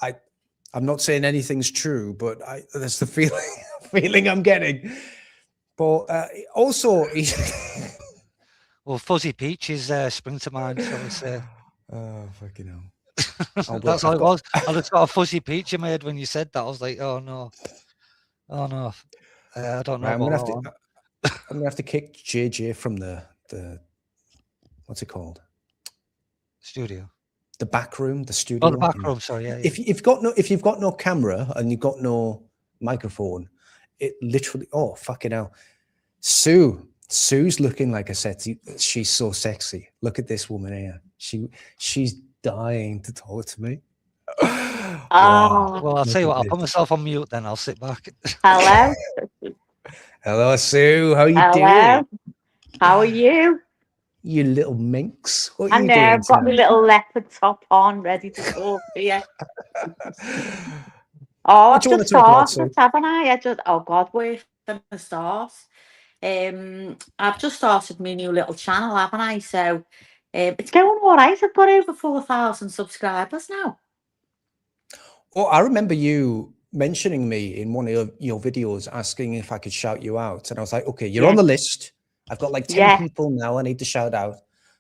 Speaker 1: I'm not saying anything's true, but that's the feeling I'm getting. But also,
Speaker 6: Well, Fuzzy Peaches spring to mind. So it's,
Speaker 1: oh fucking hell.
Speaker 6: that's all it was. I just got a fuzzy peach in my head when you said that. I was like, oh no. I don't know.
Speaker 1: Right, I'm gonna have to kick JJ from the what's it called?
Speaker 6: Studio.
Speaker 1: The back room, the studio.
Speaker 6: Oh, the back room. Sorry, yeah.
Speaker 1: If you've got no camera and you've got no microphone, it literally. Oh fucking hell, Sue's looking like a sexy. She's so sexy. Look at this woman here. She's dying to talk to me.
Speaker 6: Wow. Well, I'll tell you what. I'll put myself on mute. Then I'll sit back.
Speaker 9: Hello.
Speaker 1: Hello, Sue. How you
Speaker 9: Hello.
Speaker 1: doing?
Speaker 9: How are you?
Speaker 1: You little minx. What
Speaker 9: I
Speaker 1: are you
Speaker 9: know.
Speaker 1: doing
Speaker 9: I've got my
Speaker 1: tonight?
Speaker 9: little leopard top on, ready to talk to you. Oh,
Speaker 1: What
Speaker 9: I've
Speaker 1: do you want
Speaker 9: just
Speaker 1: to talk about,
Speaker 9: started,
Speaker 1: Sue?
Speaker 9: haven't I? Oh God, where from the start? I've just started my new little channel, haven't I? So it's going all right. I've got over 4,000 subscribers now.
Speaker 1: Oh, I remember you mentioning me in one of your videos, asking if I could shout you out, and I was like, "Okay, you're on the list. I've got like 10 people now. I need to shout out.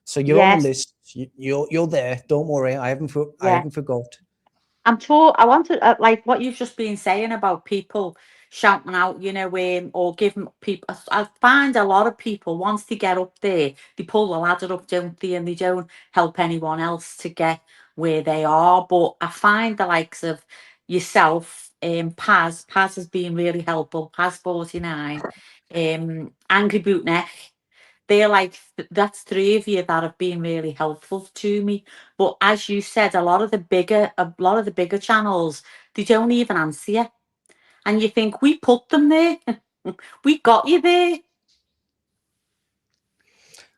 Speaker 1: So you're on the list. You're there. Don't worry. I haven't forgot."
Speaker 9: I want to like what you've just been saying about people shouting out, or giving people. I find a lot of people once they get up there, they pull the ladder up, don't they, and they don't help anyone else to get where they are. But I find the likes of yourself, Paz has been really helpful. Paz 49, Angry Bootneck. They're like that's 3 of you that have been really helpful to me. But as you said, a lot of the bigger channels, they don't even answer you, and you think we put them there, we got you there.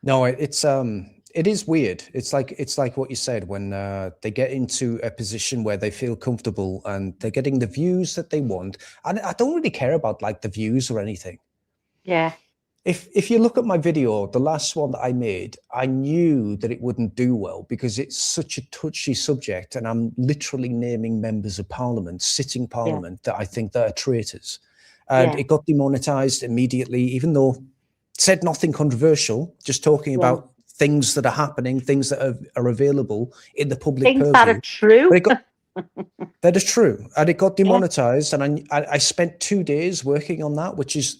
Speaker 1: No, it is weird. It's like what you said when they get into a position where they feel comfortable and they're getting the views that they want. And I don't really care about like the views or anything.
Speaker 9: Yeah.
Speaker 1: If you look at my video, the last one that I made, I knew that it wouldn't do well because it's such a touchy subject, and I'm literally naming members of parliament, sitting parliament, that I think that are traitors. And it got demonetized immediately, even though it said nothing controversial, just talking about things that are happening, things that are available in the public
Speaker 9: Things
Speaker 1: purview.
Speaker 9: that are true.
Speaker 1: That is true, and it got demonetized. And I spent 2 days working on that, which is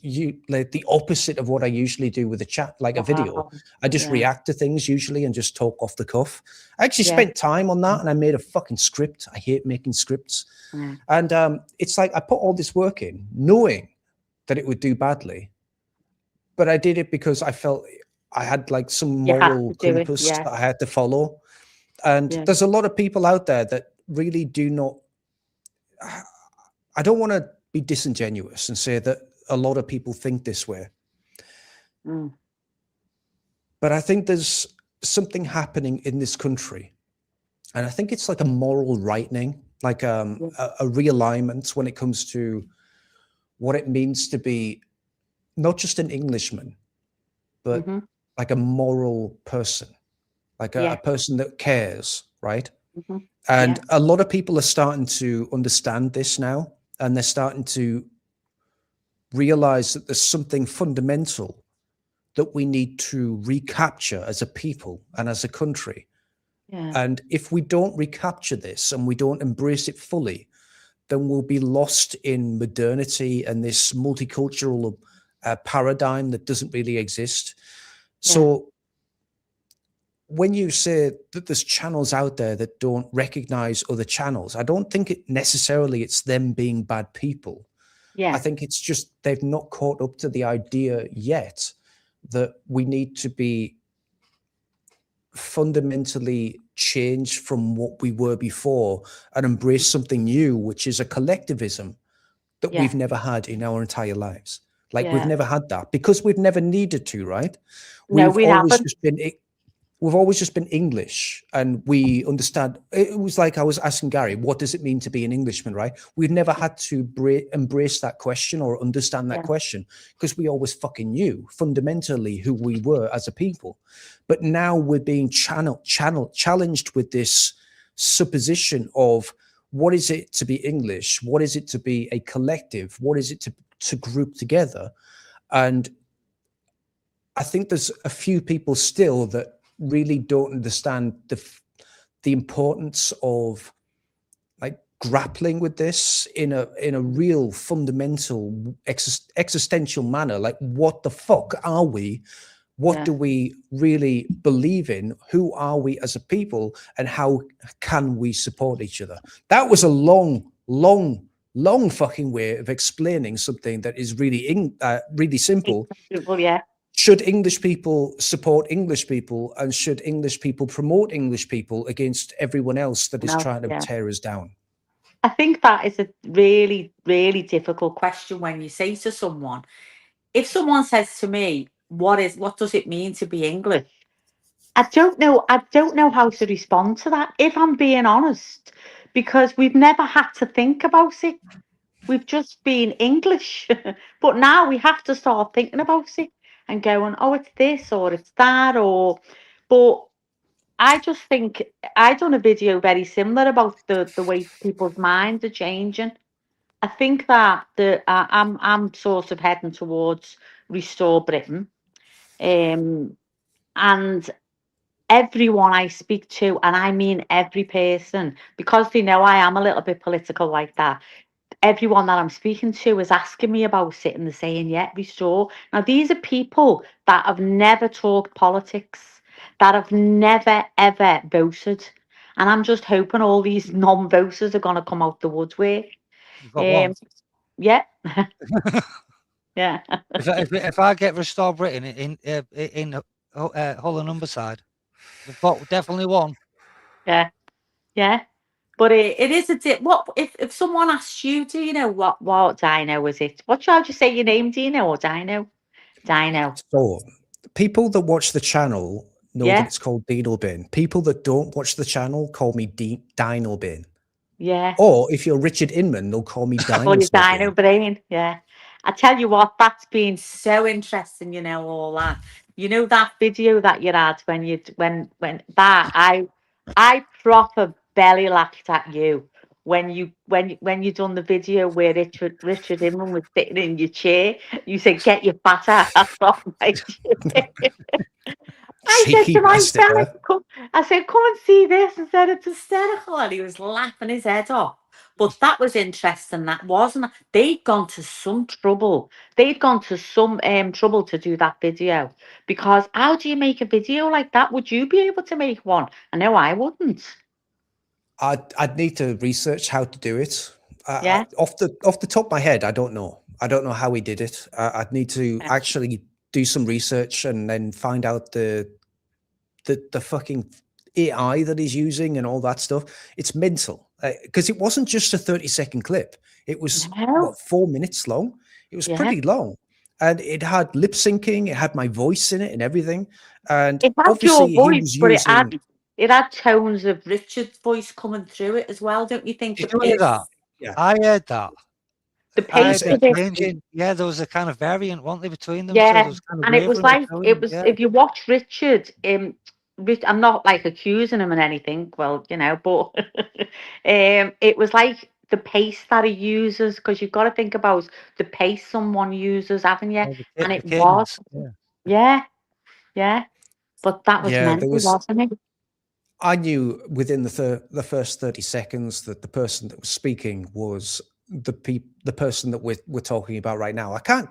Speaker 1: like the opposite of what I usually do with a chat, like a video. I just react to things usually and just talk off the cuff. I actually spent time on that, and I made a fucking script. I hate making scripts, and it's like I put all this work in, knowing that it would do badly, but I did it because I felt I had like some moral compass that I had to follow. And there's a lot of people out there that really do not. I don't want to be disingenuous and say that a lot of people think this way, but I think there's something happening in this country, and I think it's like a moral rightening, like a realignment when it comes to what it means to be not just an Englishman, but like a moral person, like a person that cares, right? And a lot of people are starting to understand this now, and they're starting to realize that there's something fundamental that we need to recapture as a people and as a country. And if we don't recapture this and we don't embrace it fully, then we'll be lost in modernity and this multicultural paradigm that doesn't really exist. So when you say that there's channels out there that don't recognize other channels, I don't think it's them being bad people. I think it's just they've not caught up to the idea yet that we need to be fundamentally changed from what we were before and embrace something new, which is a collectivism that we've never had in our entire lives. Like we've never had that because we've never needed to, right?
Speaker 9: No, we
Speaker 1: always
Speaker 9: haven't.
Speaker 1: just been we've always just been English, and we understand. It was like I was asking Gary, what does it mean to be an Englishman, right? We've never had to embrace that question or understand that
Speaker 9: Yeah.
Speaker 1: question, because we always fucking knew fundamentally who we were as a people. But now we're being challenged with this supposition of what is it to be English? What is it to be a collective? What is it to group together? And I think there's a few people still that really don't understand the importance of like grappling with this in a real fundamental existential manner. Like, what the fuck are we? What
Speaker 9: Yeah.
Speaker 1: do we really believe in? Who are we as a people, and how can we support each other? That was a long fucking way of explaining something that is really really simple.
Speaker 9: Well, yeah.
Speaker 1: Should English people support English people, and should English people promote English people against everyone else that is
Speaker 9: No,
Speaker 1: trying to
Speaker 9: yeah.
Speaker 1: tear us down?
Speaker 9: I think that is a really, really difficult question when you say to someone, if someone says to me, what does it mean to be English? I don't know how to respond to that, if I'm being honest, because we've never had to think about it. We've just been English. But now we have to start thinking about it and going, oh, it's this or it's that, but I just think I done a video very similar about the way people's minds are changing. I think that I'm sort of heading towards Restore Britain, and everyone I speak to, and I mean every person, because they know I am a little bit political like that. Everyone that I'm speaking to is asking me about it, and they're saying, "Yeah, Restore." Now these are people that have never talked politics, that have never ever voted, and I'm just hoping all these non-voters are going to come out the woodwork.
Speaker 6: You've got one.
Speaker 9: Yeah. Yeah.
Speaker 6: If I get Restore Britain in Hull and Humberside, we've got definitely one.
Speaker 9: Yeah. Yeah. But it is what if someone asks you, do you know what dino is it? What shall you say your name, Dino or Dino? Dino.
Speaker 1: So people that watch the channel know
Speaker 9: Yeah.
Speaker 1: that it's called Dinobane. People that don't watch the channel call me Dinobane.
Speaker 9: Yeah.
Speaker 1: Or if you're Richard Inman, they'll call me
Speaker 9: Well, your
Speaker 1: Dinosaur
Speaker 9: dino
Speaker 1: Bane.
Speaker 9: brain. Yeah. I tell you what, that's been so interesting, all that. You know that video that you had when that I proper belly laughed at you when you done the video where Richard Inman was sitting in your chair. You said, "Get your fat ass off my chair." I said
Speaker 1: Cheeky
Speaker 9: to my
Speaker 1: bastard,
Speaker 9: fella,
Speaker 1: huh?
Speaker 9: "Come," I said, "Come and see this." I said, "It's hysterical," and he was laughing his head off. But that was interesting. That wasn't. They'd gone to some trouble. They'd gone to some trouble to do that video, because how do you make a video like that? Would you be able to make one? I know I wouldn't.
Speaker 1: I'd need to research how to do it.
Speaker 9: Yeah.
Speaker 1: Off the top of my head, I don't know. I don't know how he did it. I'd need to
Speaker 9: Yeah.
Speaker 1: actually do some research and then find out the fucking AI that he's using and all that stuff. It's mental, because it wasn't just a 30-second clip. It was
Speaker 9: No.
Speaker 1: 4 minutes long. It was
Speaker 9: Yeah.
Speaker 1: pretty long, and it had lip syncing. It had my voice in it and everything. And
Speaker 9: It had
Speaker 1: obviously,
Speaker 9: your
Speaker 1: he
Speaker 9: voice,
Speaker 1: was
Speaker 9: but
Speaker 1: using.
Speaker 9: it had tones of Richard's voice coming through it as well, don't you think?
Speaker 6: Did
Speaker 9: The
Speaker 6: you hear
Speaker 9: pace,
Speaker 6: that?
Speaker 1: Yeah.
Speaker 6: I heard that.
Speaker 9: the
Speaker 6: I heard
Speaker 9: pace
Speaker 6: it
Speaker 9: of it.
Speaker 6: changing. Yeah, there was a kind of variant, weren't there, between them? So there
Speaker 9: Yeah,
Speaker 6: was kind of
Speaker 9: and it was
Speaker 6: wavering
Speaker 9: like
Speaker 6: between them. Yeah.
Speaker 9: if you watch Richard, I'm not like accusing him and anything. Well, but it was like the pace that he uses, because you've got to think about the pace someone uses, haven't you?
Speaker 6: Yeah,
Speaker 9: And
Speaker 6: the
Speaker 9: it was,
Speaker 6: cadence. Yeah.
Speaker 9: yeah, yeah. But that was
Speaker 1: Yeah,
Speaker 9: mental, wasn't it?
Speaker 1: I knew within the first 30 seconds that the person that was speaking was the person that we're talking about right now. I can't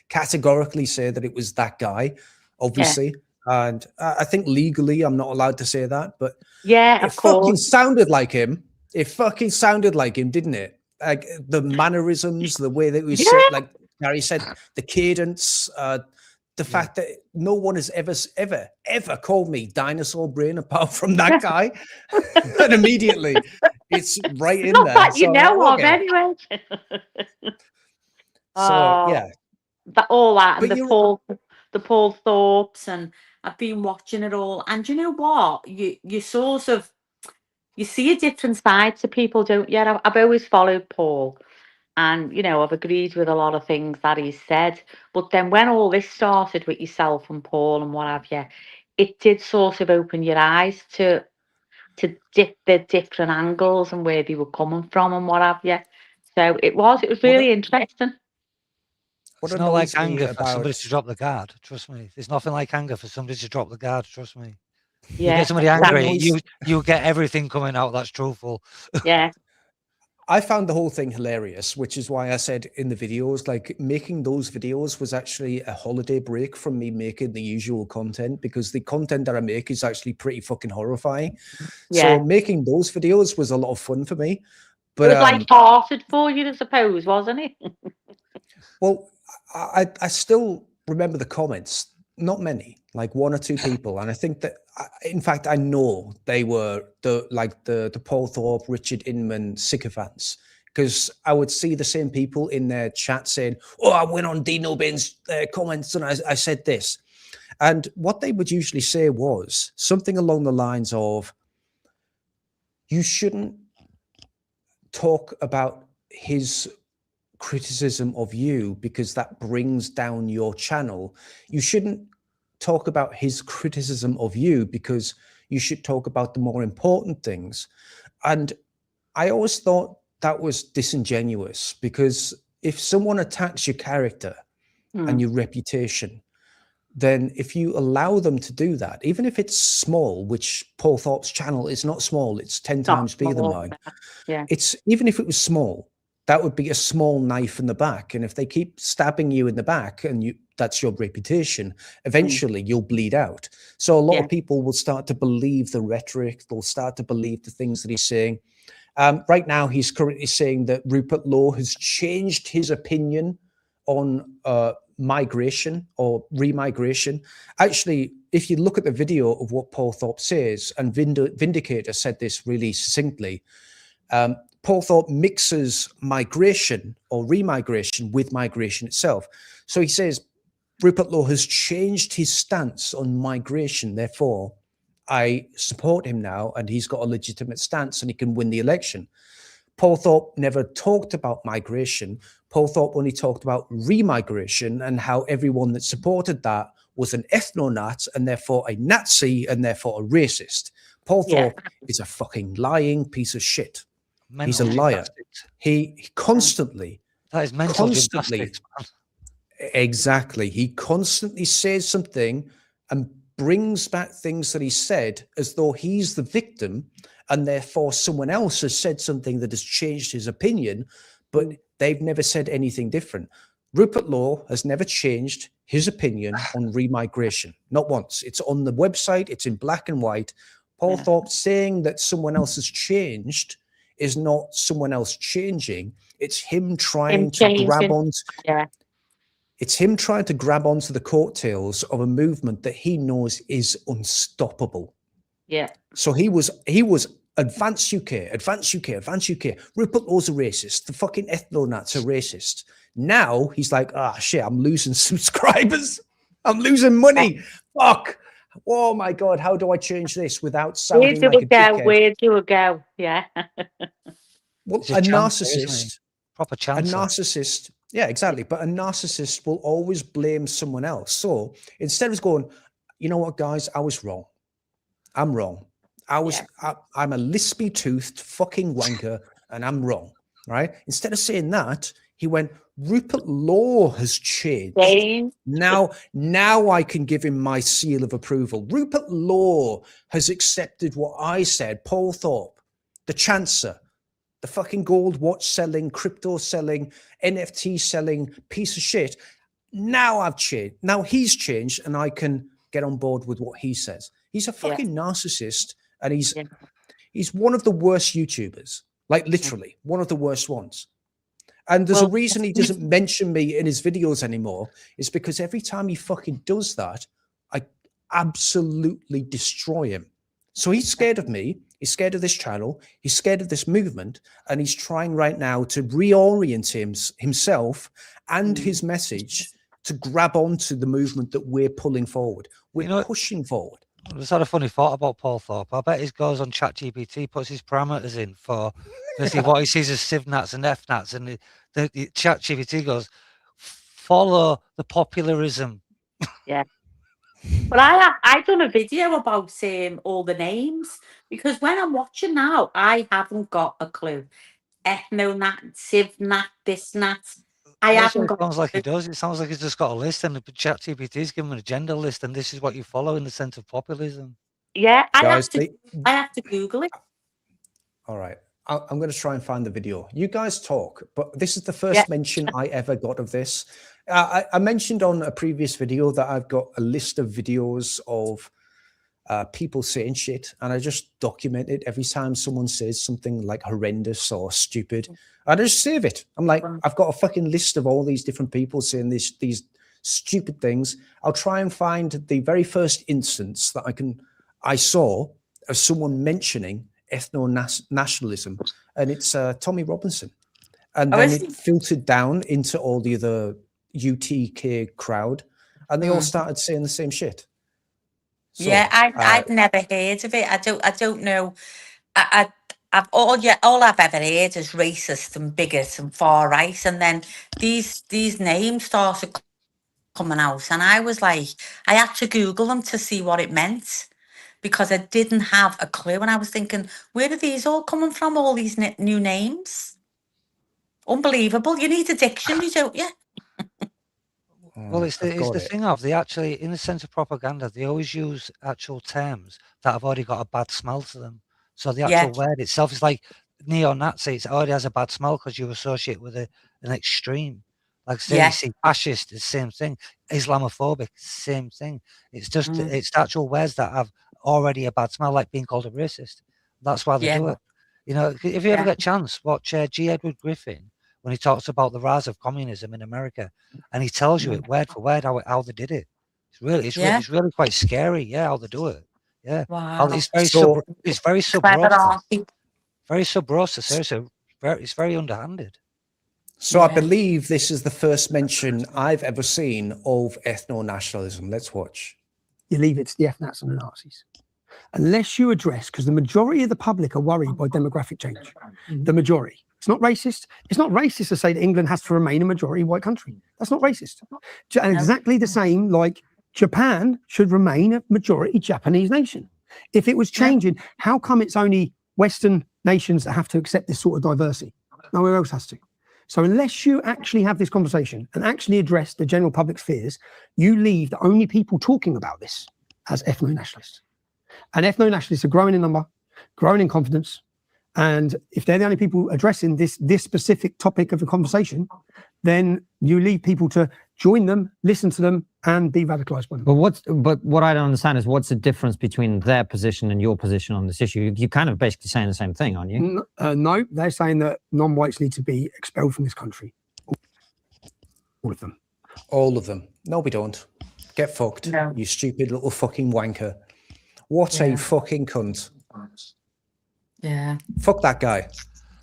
Speaker 1: categorically say that it was that guy, obviously. And I think legally I'm not allowed to say that, but
Speaker 9: Yeah,
Speaker 1: it
Speaker 9: of
Speaker 1: fucking
Speaker 9: course.
Speaker 1: sounded like him. It fucking sounded like him, didn't it? Like the mannerisms, the way that it was said,
Speaker 9: Yeah.
Speaker 1: like Gary said, the cadence, the fact that no one has ever called me Dinosaur Brain apart from that guy. And immediately it's right in
Speaker 9: Not
Speaker 1: there.
Speaker 9: that you
Speaker 1: So,
Speaker 9: know of,
Speaker 1: okay.
Speaker 9: anyway.
Speaker 1: So yeah.
Speaker 9: All that, and
Speaker 1: But
Speaker 9: the Paul Thorpes, and I've been watching it all, and you know what? You sort of you see a different side to people, don't you? I've always followed Paul, and you know I've agreed with a lot of things that he's said. But then when all this started with yourself and Paul and what have you, it did sort of open your eyes to the different angles and where they were coming from and what have you. So it was
Speaker 1: What
Speaker 9: really interesting.
Speaker 1: What
Speaker 6: It's not like
Speaker 1: annoys me
Speaker 6: anger for somebody
Speaker 1: about
Speaker 6: to drop the guard. Trust me. There's nothing like anger for somebody to drop the guard. Trust me. You
Speaker 9: Yeah,
Speaker 6: get somebody
Speaker 1: what
Speaker 6: angry,
Speaker 1: annoys
Speaker 6: you get everything coming out that's truthful.
Speaker 9: yeah,
Speaker 1: I found the whole thing hilarious, which is why I said in the videos, like making those videos was actually a holiday break from me making the usual content, because the content that I make is actually pretty fucking horrifying. So
Speaker 9: yeah.
Speaker 1: making those videos was a lot of fun for me.
Speaker 9: It
Speaker 1: But
Speaker 9: was like hearted for you, I suppose, wasn't it?
Speaker 1: well, I still remember the comments. Not many, like one or two people, and I think that, in fact, I know they were the Paul Thorpe, Richard Inman sycophants, because I would see the same people in their chat saying, "Oh, I went on Dinobane's comments and I said this," and what they would usually say was something along the lines of, "You shouldn't talk about his criticism of you because that brings down your channel. You shouldn't talk about his criticism of you because you should talk about the more important things." And I always thought that was disingenuous, because if someone attacks your character and your reputation, then if you allow them to do that, even if it's small, which Paul Thorpe's channel is not small, it's 10
Speaker 9: Not
Speaker 1: times bigger than
Speaker 9: small.
Speaker 1: mine.
Speaker 9: Yeah,
Speaker 1: It's even if it was small, that would be a small knife in the back. And if they keep stabbing you in the back and that's your reputation, eventually you'll bleed out. So a lot
Speaker 9: yeah,
Speaker 1: of people will start to believe the rhetoric. They'll start to believe the things that he's saying. Right now, he's currently saying that Rupert Law has changed his opinion on migration or remigration. Actually, if you look at the video of what Paul Thorpe says, and Vindicator said this really succinctly, Paul Thorpe mixes migration or remigration with migration itself. So he says, Rupert Law has changed his stance on migration. Therefore, I support him now, and he's got a legitimate stance and he can win the election. Paul Thorpe never talked about migration. Paul Thorpe only talked about remigration and how everyone that supported that was an ethno-Nat and therefore a Nazi and therefore a racist. Paul Thorpe is a fucking lying piece of shit. He's a liar. He constantly,
Speaker 6: that is mental
Speaker 1: constantly,
Speaker 6: gymnastics, man.
Speaker 1: Exactly. He constantly says something and brings back things that he said as though he's the victim, and therefore someone else has said something that has changed his opinion, but they've never said anything different. Rupert Law has never changed his opinion on remigration, not once. It's on the website, it's in black and white. Paul Thorpe saying that someone else has changed is not someone else changing. It's him trying to grab onto.
Speaker 9: Yeah.
Speaker 1: It's him trying to grab onto the coattails of a movement that he knows is unstoppable.
Speaker 9: Yeah.
Speaker 1: So he was advance UK, advance UK, advance UK. Rupert Law's a racist. The fucking ethno-Nats are racist. Now he's like, shit, I'm losing subscribers. I'm losing money. Fuck. Oh my God, how do I change this without sounding like a dickhead?
Speaker 9: Where do we go? Yeah.
Speaker 1: Well,
Speaker 6: It's
Speaker 1: a
Speaker 6: chance,
Speaker 1: narcissist,
Speaker 6: proper chance.
Speaker 1: a narcissist, yeah, exactly. But a narcissist will always blame someone else. So instead of going, you know what, guys, I was wrong. I'm wrong. I'm a lispy toothed fucking wanker and I'm wrong. Right? Instead of saying that, he went, Rupert Law has changed. Now I can give him my seal of approval. Rupert Law has accepted what I said. Paul Thorpe, the chancer, the fucking gold watch selling, crypto selling, NFT selling piece of shit. Now I've changed. Now he's changed and I can get on board with what he says. He's a fucking narcissist, and he's one of the worst YouTubers, like literally one of the worst ones. And there's a reason he doesn't mention me in his videos anymore, is because every time he fucking does that, I absolutely destroy him. So he's scared of me. He's scared of this channel. He's scared of this movement. And he's trying right now to reorient himself and his message to grab onto the movement that we're pulling forward. We're pushing forward.
Speaker 6: I just had a funny thought about Paul Thorpe. I bet he goes on ChatGPT, puts his parameters in for basically what he sees as CivNats and FNats, and the ChatGPT goes, follow the popularism.
Speaker 9: Yeah. But I done a video about all the names, because when I'm watching now, I haven't got a clue. Ethnonat, CivNat, this nat. I haven't got.
Speaker 6: Sounds like he does. It sounds like he's just got a list, and the ChatGPT's given him an agenda list, and this is what you follow in the sense of populism.
Speaker 9: Yeah, I
Speaker 1: Guys,
Speaker 9: have to Google it.
Speaker 1: All right. I'm going to try and find the video. You guys talk, but this is the first mention I ever got of this. I mentioned on a previous video that I've got a list of videos of people saying shit, and I just document it every time someone says something like horrendous or stupid. I just save it. I'm like, I've got a fucking list of all these different people saying these stupid things. I'll try and find the very first instance that I saw of someone mentioning ethno-nationalism, and it's Tommy Robinson. And then it filtered down into all the other UTK crowd, and they all started saying the same shit. So,
Speaker 9: I've never heard of it. I don't know. All I've ever heard is racist and bigot and far right, and then these names started coming out, and I was like, I had to Google them to see what it meant, because I didn't have a clue, and I was thinking, where are these all coming from? All these new names, unbelievable. You need a dictionary, don't you?
Speaker 6: Well, it's the thing of, they actually, in the sense of propaganda, they always use actual terms that have already got a bad smell to them. So the actual word itself is like neo-Nazi. It already has a bad smell because you associate with an extreme. Like say, you see fascist, the same thing. Islamophobic, same thing. It's just it's the actual words that have already a bad smell, like being called a racist. That's why they do it. You know, if you ever get a chance, watch G. Edward Griffin when he talks about the rise of communism in America, and he tells you it word for word how they did it. It's really quite scary. Yeah, how they do it. Yeah,
Speaker 9: wow.
Speaker 6: It's very sub rosa. Very sub rosa. Seriously, it's very underhanded.
Speaker 1: So I believe this is the first mention I've ever seen of ethno-nationalism. Let's watch.
Speaker 10: You leave it to the FNATs and the Nazis. Unless you address, because the majority of the public are worried by demographic change. The majority. It's not racist. It's not racist to say that England has to remain a majority white country. That's not racist. And exactly the same, like Japan should remain a majority Japanese nation. If it was changing, how come it's only Western nations that have to accept this sort of diversity? Nowhere else has to. So unless you actually have this conversation and actually address the general public's fears, you leave the only people talking about this as ethno-nationalists. And ethno-nationalists are growing in number, growing in confidence. And if they're the only people addressing this specific topic of the conversation, then you leave people to join them, listen to them, and be radicalized by them.
Speaker 11: But what I don't understand is, what's the difference between their position and your position on this issue? You're kind of basically saying the same thing, aren't you?
Speaker 10: No, they're saying that non-whites need to be expelled from this country. All of them.
Speaker 1: All of them. No, we don't. Get fucked, you stupid little fucking wanker. What a fucking cunt.
Speaker 9: Yeah.
Speaker 1: Fuck that guy.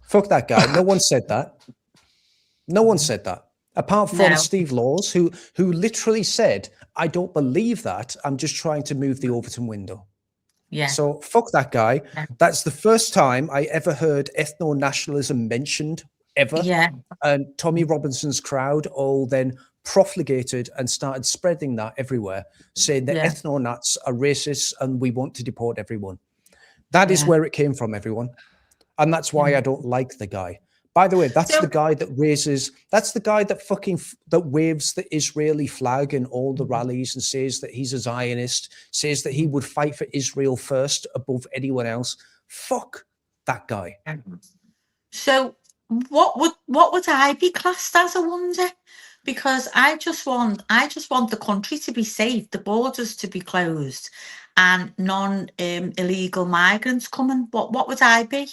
Speaker 1: Fuck that guy. No one said that. No one said that. Apart from Steve Laws, who literally said, I don't believe that. I'm just trying to move the Overton window.
Speaker 9: Yeah.
Speaker 1: So fuck that guy. That's the first time I ever heard ethno-nationalism mentioned, ever.
Speaker 9: Yeah.
Speaker 1: And Tommy Robinson's crowd all then profligated and started spreading that everywhere, saying that ethno-nats are racist and we want to deport everyone. That is where it came from, everyone. And that's why I don't like the guy. By the way, that's the guy that that's the guy that waves the Israeli flag in all the rallies and says that he's a Zionist, says that he would fight for Israel first above anyone else. Fuck that guy.
Speaker 9: So what would I be classed as, I wonder? Because I just want the country to be safe, the borders to be closed, and illegal migrants coming. What would I be?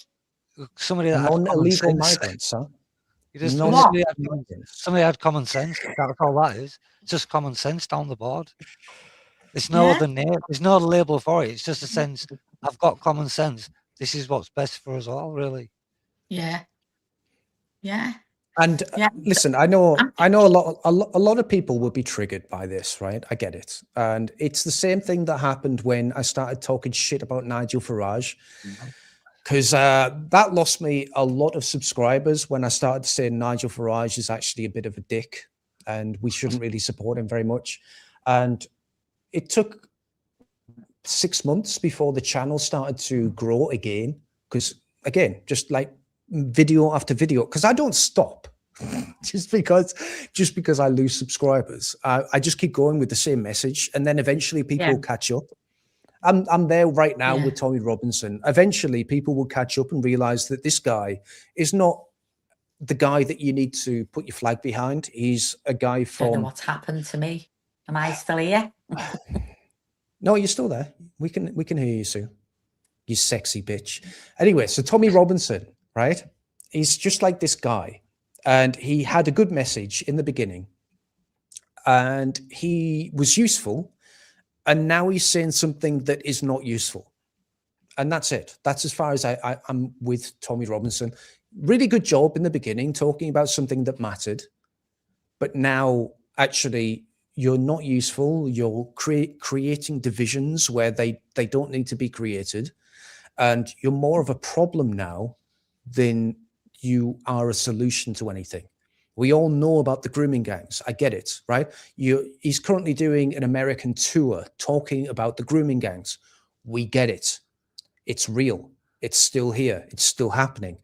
Speaker 6: Somebody that
Speaker 1: non-illegal migrants, huh?
Speaker 6: Somebody had common sense. That's all that is. It's just common sense down the board. There's no other name. There's no label for it. It's just a sense. I've got common sense. This is what's best for us all, really.
Speaker 9: Yeah. Yeah.
Speaker 1: And
Speaker 9: Yeah.
Speaker 1: listen, I know a lot of people will be triggered by this, right? I get it. And it's the same thing that happened when I started talking shit about Nigel Farage. Because that lost me a lot of subscribers when I started saying Nigel Farage is actually a bit of a dick and we shouldn't really support him very much. And it took 6 months before the channel started to grow again. Because again, just like video after video, because I don't stop just because I lose subscribers. I just keep going with the same message, and then eventually people catch up. I'm there right now with Tommy Robinson. Eventually people will catch up and realize that this guy is not the guy that you need to put your flag behind. He's a guy
Speaker 9: Don't know
Speaker 1: from...
Speaker 9: what's happened to me. Am I still here?
Speaker 1: No, you're still there. We can hear you, Sue. You sexy bitch. Anyway, so Tommy Robinson, right? He's just like this guy. And he had a good message in the beginning. And he was useful. And now he's saying something that is not useful. And that's it. That's as far as I'm with Tommy Robinson. Really good job in the beginning, talking about something that mattered. But now, actually, you're not useful. You're creating divisions where they don't need to be created. And you're more of a problem now than you are a solution to anything. We all know about the grooming gangs. I get it, right? He's currently doing an American tour talking about the grooming gangs. We get it. It's real. It's still here. It's still happening.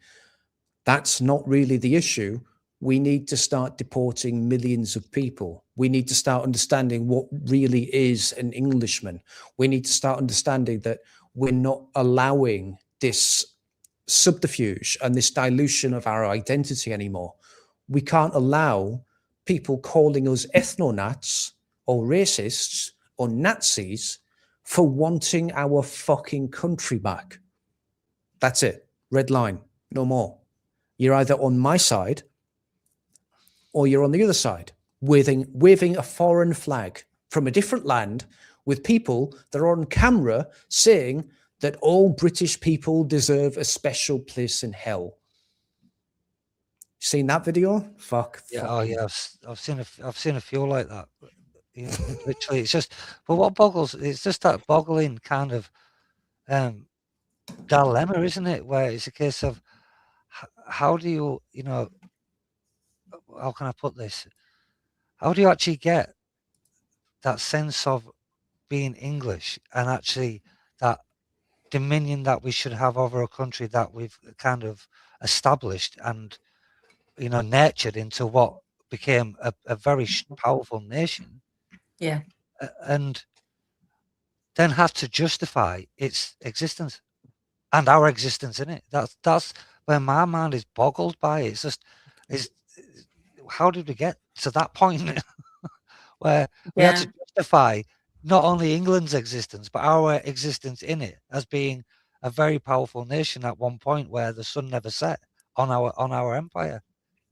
Speaker 1: That's not really the issue. We need to start deporting millions of people. We need to start understanding what really is an Englishman. We need to start understanding that we're not allowing this subterfuge and this dilution of our identity anymore. We can't allow people calling us ethno-nats or racists or Nazis for wanting our fucking country back. That's it. Red line. No more. You're either on my side or you're on the other side, waving a foreign flag from a different land with people that are on camera saying that all British people deserve a special place in hell. Seen that video? Fuck.
Speaker 6: Yeah, oh yeah, I've seen a few like that. You know, literally, it's just. But what boggles? It's just that boggling kind of dilemma, isn't it? Where it's a case of how do you, how can I put this? How do you actually get that sense of being English and actually that dominion that we should have over a country that we've kind of established and nurtured into what became a very powerful nation, and then have to justify its existence and our existence in it. That's where my mind is boggled by. It's just, how did we get to that point where we had to justify not only England's existence but our existence in it as being a very powerful nation at one point where the sun never set on our empire.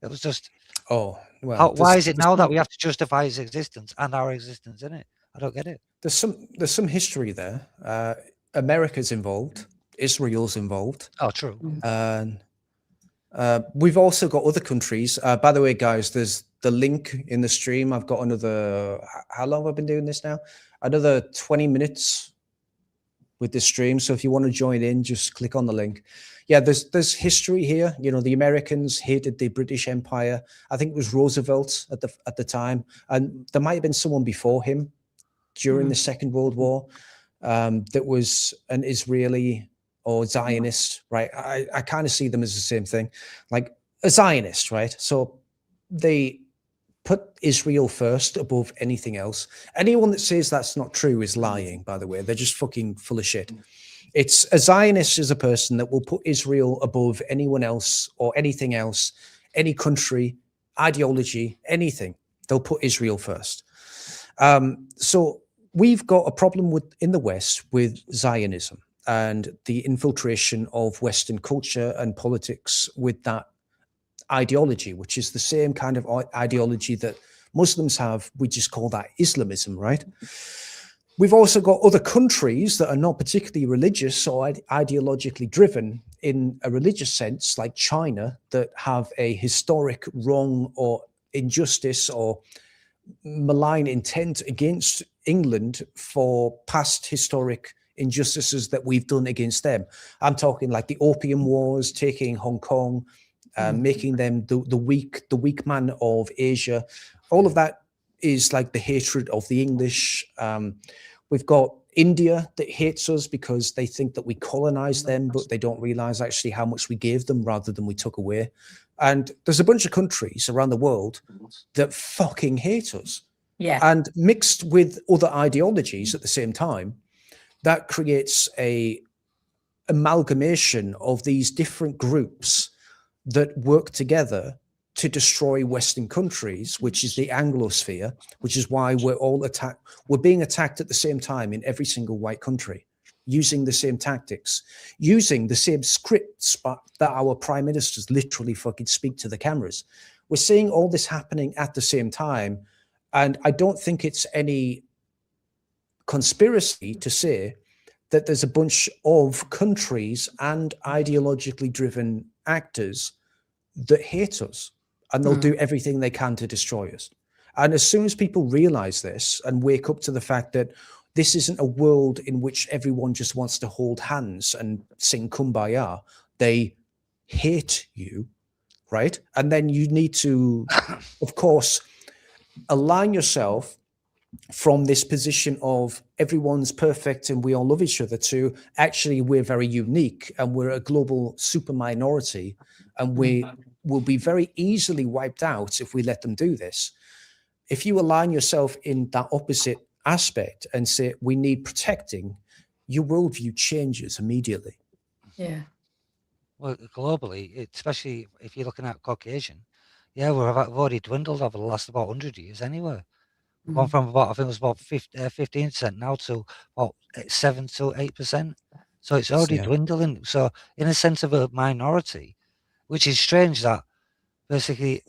Speaker 6: It was just, why is it now that we have to justify its existence and our existence in it? I don't get it.
Speaker 1: There's some history there. America's involved. Israel's involved.
Speaker 6: Oh, true.
Speaker 1: And we've also got other countries. By the way, guys, there's the link in the stream. I've got another, how long have I been doing this now? Another 20 minutes with this stream. So if you want to join in, just click on the link. Yeah, there's history here. The Americans hated the British Empire. I think it was Roosevelt at the time. And there might have been someone before him during the Second World War that was an Israeli or Zionist, right? I kind of see them as the same thing, like a Zionist, right? So they put Israel first above anything else. Anyone that says that's not true is lying, by the way. They're just fucking full of shit. It's a Zionist is a person that will put Israel above anyone else or anything else, any country, ideology, anything. They'll put Israel first. So we've got a problem in the West with Zionism and the infiltration of Western culture and politics with that ideology, which is the same kind of ideology that Muslims have. We just call that Islamism, right? We've also got other countries that are not particularly religious or ideologically driven in a religious sense, like China, that have a historic wrong or injustice or malign intent against England for past historic injustices that we've done against them. I'm talking like the Opium Wars, taking Hong Kong, making them the weak man of Asia. All of that is like the hatred of the English. We've got India that hates us because they think that we colonized them, but they don't realize actually how much we gave them rather than we took away. And there's a bunch of countries around the world that fucking hate us.
Speaker 9: Yeah.
Speaker 1: And mixed with other ideologies at the same time, that creates a amalgamation of these different groups that work together to destroy Western countries, which is the Anglosphere, which is why we're all attacked. We're being attacked at the same time in every single white country, using the same tactics, using the same scripts, but that our prime ministers literally fucking speak to the cameras. We're seeing all this happening at the same time. And I don't think it's any conspiracy to say that there's a bunch of countries and ideologically driven actors that hate us, and they'll do everything they can to destroy us. And as soon as people realize this and wake up to the fact that this isn't a world in which everyone just wants to hold hands and sing Kumbaya, they hate you, right? And then you need to, of course, align yourself from this position of everyone's perfect and we all love each other to actually we're very unique and we're a global super minority and we will be very easily wiped out if we let them do this. If you align yourself in that opposite aspect and say we need protecting, your worldview changes immediately.
Speaker 9: Yeah.
Speaker 6: Well, globally, especially if you're looking at Caucasian, yeah, we've already dwindled over the last about 100 years anyway. We've gone from about, I think it was about 15% now to about 7 to 8%. So it's already dwindling. So in a sense of a minority, which is strange that basically,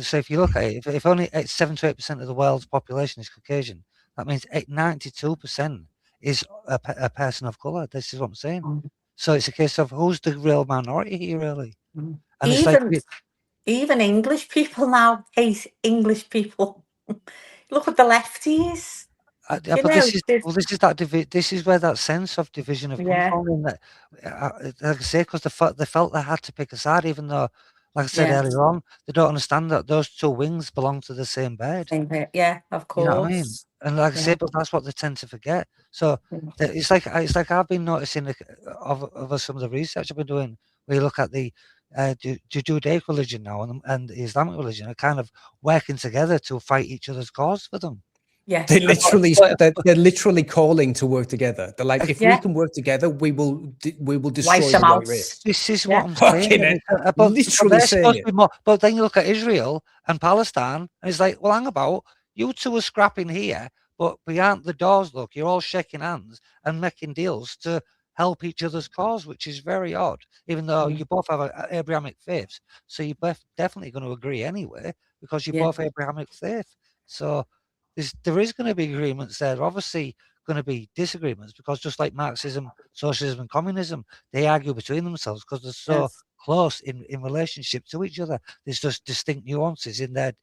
Speaker 6: so if you look at it, if only 7 to 8% of the world's population is Caucasian, that means 92% is a person of color. This is what I'm saying. So it's a case of who's the real minority here, really. And it's like,
Speaker 9: Even English people now hate English people. Look at the lefties.
Speaker 6: but this is where that sense of division have come from. In that, like I say, because they felt they had to pick a side, even though, like I said earlier on, they don't understand that those two wings belong to the same bird.
Speaker 9: Yeah, of course.
Speaker 6: You know what I mean? And like I say, but that's what they tend to forget. So it's like I've been noticing over some of the research I've been doing, where you look at the Judaic religion now and the Islamic religion are kind of working together to fight each other's cause for them.
Speaker 9: Yeah,
Speaker 1: they're literally calling to work together. They're like, if we can work together, we will destroy the white race.
Speaker 6: This is what I'm saying. Literally saying it. But then you look at Israel and Palestine, and it's like, well, hang about, you two are scrapping here, but behind the doors, look, you're all shaking hands and making deals to help each other's cause, which is very odd, even though you both have Abrahamic faiths. So you're both definitely going to agree anyway, because you're both Abrahamic faith. So there is going to be agreements there. Obviously going to be disagreements, because just like Marxism, socialism, and communism, they argue between themselves because they're so close in relationship to each other. There's just distinct nuances in their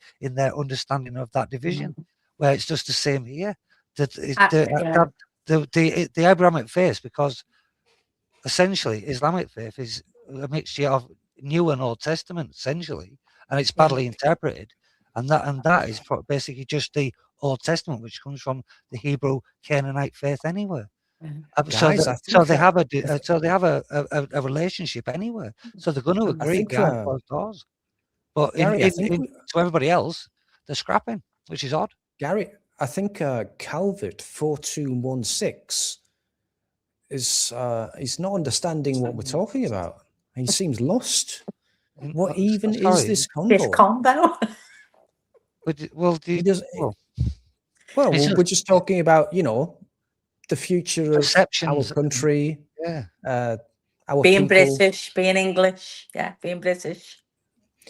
Speaker 6: understanding of that division, where it's just the same here. The Abrahamic faith, because essentially Islamic faith is a mixture of New and Old Testament, essentially, and it's badly interpreted, and that is basically just the Old Testament, which comes from the Hebrew Canaanite faith anyway. So they have a relationship anyway. So they're going to agree behind closed doors. But to everybody else, they're scrapping, which is odd.
Speaker 1: Gary, I think Calvert 4216 is he's not understanding what we're talking about. He seems lost. What even is this combo?
Speaker 9: This combo?
Speaker 1: We're just talking about, the future of our country, our
Speaker 9: being
Speaker 1: people.
Speaker 9: British, being English, being British.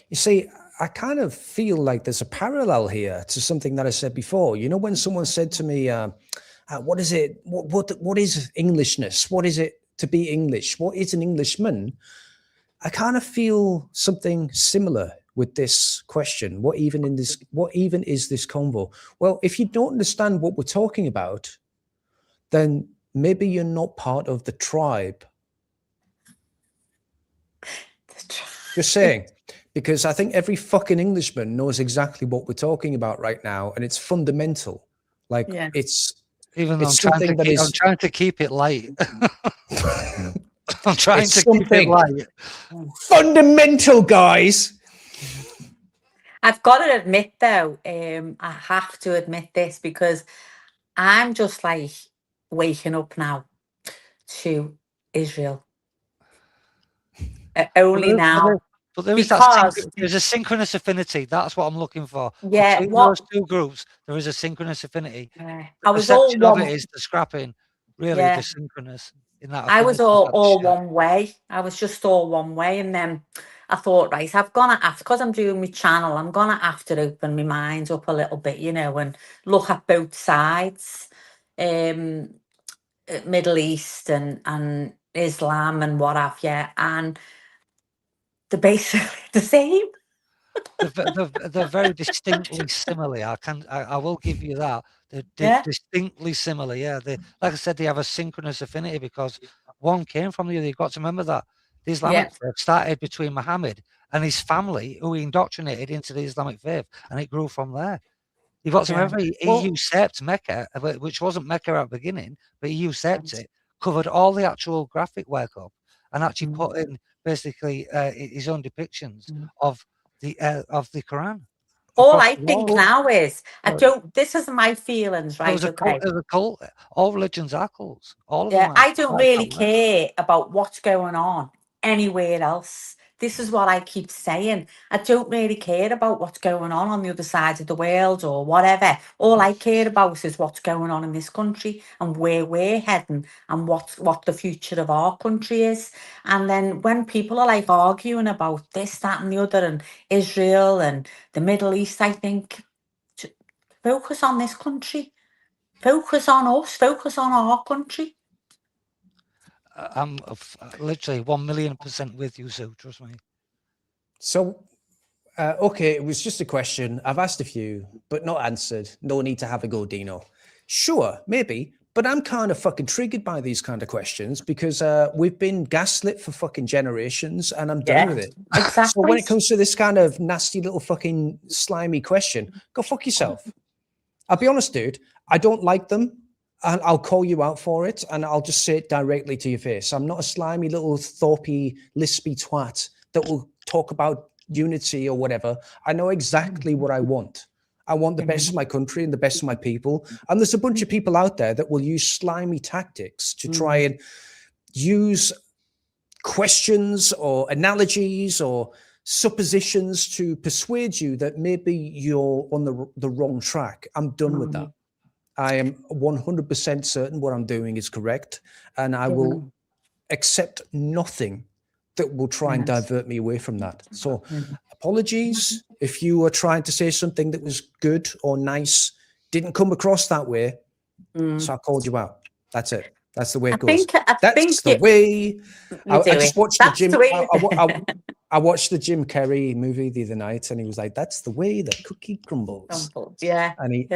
Speaker 1: You see, I kind of feel like there's a parallel here to something that I said before. When someone said to me, what is it? What is Englishness? What is it to be English? What is an Englishman? I kind of feel something similar with this question. What even is this convo? Well, if you don't understand what we're talking about, then maybe you're not part of the tribe. Just saying, because I think every fucking Englishman knows exactly what we're talking about right now, and it's fundamental. Like it's
Speaker 6: even though
Speaker 1: it's something that is.
Speaker 6: I'm trying to keep it light. I'm trying
Speaker 1: It's
Speaker 6: to keep it light.
Speaker 1: Fundamental, guys.
Speaker 9: I've got to admit, though, I have to admit this because I'm just like waking up now to Israel. Only now.
Speaker 6: But there is
Speaker 9: because
Speaker 6: there's a synchronous affinity. That's what I'm looking for.
Speaker 9: Yeah,
Speaker 6: Between those two groups, there is a synchronous affinity.
Speaker 9: I
Speaker 6: The
Speaker 9: was all
Speaker 6: perception of
Speaker 9: one.
Speaker 6: it is the scrapping, really,
Speaker 9: Yeah.
Speaker 6: the synchronous in that.
Speaker 9: I was
Speaker 6: affinity that we
Speaker 9: all
Speaker 6: share.
Speaker 9: one way. I was just all one way, and then I thought, right, I've gonna have, because I'm doing my channel, I'm gonna have to open my mind up a little bit, you know, and look at both sides, Middle East and Islam and what have you, and they're basically the same.
Speaker 6: They're very distinctly similar. I will give you that. They're
Speaker 9: Yeah.
Speaker 6: distinctly similar. Yeah, like I said, they have a synchronous affinity because one came from the other. You've got to remember that the Islamic faith started between Muhammad and his family, who he indoctrinated into the Islamic faith, and it grew from there. You've got to remember he usurped Mecca, which wasn't Mecca at the beginning, but he usurped it, covered all the actual graphic work up, and actually put in basically his own depictions of the Quran.
Speaker 9: All I think now is, this is my feelings, right?
Speaker 6: It was a cult. All religions are cults. All of
Speaker 9: Yeah,
Speaker 6: them are.
Speaker 9: I don't really care about what's going on anywhere else. This is what I keep saying. I don't really care about what's going on the other side of the world or whatever. All I care about is what's going on in this country and where we're heading and what the future of our country is. And then when people are like arguing about this, that, and the other, and Israel and the Middle East, I think focus on this country. Focus on us. Focus on our country.
Speaker 6: I'm literally 1,000,000% with you, Sue. Trust me.
Speaker 1: So, okay, it was just a question. I've asked a few, but not answered. No need to have a go, Dino. Sure, maybe, but I'm kind of fucking triggered by these kind of questions because we've been gaslit for fucking generations, and I'm done with it.
Speaker 9: Exactly.
Speaker 1: So when it comes to this kind of nasty little fucking slimy question, go fuck yourself. I'll be honest, dude. I don't like them. And I'll call you out for it, and I'll just say it directly to your face. I'm not a slimy little thorpy, lispy twat that will talk about unity or whatever. I know exactly what I want. I want the best of my country and the best of my people. And there's a bunch of people out there that will use slimy tactics to try and use questions or analogies or suppositions to persuade you that maybe you're on the wrong track. I'm done with that. I am 100% certain what I'm doing is correct, and I will accept nothing that will try and divert me away from that. So apologies if you were trying to say something that was good or nice, didn't come across that way, so I called you out. That's it. That's the way it goes. That's the way. I just watched the Jim. I watched the Jim Carrey movie the other night, and he was like, "That's the way the cookie crumbles."
Speaker 9: Yeah.
Speaker 1: And he,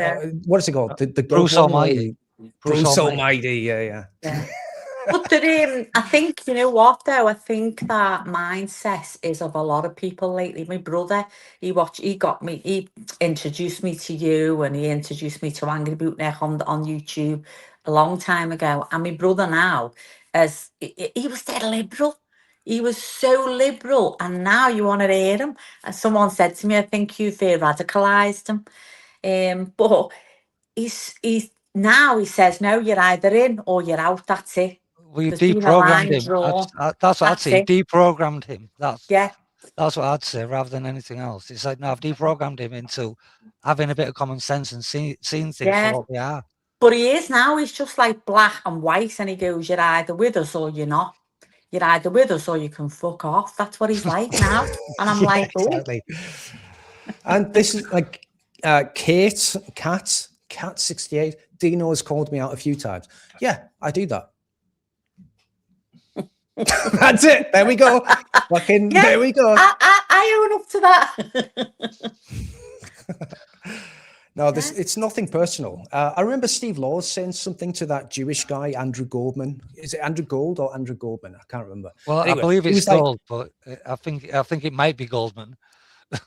Speaker 1: what is it called? The
Speaker 6: Bruce Almighty.
Speaker 1: Bruce Almighty. Yeah.
Speaker 9: But I think, you know what though? I think that mindset is of a lot of people lately. My brother, he introduced me to you, and he introduced me to Angry Bootneck on YouTube a long time ago. And my brother now, he was dead liberal. He was so liberal, and now you want to hear him. And someone said to me, I think you've radicalized him. But he's now he says, no, you're either in or you're out. That's it.
Speaker 6: We've deprogrammed him. That's what I'd say. Deprogrammed him. That's what I'd say rather than anything else. It's like, no, I've deprogrammed him into having a bit of common sense and seeing things for what they are.
Speaker 9: But he is now. He's just like black and white, and he goes, you're either with us or you're not. You're either with us or you can fuck off. That's what he's like now. And I'm like, oh.
Speaker 1: Exactly. And this is like Cat 68. Dino has called me out a few times. Yeah, I do that. That's it. There we go. Fucking,
Speaker 9: Yeah,
Speaker 1: there we go.
Speaker 9: I own up to that.
Speaker 1: No, it's nothing personal. I remember Steve Laws saying something to that Jewish guy, Andrew Goldman. Is it Andrew Gold or Andrew Goldman? I can't remember.
Speaker 6: Well,
Speaker 1: Anyway,
Speaker 6: I believe
Speaker 1: he
Speaker 6: it's
Speaker 1: was like,
Speaker 6: Gold, but I think it might be Goldman.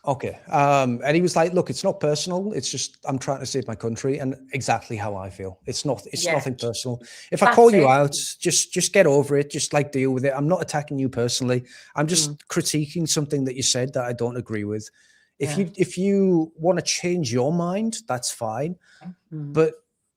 Speaker 1: okay. And he was like, look, it's not personal. It's just, I'm trying to save my country, and exactly how I feel. It's nothing personal. If I call you out, just get over it. Just like deal with it. I'm not attacking you personally. I'm just critiquing something that you said that I don't agree with. If you want to change your mind, that's fine. But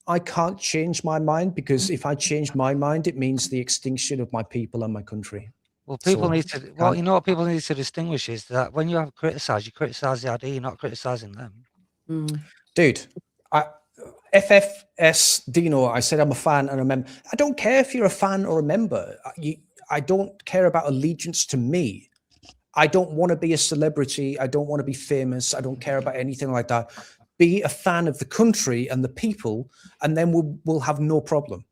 Speaker 1: I can't change my mind, because if I change my mind, it means the extinction of my people and my country.
Speaker 6: Well, people need to. Well, you know what people need to distinguish is that when you have criticise, you criticise the idea, you're not criticising them.
Speaker 1: Dude, FFS Dino, I said I'm a fan and a member. I don't care if you're a fan or a member. I don't care about allegiance to me. I don't want to be a celebrity. I don't want to be famous. I don't care about anything like that. Be a fan of the country and the people, and then we'll have no problem.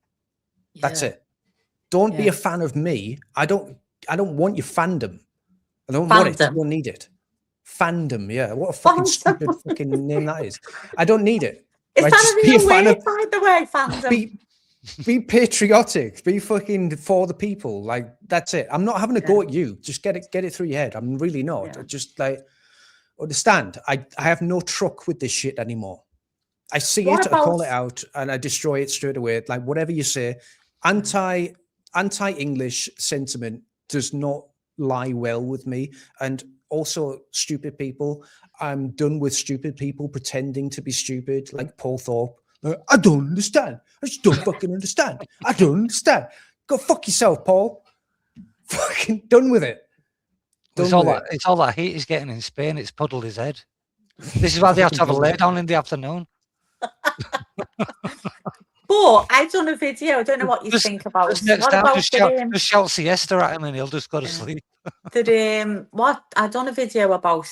Speaker 1: That's it. Don't be a fan of me. I don't want your fandom. I don't want it. I don't need it. Fandom, yeah. What a fucking stupid fucking name that is. I don't need it.
Speaker 9: Is
Speaker 1: Right?
Speaker 9: that
Speaker 1: Just
Speaker 9: a
Speaker 1: be
Speaker 9: real
Speaker 1: fan
Speaker 9: word,
Speaker 1: of-
Speaker 9: by the way, fandom?
Speaker 1: Be patriotic. Be fucking for the people. Like, that's it. I'm not having a go at you. Just get it through your head. I'm really not. I just like understand. I have no truck with this shit anymore. I see it, I call it out, and I destroy it straight away. Like, whatever you say, anti-English sentiment does not lie well with me. And also stupid people. I'm done with stupid people pretending to be stupid, like Paul Thorpe. I don't understand. I just don't fucking understand. I don't understand. Go fuck yourself, Paul. Fucking done with it.
Speaker 6: It's all that heat he's getting in Spain. It's puddled his head. This is why they have to have a lay down in the afternoon.
Speaker 9: But I've done a video. I don't know what you think about it.
Speaker 6: Next
Speaker 9: What
Speaker 6: time,
Speaker 9: about
Speaker 6: just shout siesta at him and he'll just go to sleep.
Speaker 9: what I done a video about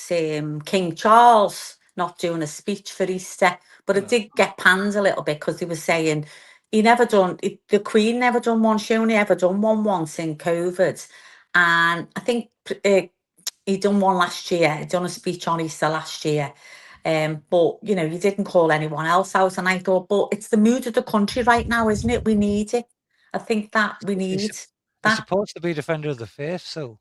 Speaker 9: King Charles not doing a speech for Easter, but it did get panned a little bit because they were saying the Queen never done one. She only ever done one once in COVID, and I think he done one last year. He done a speech on Easter last year. But you know, you didn't call anyone else out, and I thought, but it's the mood of the country right now, isn't it? We need it. I think that we need
Speaker 6: He's
Speaker 9: that.
Speaker 6: supposed to be defender of the faith, so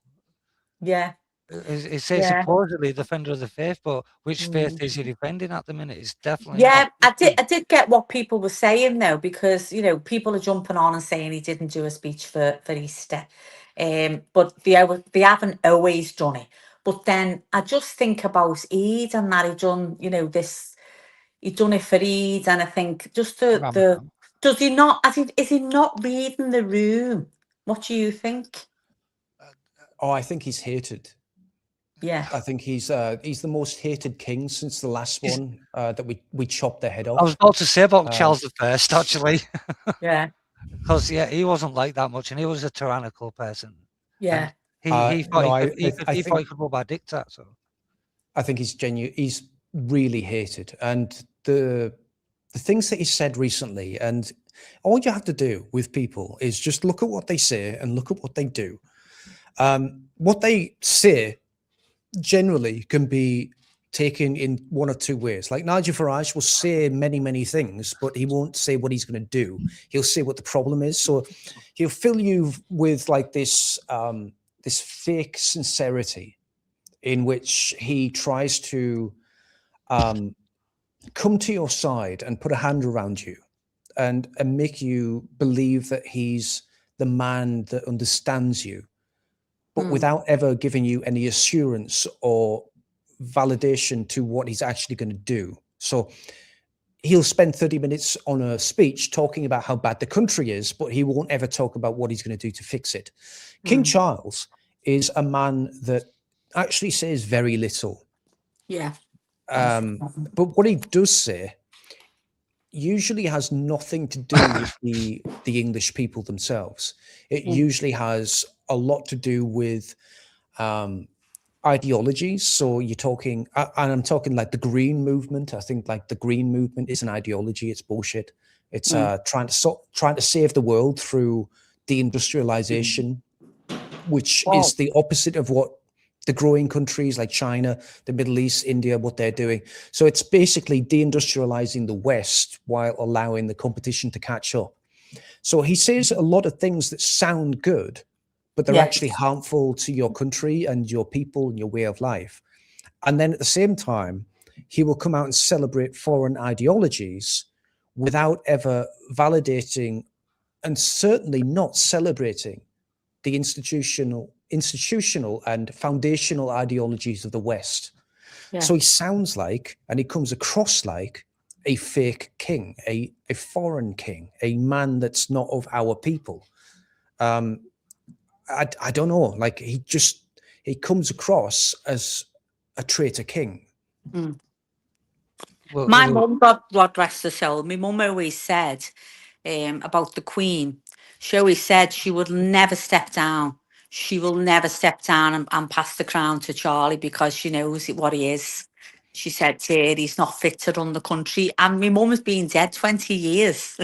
Speaker 9: Yeah.
Speaker 6: it says supposedly defender of the faith, but which faith is he defending at the minute? It's definitely
Speaker 9: I did get what people were saying though, because you know people are jumping on and saying he didn't do a speech for Easter, but they haven't always done it. But then I just think about Eid and that he done, you know, he done it for Eid, and I think just does he not? Is he not reading the room? What do you think?
Speaker 1: Oh, I think he's hated.
Speaker 9: Yeah,
Speaker 1: I think he's the most hated king since the last one that we chopped the head off.
Speaker 6: I was about to say about Charles I, actually.
Speaker 9: Yeah.
Speaker 6: Because he wasn't like that much, and he was a tyrannical person.
Speaker 9: Yeah.
Speaker 6: He thought he could go by diktat. So
Speaker 1: I think he's genuine. He's really hated, and the things that he said recently, and all you have to do with people is just look at what they say and look at what they do. What they say generally can be taken in one or two ways. Like Nigel Farage will say many, many things, but he won't say what he's going to do. He'll say what the problem is. So he'll fill you with like this this fake sincerity in which he tries to come to your side and put a hand around you and make you believe that he's the man that understands you, but without ever giving you any assurance or validation to what he's actually going to do. So he'll spend 30 minutes on a speech talking about how bad the country is, but he won't ever talk about what he's going to do to fix it. King Charles is a man that actually says very little.
Speaker 9: Yeah.
Speaker 1: But what he does say usually has nothing to do with the English people themselves. It usually has a lot to do with ideologies. So you're talking, and I'm talking like the Green Movement. I think like the Green Movement is an ideology. It's bullshit. It's trying to save the world through deindustrialization, which is the opposite of what the growing countries like China, the Middle East, India, what they're doing. So it's basically deindustrializing the West while allowing the competition to catch up. So he says a lot of things that sound good, but they're actually harmful to your country and your people and your way of life. And then at the same time, he will come out and celebrate foreign ideologies without ever validating and certainly not celebrating the institutional and foundational ideologies of the West. So he sounds like, and he comes across like, a fake king, a foreign king, a man that's not of our people. I don't know, like he comes across as a traitor king.
Speaker 6: Well,
Speaker 9: My mum, God rest her soul, my mum always said about the Queen. She always said she would never step down. She will never step down and pass the crown to Charlie because she knows what he is. She said he's not fit to run the country. And my mum has been dead 20 years.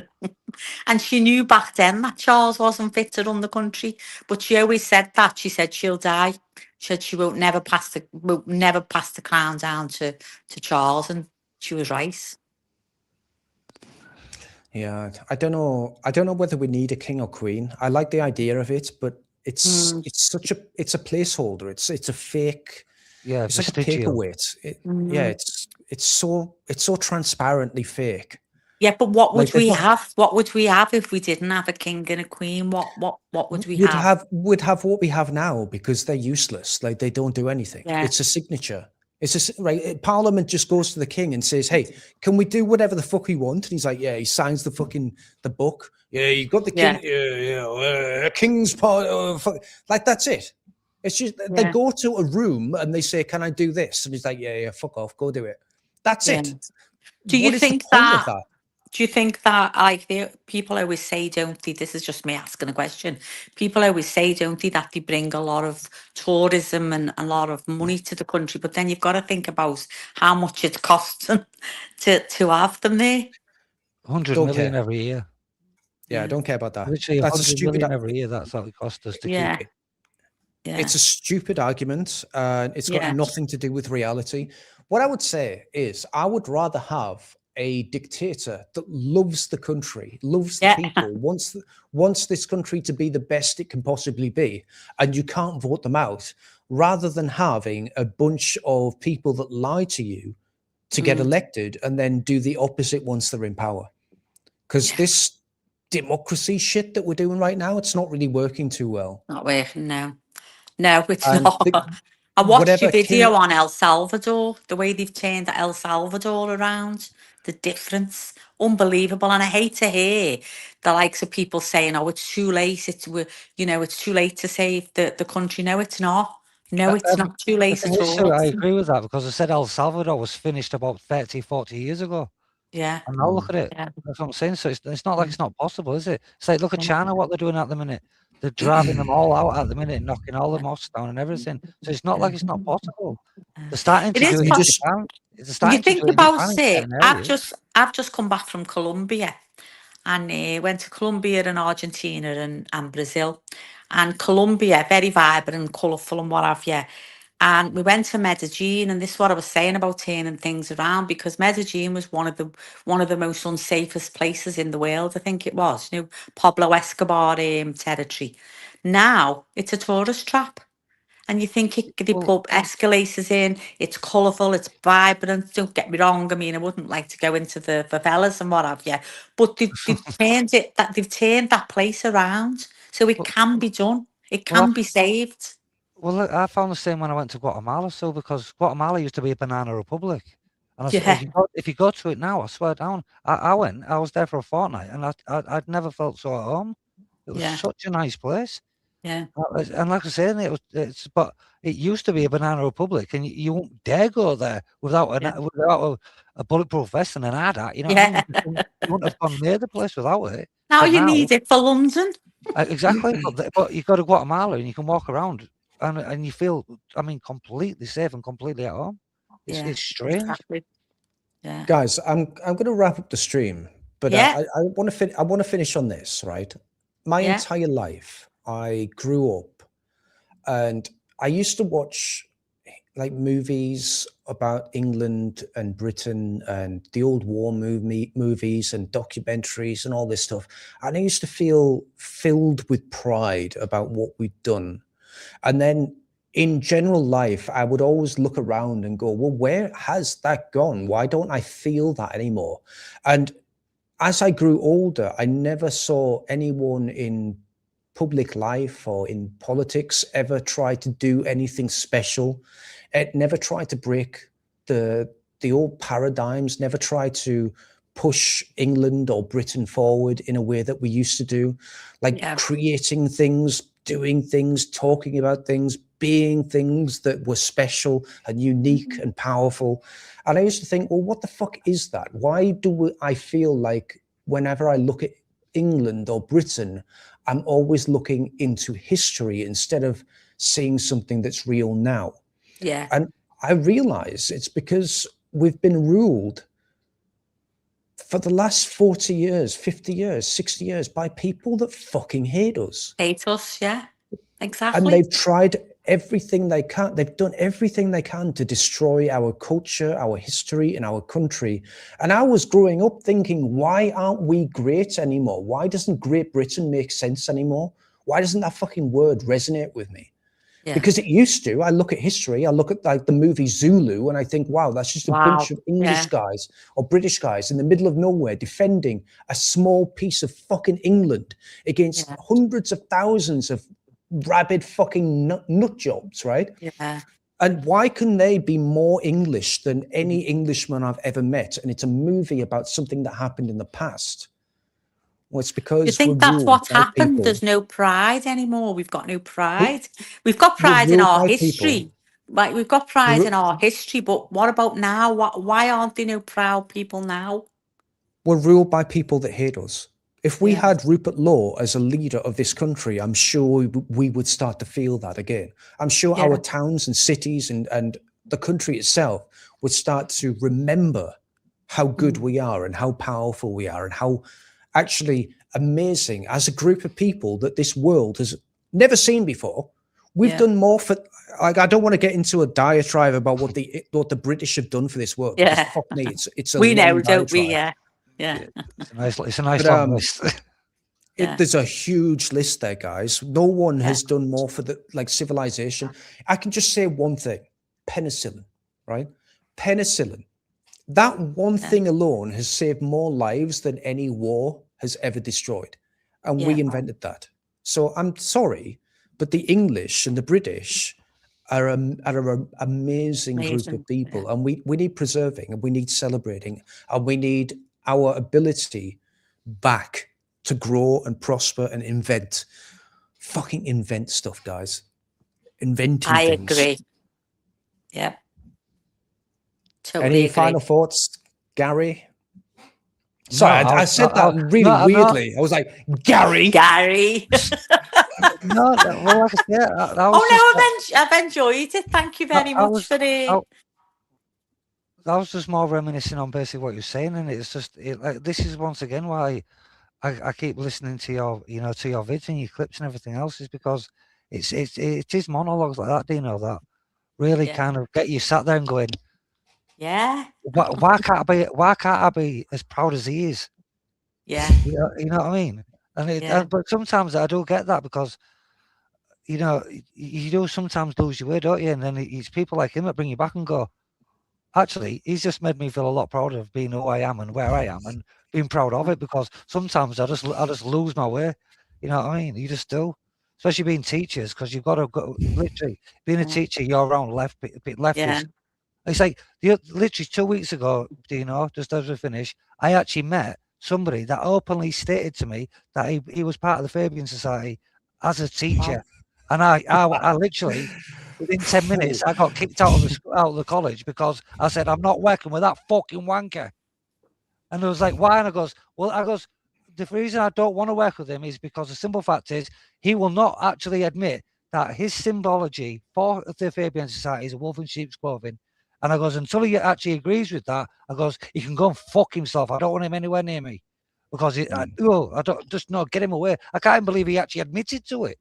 Speaker 9: And she knew back then that Charles wasn't fit to run the country. But she always said that. She said she'll die. She said she won't never pass the crown down to Charles. And she was right.
Speaker 1: Yeah, I don't know whether we need a king or queen. I like the idea of it, but it's a placeholder. It's a fake.
Speaker 6: Yeah,
Speaker 1: it's like a
Speaker 6: vestigial.
Speaker 1: paperweight. Yeah, it's so transparently fake.
Speaker 9: Yeah, but what would
Speaker 1: Like,
Speaker 9: we have? What would we have if we didn't have a king and a queen? What would we have?
Speaker 1: We'd have what we have now because they're useless. Like they don't do anything.
Speaker 9: Yeah.
Speaker 1: It's a signature. It's right. Parliament just goes to the king and says, "Hey, can we do whatever the fuck we want?" And he's like, "Yeah." He signs the book. Yeah, you got the king. King's part. Like that's it. It's just they go to a room and they say, "Can I do this?" And he's like, "Yeah, fuck off, go do it." That's it.
Speaker 9: Do you
Speaker 1: What is the
Speaker 9: think
Speaker 1: point of
Speaker 9: that?
Speaker 1: that?
Speaker 9: Do you think that, like, people always say, don't they? This is just me asking a question. People always say, don't they, that they bring a lot of tourism and a lot of money to the country, but then you've got to think about how much it costs them to have them there.
Speaker 6: 100
Speaker 1: Don't
Speaker 6: million
Speaker 1: care.
Speaker 6: every year.
Speaker 1: Yeah, I don't care about that.
Speaker 6: Literally
Speaker 1: That's a
Speaker 6: 100
Speaker 1: stupid.
Speaker 6: million every year. That's what it cost us to keep it.
Speaker 1: It's a stupid argument. It's got nothing to do with reality. What I would say is I would rather have a dictator that loves the country, loves the people, wants this country to be the best it can possibly be, and you can't vote them out, rather than having a bunch of people that lie to you to get elected and then do the opposite once they're in power. Because this democracy shit that we're doing right now, it's not really working too well.
Speaker 9: Not working, no. No, it's
Speaker 1: And
Speaker 9: not. I watched your
Speaker 1: whatever
Speaker 9: video
Speaker 1: king-
Speaker 9: on El Salvador, the way they've turned El Salvador around, the difference, unbelievable. And I hate to hear the likes of people saying, "Oh, it's too late. It's too late to save the country." No, it's not. No, it's not too late at all.
Speaker 6: I agree with that because I said El Salvador was finished about 30, 40 years ago.
Speaker 9: Yeah.
Speaker 6: And now look at it.
Speaker 9: Yeah.
Speaker 6: That's what I'm saying. So it's not like it's not possible, is it? It's like, look at China, what they're doing at the minute. They're driving them all out at the minute, knocking all the mosques down and everything. So it's not like it's not possible. They're starting to do it in Japan. They're starting to do it in
Speaker 9: about
Speaker 6: Japan.
Speaker 9: it. I've just come back from Colombia, and went to Colombia and Argentina and Brazil, and Colombia very vibrant, colourful, and what have you. And we went to Medellin, and this is what I was saying about turning things around, because Medellin was one of the most unsafest places in the world. I think it was, Pablo Escobar territory. Now it's a tourist trap. And you think they put escalators in, it's colourful, it's vibrant. Don't get me wrong. I mean, I wouldn't like to go into the favelas and what have you, but they've turned that place around. So it can be done. It can be saved.
Speaker 6: Well, look, I found the same when I went to Guatemala. So because Guatemala used to be a banana republic. And I said, if you go to it now, I swear down, I was there for a fortnight, and I'd never felt so at home. It was such a nice place.
Speaker 9: Yeah.
Speaker 6: And like I said, but it used to be a banana republic, and you won't dare go there without a bulletproof vest and an ADAT. You know what I mean? You wouldn't have gone near the place without it.
Speaker 9: Now you need it for London.
Speaker 6: Exactly. But you go to Guatemala and you can walk around and you feel, I mean, completely safe and completely at home. It's strange.
Speaker 9: Exactly. Yeah.
Speaker 1: Guys, I'm going to wrap up the stream. But
Speaker 9: Yeah.
Speaker 1: I want to I want to finish on this, right? My
Speaker 9: Yeah.
Speaker 1: entire life, I grew up, and I used to watch like movies about England and Britain and the old war movies and documentaries and all this stuff. And I used to feel filled with pride about what we'd done. And then in general life, I would always look around and go, well, where has that gone? Why don't I feel that anymore? And as I grew older, I never saw anyone in public life or in politics ever try to do anything special. It never tried to break the old paradigms, never tried to push England or Britain forward in a way that we used to do, like creating things, doing things, talking about things, being things that were special and unique and powerful. And I used to think, well, what the fuck is that? Why do I feel like whenever I look at England or Britain, I'm always looking into history instead of seeing something that's real now?
Speaker 9: Yeah.
Speaker 1: And I realize it's because we've been ruled for the last 40 years, 50 years, 60 years by people that fucking hate us.
Speaker 9: Hate us, yeah. Exactly.
Speaker 1: And they've tried everything they can. They've done everything they can to destroy our culture, our history, and our country. And I was growing up thinking, why aren't we great anymore? Why doesn't Great Britain make sense anymore? Why doesn't that fucking word resonate with me?
Speaker 9: Yeah.
Speaker 1: Because it used to. I look at history, I look at like the movie Zulu, and I think, wow, that's just a bunch of English guys or British guys in the middle of nowhere defending a small piece of fucking England against hundreds of thousands of rabid fucking nut jobs, right?
Speaker 9: Yeah.
Speaker 1: And why can they be more English than any Englishman I've ever met? And it's a movie about something that happened in the past. Well, it's because
Speaker 9: you think that's what's happened? There's no pride anymore. We've got no pride. We've got pride in our history. Right, we've got pride in our history, but what about now? Why aren't there no proud people now?
Speaker 1: We're ruled by people that hate us. If we had Rupert Law as a leader of this country, I'm sure we would start to feel that again. I'm sure our towns and cities and the country itself would start to remember how good we are and how powerful we are and how actually amazing as a group of people that this world has never seen before. We've done more for, like, I don't want to get into a diatribe about what the British have done for this world.
Speaker 9: Yeah.
Speaker 1: Fuck me, it's a
Speaker 9: we know,
Speaker 1: long
Speaker 9: don't we?
Speaker 1: diatribe.
Speaker 9: Yeah.
Speaker 6: It's a nice long list.
Speaker 1: There's a huge list there, guys. No one has done more for the civilization. I can just say one thing: penicillin, right? Penicillin. That one thing alone has saved more lives than any war has ever destroyed. And we invented that. So I'm sorry, but the English and the British are an amazing group of people. And we need preserving, and we need celebrating, and we need our ability back to grow and prosper and invent. Fucking invent stuff, guys. Inventing things.
Speaker 9: I agree. Yeah. Totally
Speaker 1: Any
Speaker 9: agree.
Speaker 1: final thoughts, Gary? Sorry,
Speaker 6: No,
Speaker 1: I said that really weirdly. I was like, Gary.
Speaker 6: No, well, like I said,
Speaker 9: I've enjoyed it. Thank you very much for it.
Speaker 6: I was just more reminiscing on basically what you're saying, and it's just like this is once again why I keep listening to your to your vids and your clips and everything else, is because it is monologues like that, Dino, that really kind of get you sat there and going, why can't I be as proud as he is?
Speaker 9: Yeah.
Speaker 6: You know what I mean? And but sometimes I do get that, because you do sometimes lose your way, don't you? And then it's people like him that bring you back and go, actually, he's just made me feel a lot prouder of being who I am and where I am, and being proud of it, because sometimes I just lose my way. You know what I mean? You just do, especially being teachers, because you've got to go, literally being a teacher, you're around leftist. It's like literally 2 weeks ago, just as we finish, I actually met somebody that openly stated to me that he was part of the Fabian Society as a teacher. And I literally, within 10 minutes, I got kicked out of the college because I said, I'm not working with that fucking wanker. And I was like, why? And I goes, the reason I don't want to work with him is because the simple fact is he will not actually admit that his symbology for the Fabian Society is a wolf in sheep's clothing. And I goes, until he actually agrees with that, I goes, he can go and fuck himself. I don't want him anywhere near me. because I don't just not get him away. I can't believe he actually admitted to it.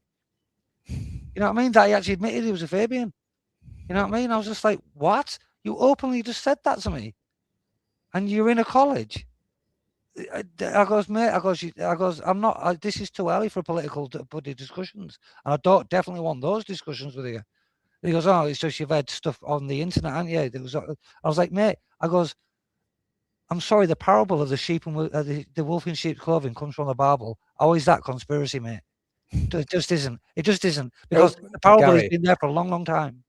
Speaker 6: You know what I mean? That he actually admitted he was a Fabian. You know what I mean? I was just like, what? You openly just said that to me, and you're in a college. I goes, mate. I goes. I'm not. This is too early for political buddy discussions, and I don't definitely want those discussions with you. And he goes, oh, it's just you've had stuff on the internet, haven't you? I was like, mate. I goes, I'm sorry. The parable of the sheep and the wolf in sheep's clothing comes from the Bible. How is that conspiracy, mate? It just isn't. It just isn't, because the parable has been there for a long, long time.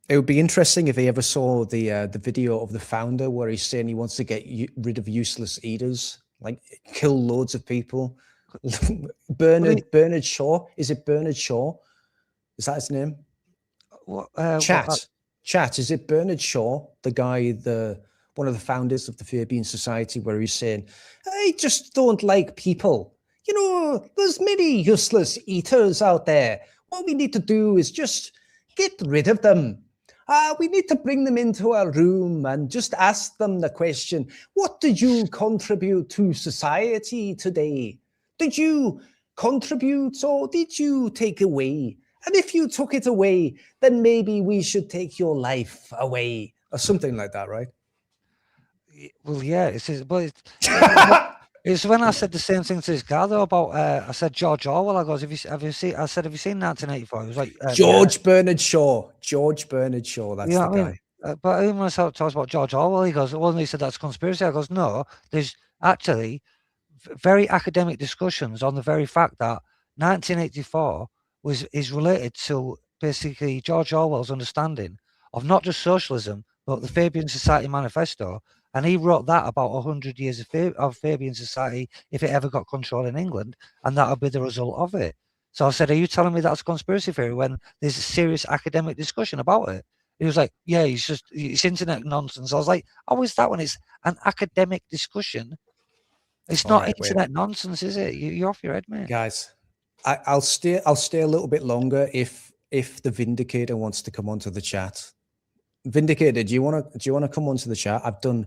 Speaker 1: It would be interesting if he ever saw the video of the founder where he's saying he wants to get rid of useless eaters, like kill loads of people. Bernard Shaw. Is it Bernard Shaw? Is that his name? Chat. Is it Bernard Shaw, the guy, one of the founders of the Fabian Society, where he's saying, I just don't like people. You know, there's many useless eaters out there. What we need to do is just get rid of them. We need to bring them into our room and just ask them the question, what did you contribute to society today? Did you contribute or did you take away? And if you took it away, then maybe we should take your life away or something like that, right?
Speaker 6: Well, yeah, it's when I said the same thing to this guy though about I said George Orwell. I goes, have you seen 1984? He was like
Speaker 1: George Bernard Shaw. George Bernard Shaw. That's the guy.
Speaker 6: I mean? But even when I talks about George Orwell, he goes, well, and he said that's conspiracy. I goes, no, there's actually very academic discussions on the very fact that 1984 is related to basically George Orwell's understanding of not just socialism but the Fabian Society Manifesto. And he wrote that about 100 years of Fabian Society, if it ever got control in England, and that would be the result of it. So I said, are you telling me that's conspiracy theory when there's a serious academic discussion about it? He was like, yeah, it's internet nonsense. I was like, how is that when it's an academic discussion? It's not internet nonsense, is it? You're off your head, mate.
Speaker 1: Guys, I'll stay a little bit longer if the Vindicator wants to come onto the chat. Vindicator, do you want to come onto the chat? I've done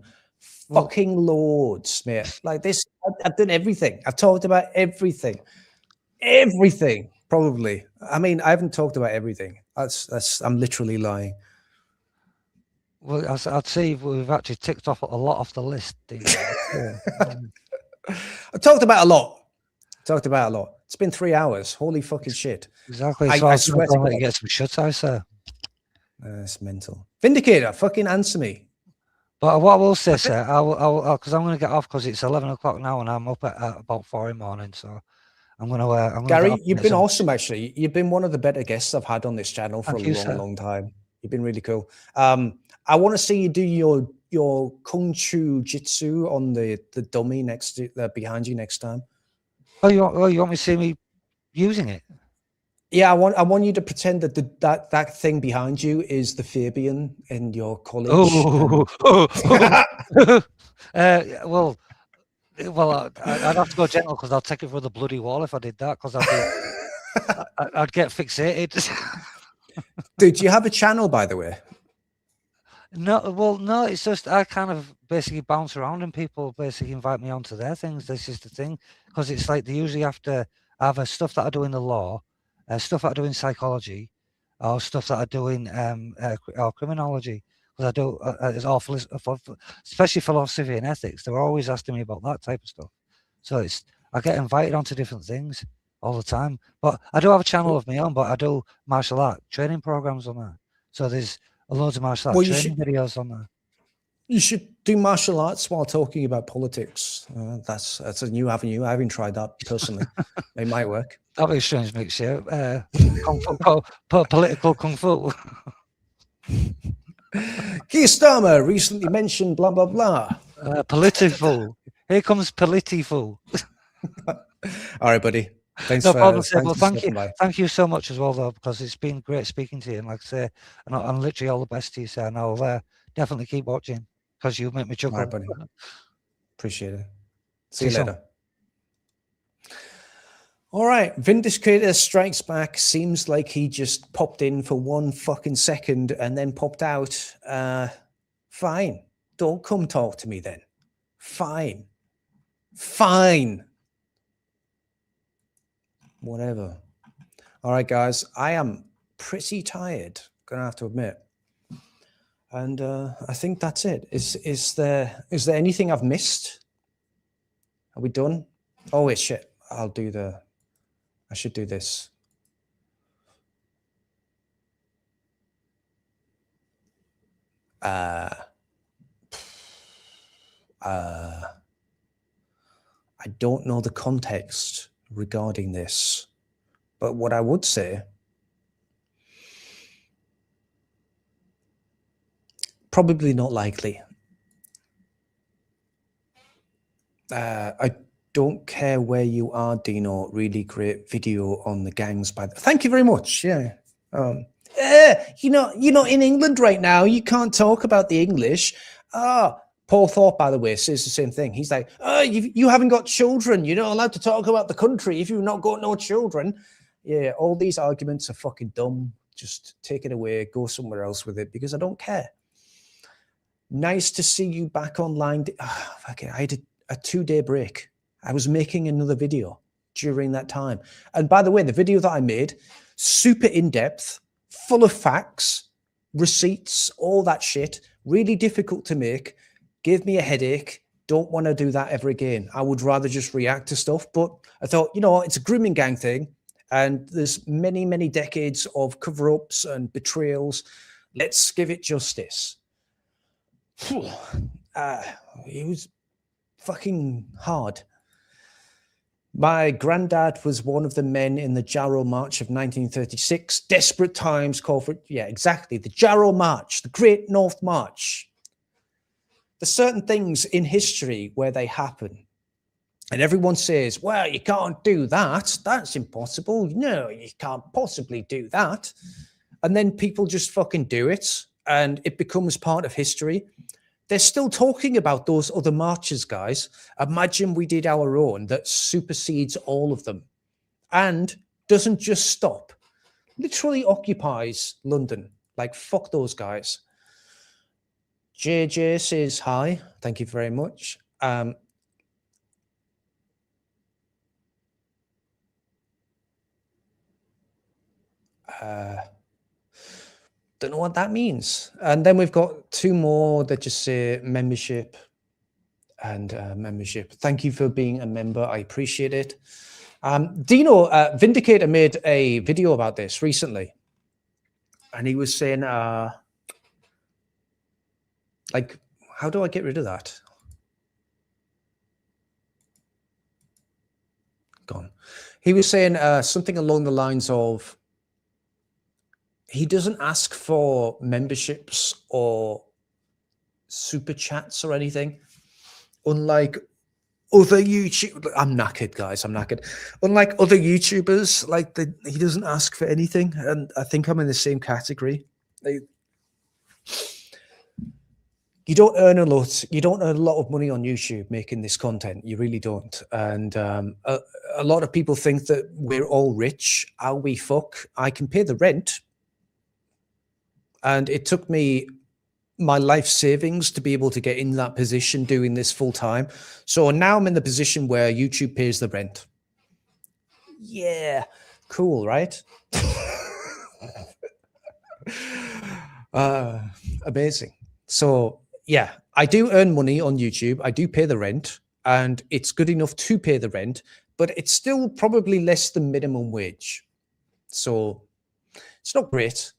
Speaker 1: fucking loads, mate. Like this, I've done everything. I've talked about everything, probably. I mean, I haven't talked about everything. I'm literally lying.
Speaker 6: Well, I'd say we've actually ticked off a lot off the list.
Speaker 1: I talked about a lot. It's been 3 hours. Holy fucking shit.
Speaker 6: Exactly. So I swear to God, get some shut eye, sir.
Speaker 1: That's mental. Vindicator, fucking answer me.
Speaker 6: But what I will say, sir, because I'm going to get off because it's 11 o'clock now and I'm up at about 4 in the morning. So I'm going to.
Speaker 1: Gary, you've been awesome, actually. You've been one of the better guests I've had on this channel for a long time. You've been really cool. I want to see you do your Kung Fu Jitsu on the dummy next to behind you next time.
Speaker 6: Oh, you want me to see me using it?
Speaker 1: Yeah, I want you to pretend that that thing behind you is the Fabian in your college.
Speaker 6: Well, I'd have to go gentle because I'll take it for the bloody wall if I did that because I'd get fixated.
Speaker 1: Dude, do you have a channel, by the way?
Speaker 6: No, it's just I kind of basically bounce around and people basically invite me onto their things. This is the thing, because it's like they usually have to have stuff that I do in the law, stuff that I do in psychology, or stuff that I do in or criminology. Because I do it's awful, especially philosophy and ethics. They're always asking me about that type of stuff. So I get invited onto different things all the time. But I do have a channel of my own, but I do martial art training programs on there. So there's loads of martial art training videos on there.
Speaker 1: You should do martial arts while talking about politics. That's a new avenue. I haven't tried that personally. It might work.
Speaker 6: That'd be a strange mix, yeah. Political kung fu.
Speaker 1: Keir Starmer recently mentioned blah blah blah.
Speaker 6: Political. Here comes political.
Speaker 1: All right, buddy. Thanks
Speaker 6: no
Speaker 1: for,
Speaker 6: problem,
Speaker 1: thanks
Speaker 6: well,
Speaker 1: for
Speaker 6: thank you so much as well, though, because it's been great speaking to you. And like I say, I'm literally all the best to you, sir. And I'll definitely keep watching because you make me chuckle.
Speaker 1: All right, buddy. Appreciate it. See you later. All right, Vindicator strikes back. Seems like he just popped in for 1 fucking second and then popped out. Fine. Don't come talk to me then. Fine. Fine. Whatever. All right, guys. I am pretty tired, gonna have to admit. And I think that's it. Is there anything I've missed? Are we done? Oh wait, shit. I should do this. I don't know the context regarding this, but what I would say, probably not likely. I don't care where you are, Dino. Really great video on the gangs. Thank you very much. Yeah. You're not in England right now. You can't talk about the English. Paul Thorpe, by the way, says the same thing. He's like, you haven't got children. You're not allowed to talk about the country if you've not got no children. Yeah, all these arguments are fucking dumb. Just take it away. Go somewhere else with it because I don't care. Nice to see you back online. Okay, I had a 2-day break. I was making another video during that time. And by the way, the video that I made, super in-depth, full of facts, receipts, all that shit, really difficult to make, gave me a headache. Don't want to do that ever again. I would rather just react to stuff. But I thought, it's a grooming gang thing. And there's many, many decades of cover-ups and betrayals. Let's give it justice. It was fucking hard. My granddad was one of the men in the Jarrow March of 1936. Desperate times call for, yeah, exactly. The Jarrow March, the Great North March. There's certain things in history where they happen. And everyone says, well, you can't do that. That's impossible. No, you can't possibly do that. And then people just fucking do it. And it becomes part of history. They're still talking about those other marches, guys. Imagine we did our own that supersedes all of them and doesn't just stop. Literally occupies London. Like, fuck those guys. JJ says hi. Thank you very much. Don't know what that means. And then we've got 2 more that just say membership and membership. Thank you for being a member. I appreciate it. Dino, Vindicator made a video about this recently. And he was saying, like, how do I get rid of that? Gone. He was saying something along the lines of, he doesn't ask for memberships or super chats or anything. Unlike other YouTube, I'm knackered, guys. I'm knackered. Unlike other YouTubers, like he doesn't ask for anything, and I think I'm in the same category. You don't earn a lot. You don't earn a lot of money on YouTube making this content. You really don't. And a lot of people think that we're all rich. Are we? Fuck. I can pay the rent. And it took me my life savings to be able to get in that position doing this full time. So now I'm in the position where YouTube pays the rent. Yeah, cool, right? Amazing. So yeah, I do earn money on YouTube. I do pay the rent and it's good enough to pay the rent, but it's still probably less than minimum wage. So it's not great.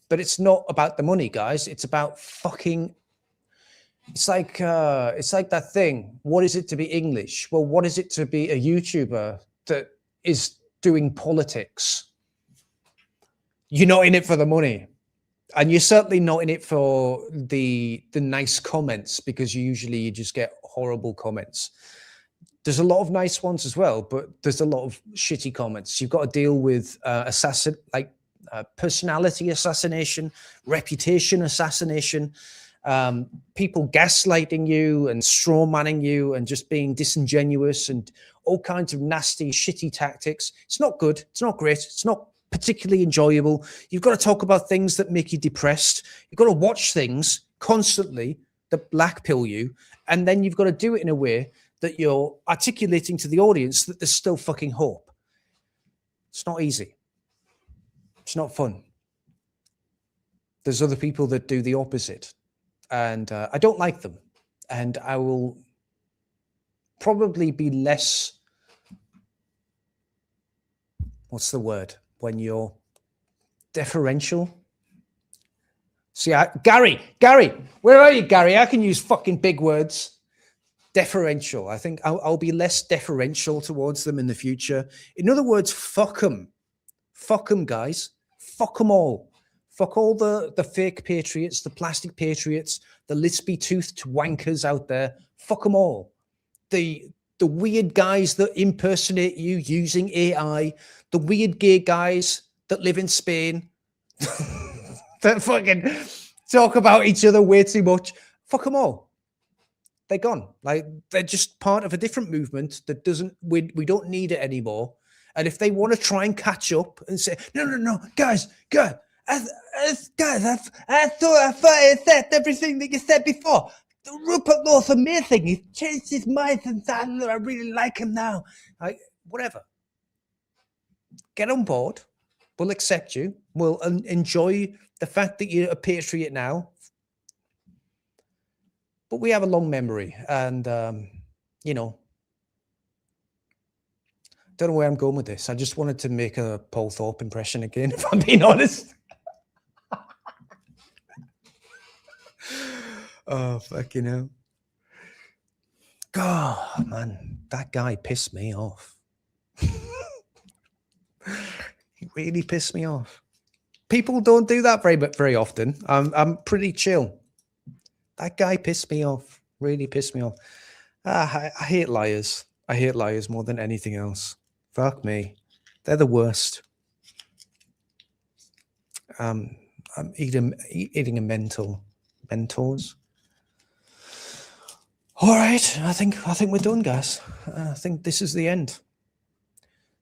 Speaker 1: But it's not about the money, guys. It's about fucking. It's like that thing. What is it to be English? Well, what is it to be a YouTuber that is doing politics? You're not in it for the money, and you're certainly not in it for the nice comments because you just get horrible comments. There's a lot of nice ones as well, but there's a lot of shitty comments. You've got to deal with personality assassination, reputation assassination, people gaslighting you and straw manning you and just being disingenuous and all kinds of nasty, shitty tactics. It's not good. It's not great. It's not particularly enjoyable. You've got to talk about things that make you depressed. You've got to watch things constantly that black pill you. And then you've got to do it in a way that you're articulating to the audience that there's still fucking hope. It's not easy. It's not fun. There's other people that do the opposite, and I don't like them, and I will probably be less, what's the word, when you're deferential? See, Gary, where are you, Gary? I can use fucking big words. Deferential. I think I'll be less deferential towards them in the future. In other words, fuck them. Fuck them, guys. Fuck them all. Fuck all the fake patriots, the plastic patriots, the lispy-toothed wankers out there. Fuck them all. The weird guys that impersonate you using AI, the weird gay guys that live in Spain, that fucking talk about each other way too much. Fuck them all. They're gone. Like, they're just part of a different movement that doesn't, we don't need it anymore. And if they want to try and catch up and say, no, guys, I thought I said everything that you said before. The Rupert North amazing. He's changed his mind since I really like him now. Like, whatever. Get on board. We'll accept you. We'll enjoy the fact that you're a patriot now. But we have a long memory, and you know, don't know where I'm going with this. I just wanted to make a Paul Thorpe impression again, if I'm being honest. Oh, fucking hell. God, man, that guy pissed me off. He really pissed me off. People don't do that very often. I'm pretty chill. That guy pissed me off. Really pissed me off. I hate liars. I hate liars more than anything else. Fuck me. They're the worst. I'm eating a Mentos. All right, I think we're done, guys. I think this is the end.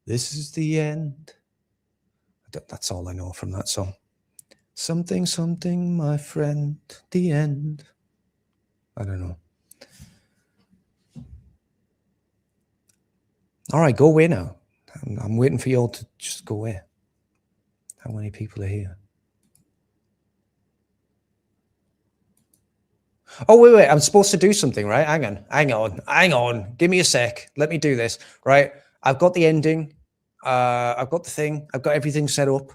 Speaker 1: This is the end. That's all I know from that song. Something, something, my friend, the end. I don't know. All right, go away now. I'm waiting for you all to just go away. How many people are here? Oh, wait. I'm supposed to do something, right? Hang on. Give me a sec. Let me do this, right? I've got the ending. I've got the thing. I've got everything set up.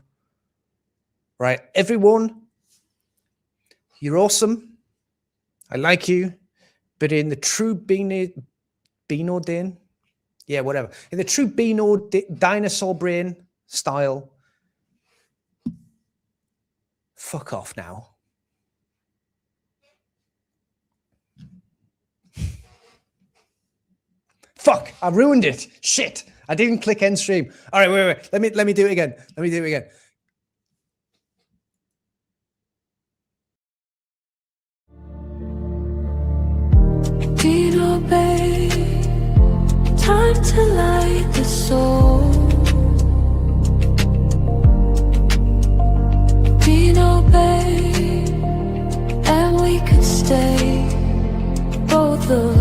Speaker 1: Right? Everyone, you're awesome. I like you. But in the true Beano Dane, yeah, whatever. In the true Beano dinosaur brain style, fuck off now. Fuck, I ruined it. Shit. I didn't click end stream. All right, wait. Let me do it again.
Speaker 12: Dinobane, time to light the soul. Dinobane, and we could stay both of